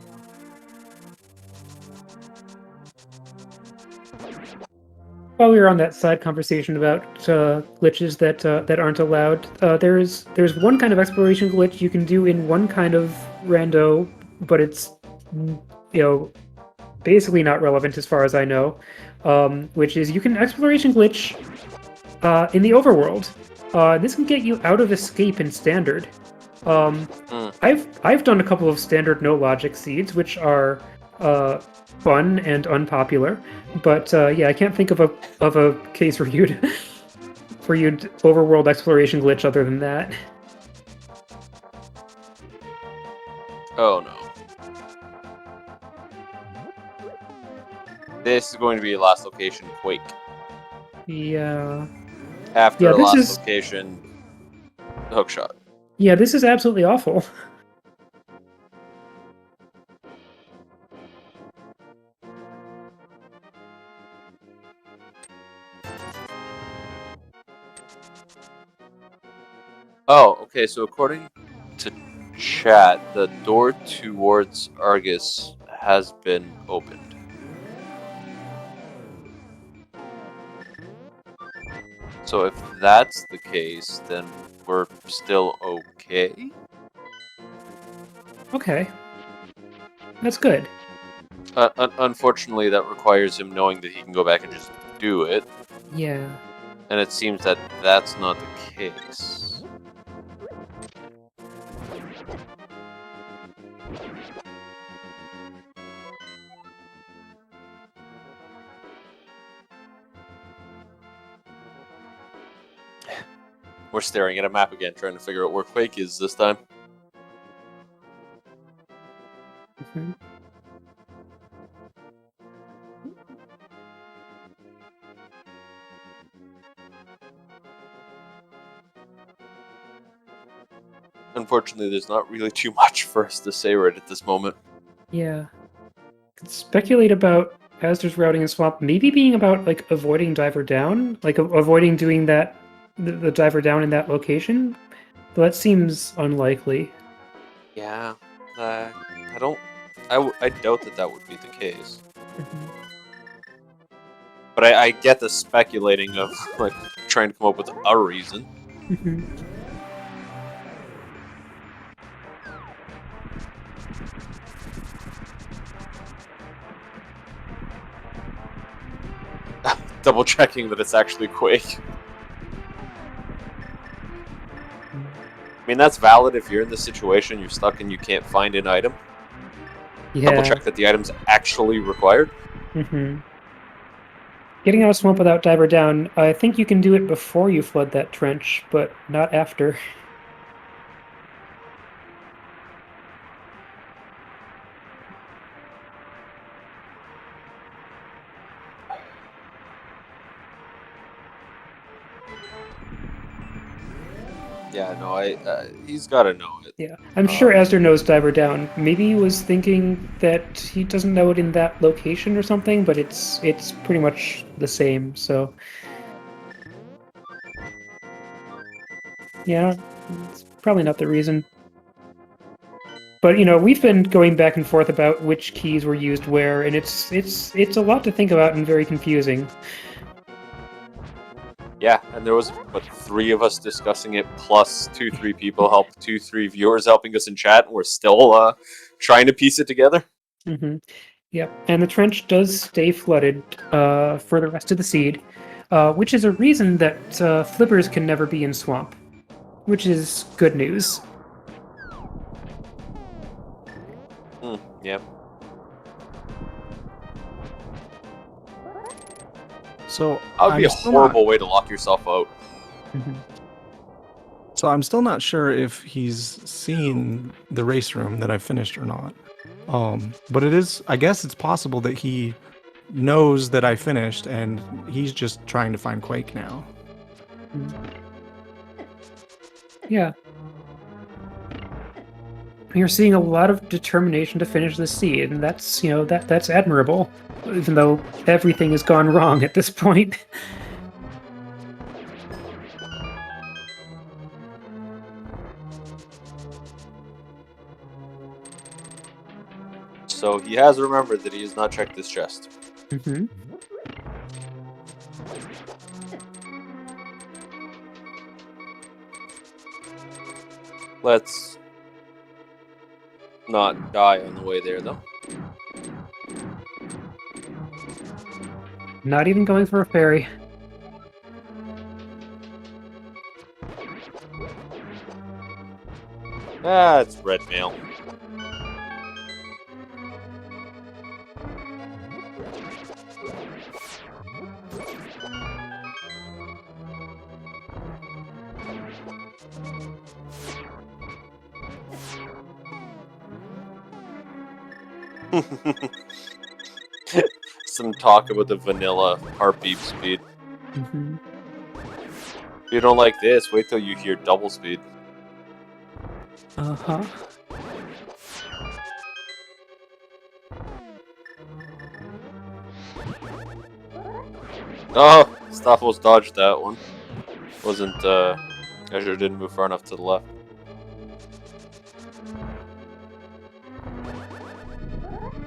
While we were on that side conversation about glitches that aren't allowed, there's one kind of exploration glitch you can do in one kind of rando, but it's basically not relevant as far as I know. Which is you can exploration glitch in the overworld. This can get you out of escape in standard. I've done a couple of standard no logic seeds, which are fun and unpopular, but yeah, I can't think of a case where you'd for your overworld exploration glitch other than that. Oh no. This is going to be your last location, Quake. Yeah. After Yeah, this last is location, Hookshot. yeah, this is absolutely awful. Oh, okay, so according to chat, the door towards Argus has been opened. So if that's the case, then we're still okay? Okay. That's good. Unfortunately, that requires him knowing that he can go back and just do it, Yeah. and it seems that that's not the case. We're staring at a map again, trying to figure out where Quake is this time. Mhm. Unfortunately, there's not really too much for us to say right at this moment. Yeah. Could speculate about Azder's routing in swamp maybe being about like avoiding diver down, like avoiding doing that the diver down in that location. But that seems unlikely. Yeah, I don't. I doubt that would be the case. Mhm. But I get the speculating of like trying to come up with a reason. Mhm. Double checking that it's actually Quake. I mean, that's valid if you're in this situation, you're stuck and you can't find an item. Yeah. Double check that the item's actually required. Mm-hmm. Getting out of swamp without diver down, I think you can do it before you flood that trench, but not after. Yeah, no, he's got to know it. Yeah, I'm sure Azder knows diver down. Maybe he was thinking that he doesn't know it in that location or something, but it's pretty much the same. So yeah, it's probably not the reason. But we've been going back and forth about which keys were used where, and it's a lot to think about and very confusing. Yeah, and there was what 3 of us discussing it, plus 2-3 people 2-3 viewers helping us in chat, and we're still trying to piece it together. Mm-hmm. Yep, and the trench does stay flooded for the rest of the seed, which is a reason that flippers can never be in swamp, which is good news. Yeah. So That would be a I'm still horrible not- way to lock yourself out. Mhm. So I'm still not sure if he's seen the race room that I finished or not. But I guess it's possible that he knows that I finished and he's just trying to find Quake now. Yeah. You're seeing a lot of determination to finish the seed, and that's that's admirable, even though everything has gone wrong at this point. So he has remembered that he has not checked this chest. Mm-hmm. Let's not die on the way there, though. Not even going for a fairy. Ah, it's red mail. Some talk about the vanilla heartbeat speed. Mhm. If you don't like this, wait till you hear double speed. Uh-huh. Oh, Staphos dodged that one. Wasn't, Azure didn't move far enough to the left.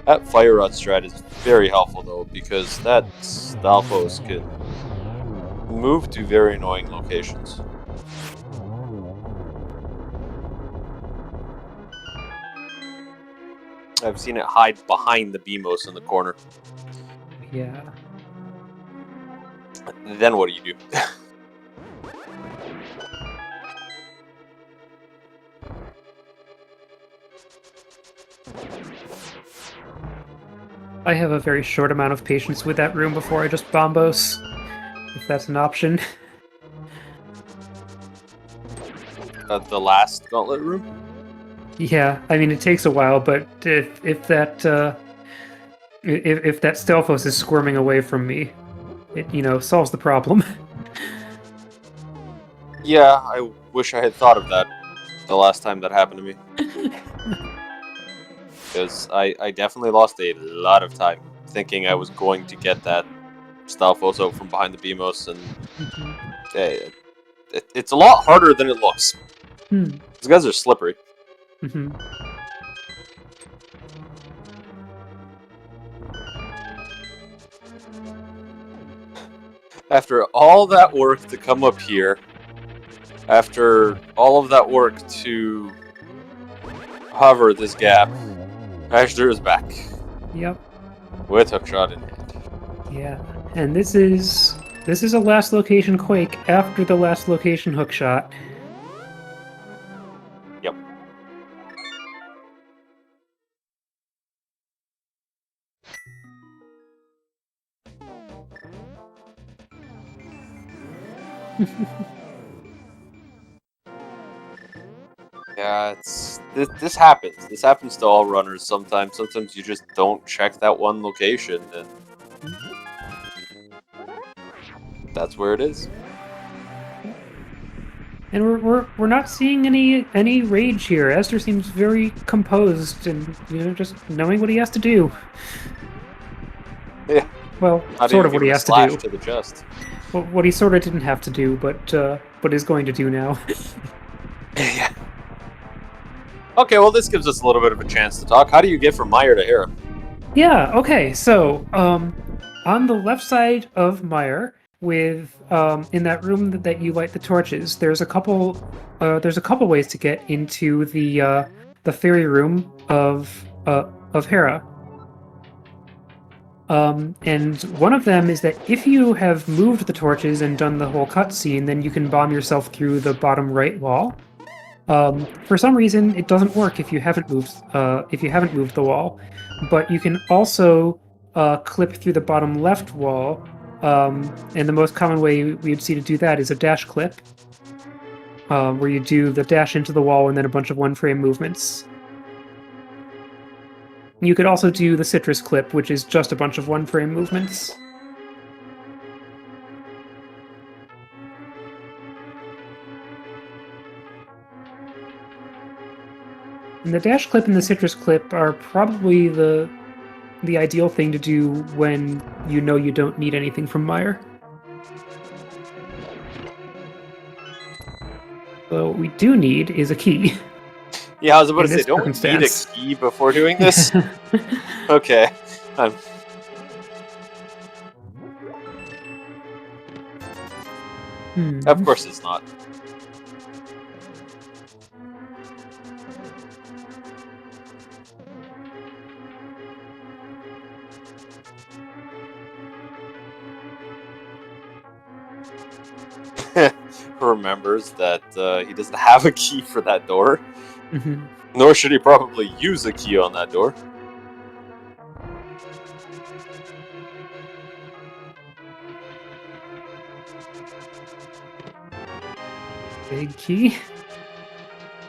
That fire rod strat is very helpful though, because that Staphos can move to very annoying locations. I've seen it hide behind the BMOS in the corner. Yeah. Then what do you do? I have a very short amount of patience with that room before I just bombos, if that's an option. The last gauntlet room? Yeah, I mean it takes a while, but if that Stelphos is squirming away from me, it solves the problem. Yeah, I wish I had thought of that the last time that happened to me. Because I definitely lost a lot of time thinking I was going to get that Stalfos out from behind the BMOS, and it's a lot harder than it looks. Hmm. These guys are slippery. Mhm. After all that work to come up here, after all of that work to hover this gap, Ashter is back Yep. with hookshot in hand. Yeah. And this is a last location quake after the last location hookshot. Yep. Yeah, this happens. This happens to all runners sometimes. Sometimes you just don't check that one location, and that's where it is. And we're not seeing any rage here. Esther seems very composed and just knowing what he has to do. Yeah. Well, Not sort even of what he giving a has to slash do. to the chest. Well, what he sort of didn't have to do, but is going to do now. Yeah. Okay, well this gives us a little bit of a chance to talk. How do you get from Meyer to Hera? Yeah. Okay. So, on the left side of Meyer, with in that room that you light the torches, there's a couple ways to get into the fairy room of Hera. And one of them is that if you have moved the torches and done the whole cutscene, then you can bomb yourself through the bottom right wall. For some reason, it doesn't work if you haven't moved the wall, but you can also clip through the bottom left wall. And the most common way we would see to do that is a dash clip, where you do the dash into the wall and then a bunch of one-frame movements. You could also do the citrus clip, which is just a bunch of one-frame movements. And the dash clip and the citrus clip are probably the ideal thing to do when you know you don't need anything from Meyer. So what we do need is a key. Yeah, I was about In to say, this don't we need a circumstance. key before doing this? Okay. Of course it's not. Remembers that he doesn't have a key for that door. Mhm. Nor should he probably use a key on that door. Big key.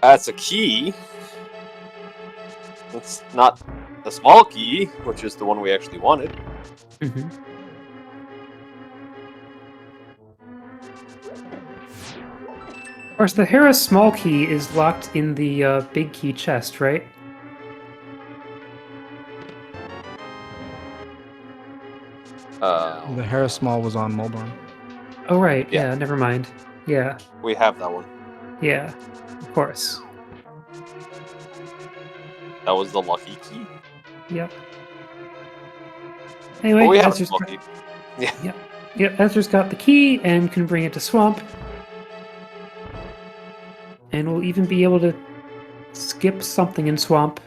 That's a key. That's not the small key, which is the one we actually wanted. Mm-hmm. Of course, the Hera small key is locked in the big key chest, right? The Harris Small was on Moldorm. Oh, right. Yeah. Yeah, never mind. Yeah, We have that one. yeah, of course. That was the lucky key. Yep. Anyway, But we have a Ezra's small got- key. Yep, Ezra's got the key and can bring it to Swamp. And we'll even be able to skip something in Swamp.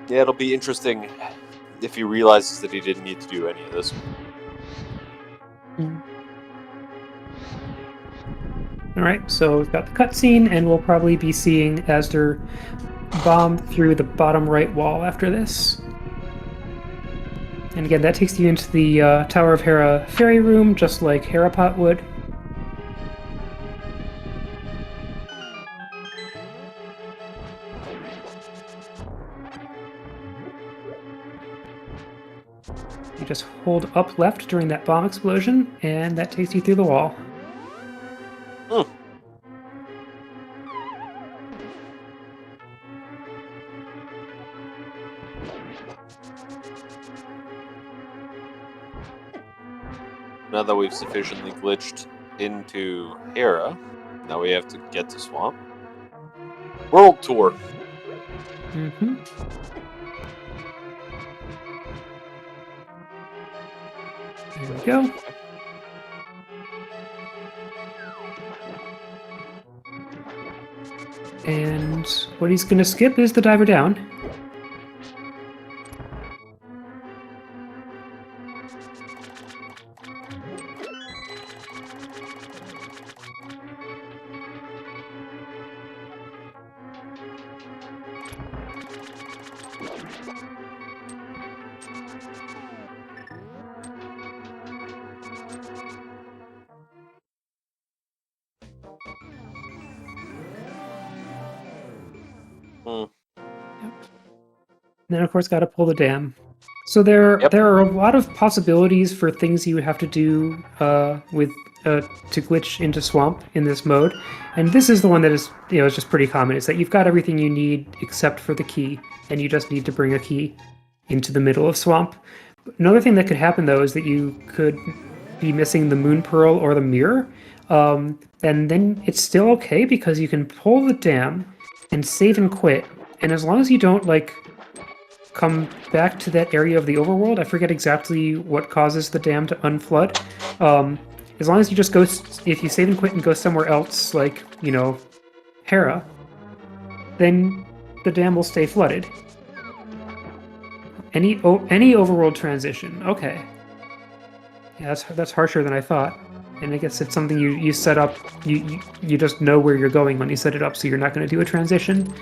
Yeah, it'll be interesting if he realizes that he didn't need to do any of this. Alright, so we've got the cutscene, and we'll probably be seeing Azder bomb through the bottom right wall after this. And again, that takes you into the Tower of Hera fairy room, just like Herapot would. You just hold up left during that bomb explosion, and that takes you through the wall. Now that we've sufficiently glitched into Hera, now we have to get to Swamp. World Tour. Mm-hmm. There we go. And what he's going to skip is the diver down. Hmm. And then, of course, got to pull the dam. So there Yep. are a lot of possibilities for things you would have to do with to glitch into Swamp in this mode, and this is the one that is is just pretty common. Is that you've got everything you need except for the key, and you just need to bring a key into the middle of Swamp. Another thing that could happen though is that you could be missing the Moon Pearl or the mirror, and then it's still okay because you can pull the dam and save and quit, and as long as you don't come back to that area of the overworld. I forget exactly what causes the dam to unflood. As long as you just go, if you save and quit and go somewhere else, like, Hera, then the dam will stay flooded. Any overworld transition. Okay. Yeah, that's harsher than I thought. And I guess it's something you set up, you just know where you're going when you set it up, so you're not going to do a transition.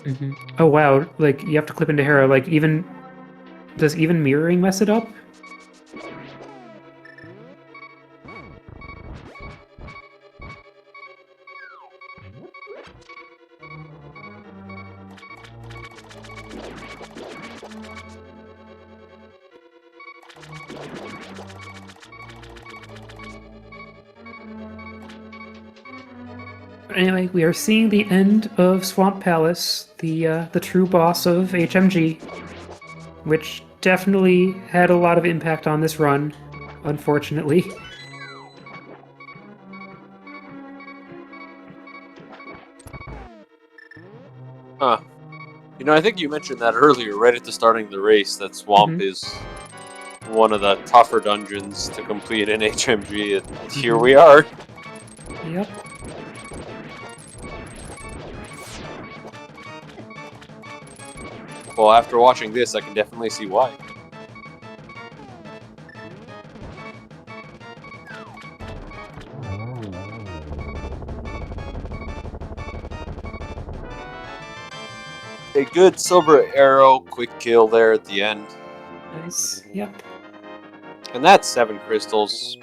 Mm-hmm. Oh wow, you have to clip into Hera, does even mirroring mess it up? Anyway, we are seeing the end of Swamp Palace, the true boss of HMG, which definitely had a lot of impact on this run, unfortunately. Huh. I think you mentioned that earlier, right at the starting of the race, that Swamp is one of the tougher dungeons to complete in HMG, and here we are. Yep. Well, after watching this, I can definitely see why. A good silver arrow, quick kill there at the end. Nice. Yep. And that's 7 crystals.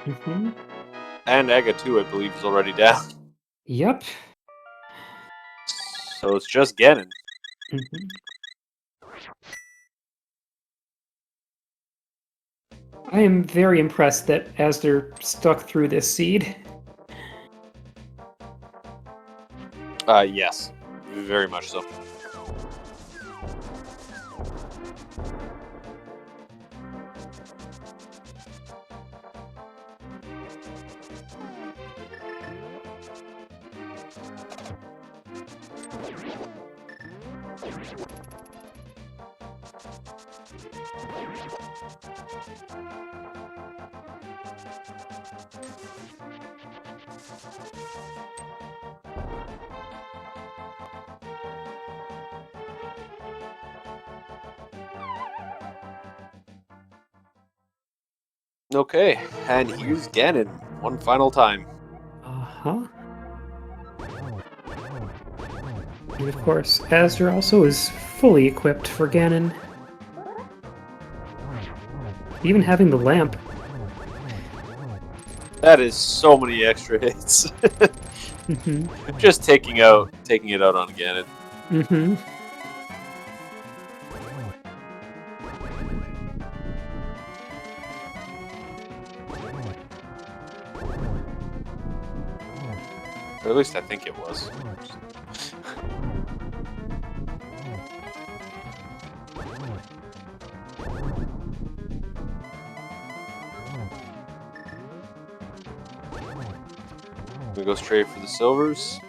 Mm-hmm. And Ega 2, I believe, is already down. Yep. So it's just Ganon. Mm-hmm. I am very impressed that Azder stuck through this seed. Yes. Very much so. Okay, and here's Ganon one final time. Uh-huh. And of course, Azder also is fully equipped for Ganon. Even having the lamp. That is so many extra hits. Mm-hmm. Just taking it out on Ganon. Mm-hmm. Or at least I think it was. We go straight for the silvers.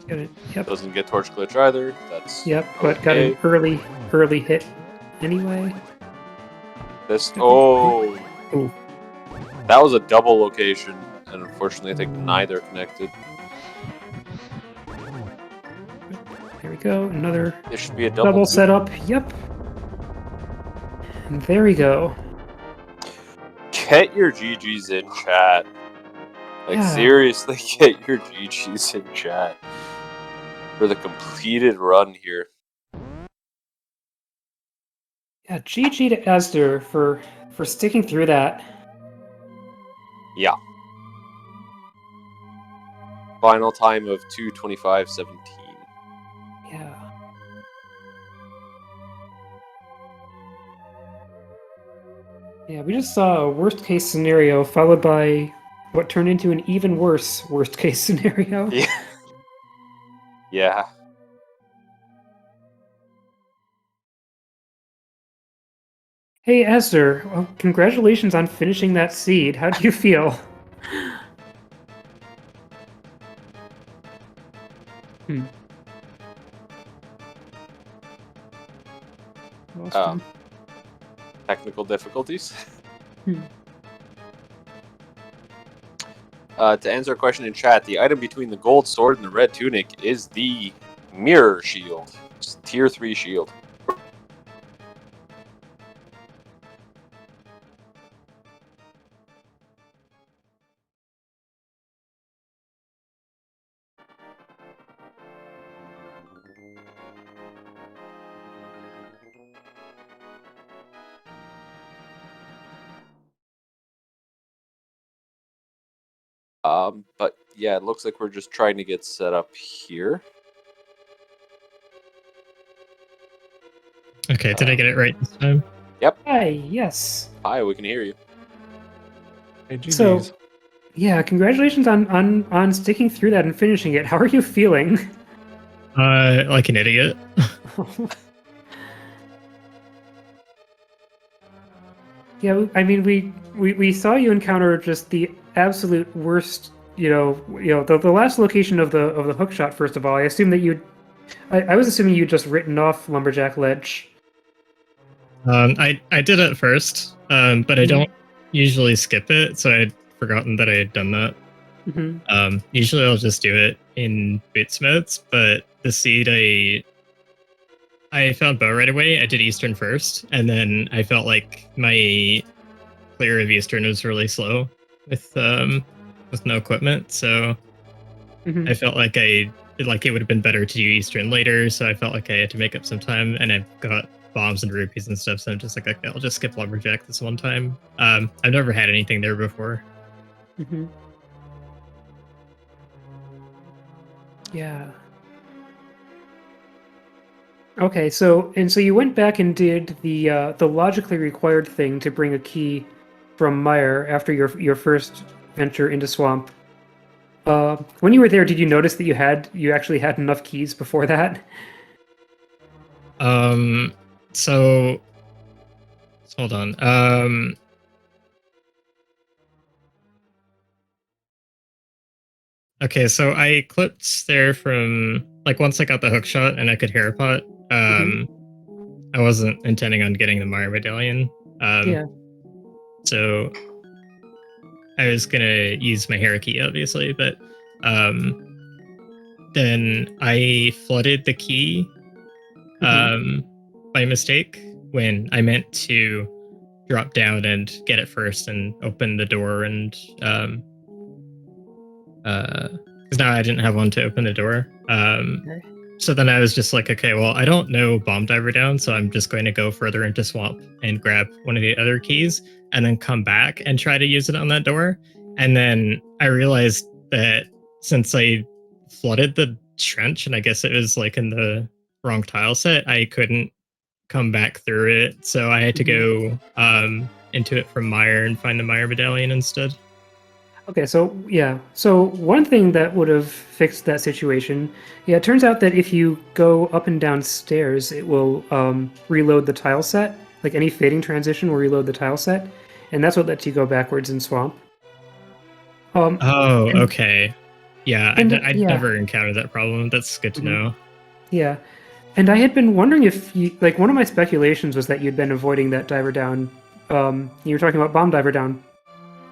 Got it. Yep. Doesn't get torch glitch either. That's Yep, but got an early hit anyway. this. Oh, Ooh. that was a double location, and unfortunately, I think neither connected. There we go. Another It should be a double double. setup. Yep. And there we go. Get your GGs in chat. Like, Yeah. seriously, get your GGs in chat for the completed run here. Yeah, GG to Azder for sticking through that. Yeah. Final time of 2:25:17. Yeah. Yeah, we just saw a worst case scenario followed by what turned into an even worse worst case scenario. Yeah. Yeah. Hey Azder, well, congratulations on finishing that seed. How do you feel? Lost him. Technical difficulties. Hmm. To answer a question in chat, the item between the gold sword and the red tunic is the mirror shield. It's tier 3 shield. But yeah, it looks like we're just trying to get set up here. Okay, did I get it right this time? Hi, yes. Hi, we can hear you. Hey, GG's. So, yeah, congratulations on sticking through that and finishing it. How are you feeling? Like an idiot. Yeah, I mean, we saw you encounter just the absolute worst. The last location of the hook shot. First of all, I assume that I was assuming you'd just written off Lumberjack Ledge. I did it first, but I don't usually skip it, so I'd forgotten that I had done that. Mm-hmm. Usually I'll just do it in boots modes, but the seed I found bow right away. I did Eastern first, and then I felt like my clear of Eastern was really slow with no equipment, so Mm-hmm. I felt like it would have been better to do Eastern later, so I felt like I had to make up some time, and I've got bombs and rupees and stuff. So I'm just like, okay, I'll just skip lumberjack this one time. I've never had anything there before. Mm-hmm. Yeah. Okay, so you went back and did the logically required thing to bring a key from Meyer after your first venture into Swamp. When you were there, did you notice that you actually had enough keys before that? So hold on. Okay, so I clipped there from like once I got the hook shot and I could hair pot. I wasn't intending on getting the Meyer medallion. Yeah. So I was gonna use my hair key, obviously, but then I flooded the key by mistake when I meant to drop down and get it first and open the door and because now I didn't have one to open the door. Okay. So then I was just like, okay, well, I don't know bomb diver down, so I'm just going to go further into swamp and grab one of the other keys and then come back and try to use it on that door. And then I realized that since I flooded the trench and I guess it was like in the wrong tile set, I couldn't come back through it. So I had to go into it from Meyer and find the Meyer medallion instead. Okay, so yeah. So one thing that would have fixed that situation, it turns out that if you go up and down stairs, it will reload the tile set. Like any fading transition will reload the tile set, and that's what lets you go backwards in Swamp. Okay. Yeah, I'd yeah. never encountered that problem. That's good to know. Yeah. And I had been wondering if you, like, one of my speculations was that you'd been avoiding that diver down. You were talking about bomb diver down.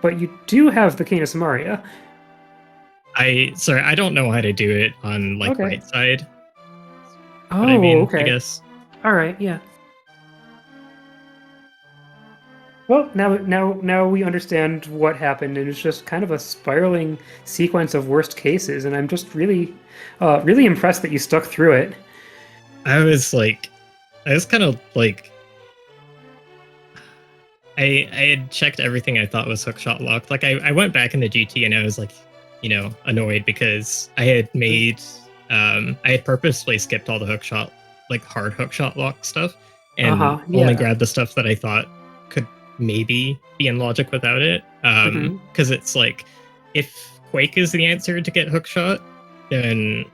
But you do have the Canis Maria. Sorry, I don't know how to do it on like right side. Oh, but I mean, okay. I guess. All right, yeah. Well, now we understand what happened, and it's just kind of a spiraling sequence of worst cases, and I'm just really impressed that you stuck through it. I was kind of like, I had checked everything I thought was hookshot locked. Like I went back in the GT and I was like, annoyed because I had made, I had purposefully skipped all the hookshot, like hard hookshot lock stuff, and only grabbed the stuff that I thought could maybe be in logic without it. Because it's like, if Quake is the answer to get hookshot, then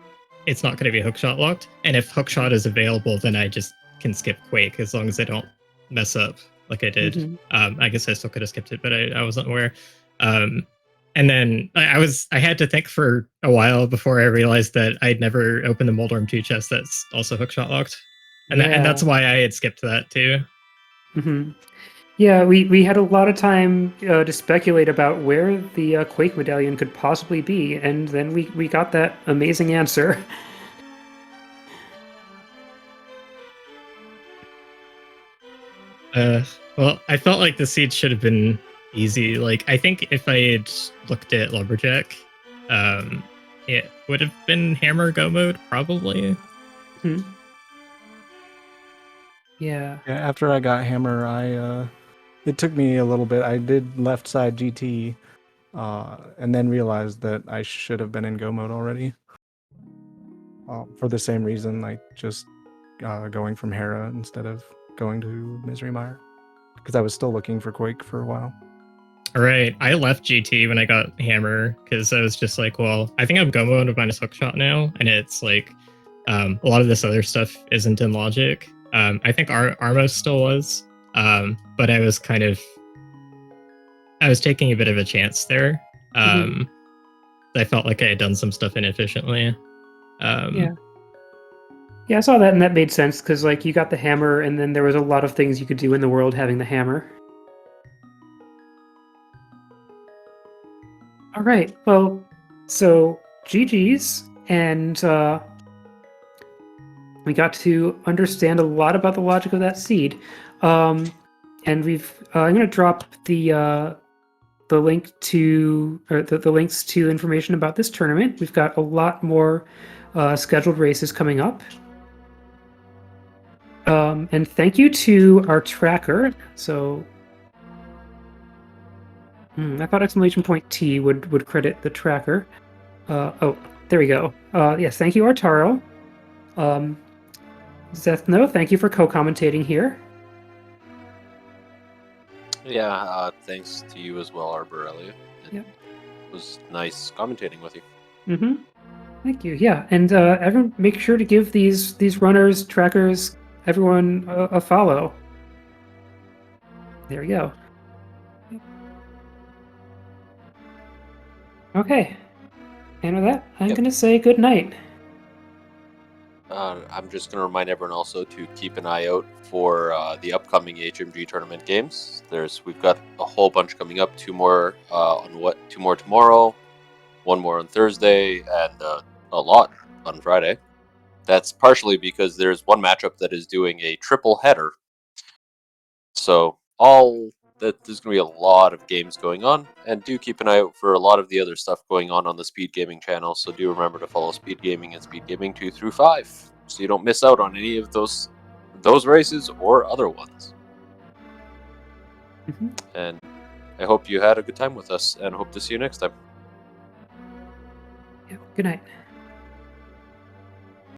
it's not going to be hookshot locked. And if hookshot is available, then I just can skip Quake as long as I don't mess up like I did. I guess I still could have skipped it, but I wasn't aware. And then I had to think for a while before I realized that I'd never opened the Moldorm 2 chest that's also hookshot locked. And that's why I had skipped that too. Yeah, we had a lot of time to speculate about where the Quake medallion could possibly be, and then we got that amazing answer. Well, I felt like the seed should have been easy. Like, I think if I had looked at Lumberjack, it would have been Hammer Go mode, probably. Yeah. After I got Hammer, it took me a little bit. I did left side GT, and then realized that I should have been in Go mode already. For the same reason, like just going from Hera instead of going to Misery Mire, because I was still looking for Quake for a while. All right, I left GT when I got Hammer because I was just like, well, I think I'm Go mode with minus hookshot now, and it's like a lot of this other stuff isn't in logic. I think Armos still was, but I was taking a bit of a chance there. I felt like I had done some stuff inefficiently. Yeah, I saw that, and that made sense, because, like, you got the hammer, and then there was a lot of things you could do in the world having the hammer. All right, well, so GG's, and we got to understand a lot about the logic of that seed. And I'm going to drop the link to, or the links to information about this tournament. We've got a lot more scheduled races coming up. And thank you to our tracker. So, I thought exclamation point T would credit the tracker. Oh, there we go. Yes, thank you, Artaro. Zethno, thank you for co-commentating here. Yeah, thanks to you as well, Arborelli. It Yep. was nice commentating with you. Mm-hmm. Thank you. Yeah, and everyone, make sure to give these runners, trackers, everyone a follow. There we go. Okay. And with that, I'm Yep. gonna say good night. I'm just going to remind everyone also to keep an eye out for the upcoming HMG tournament games. We've got a whole bunch coming up. Two more tomorrow, one more on Thursday, and a lot on Friday. That's partially because there's one matchup that is doing a triple header. So there's going to be a lot of games going on, and do keep an eye out for a lot of the other stuff going on the SpeedGaming channel. So do remember to follow SpeedGaming and SpeedGaming 2 through 5, so you don't miss out on any of those races or other ones. Mm-hmm. And I hope you had a good time with us, and hope to see you next time. Yeah, good night.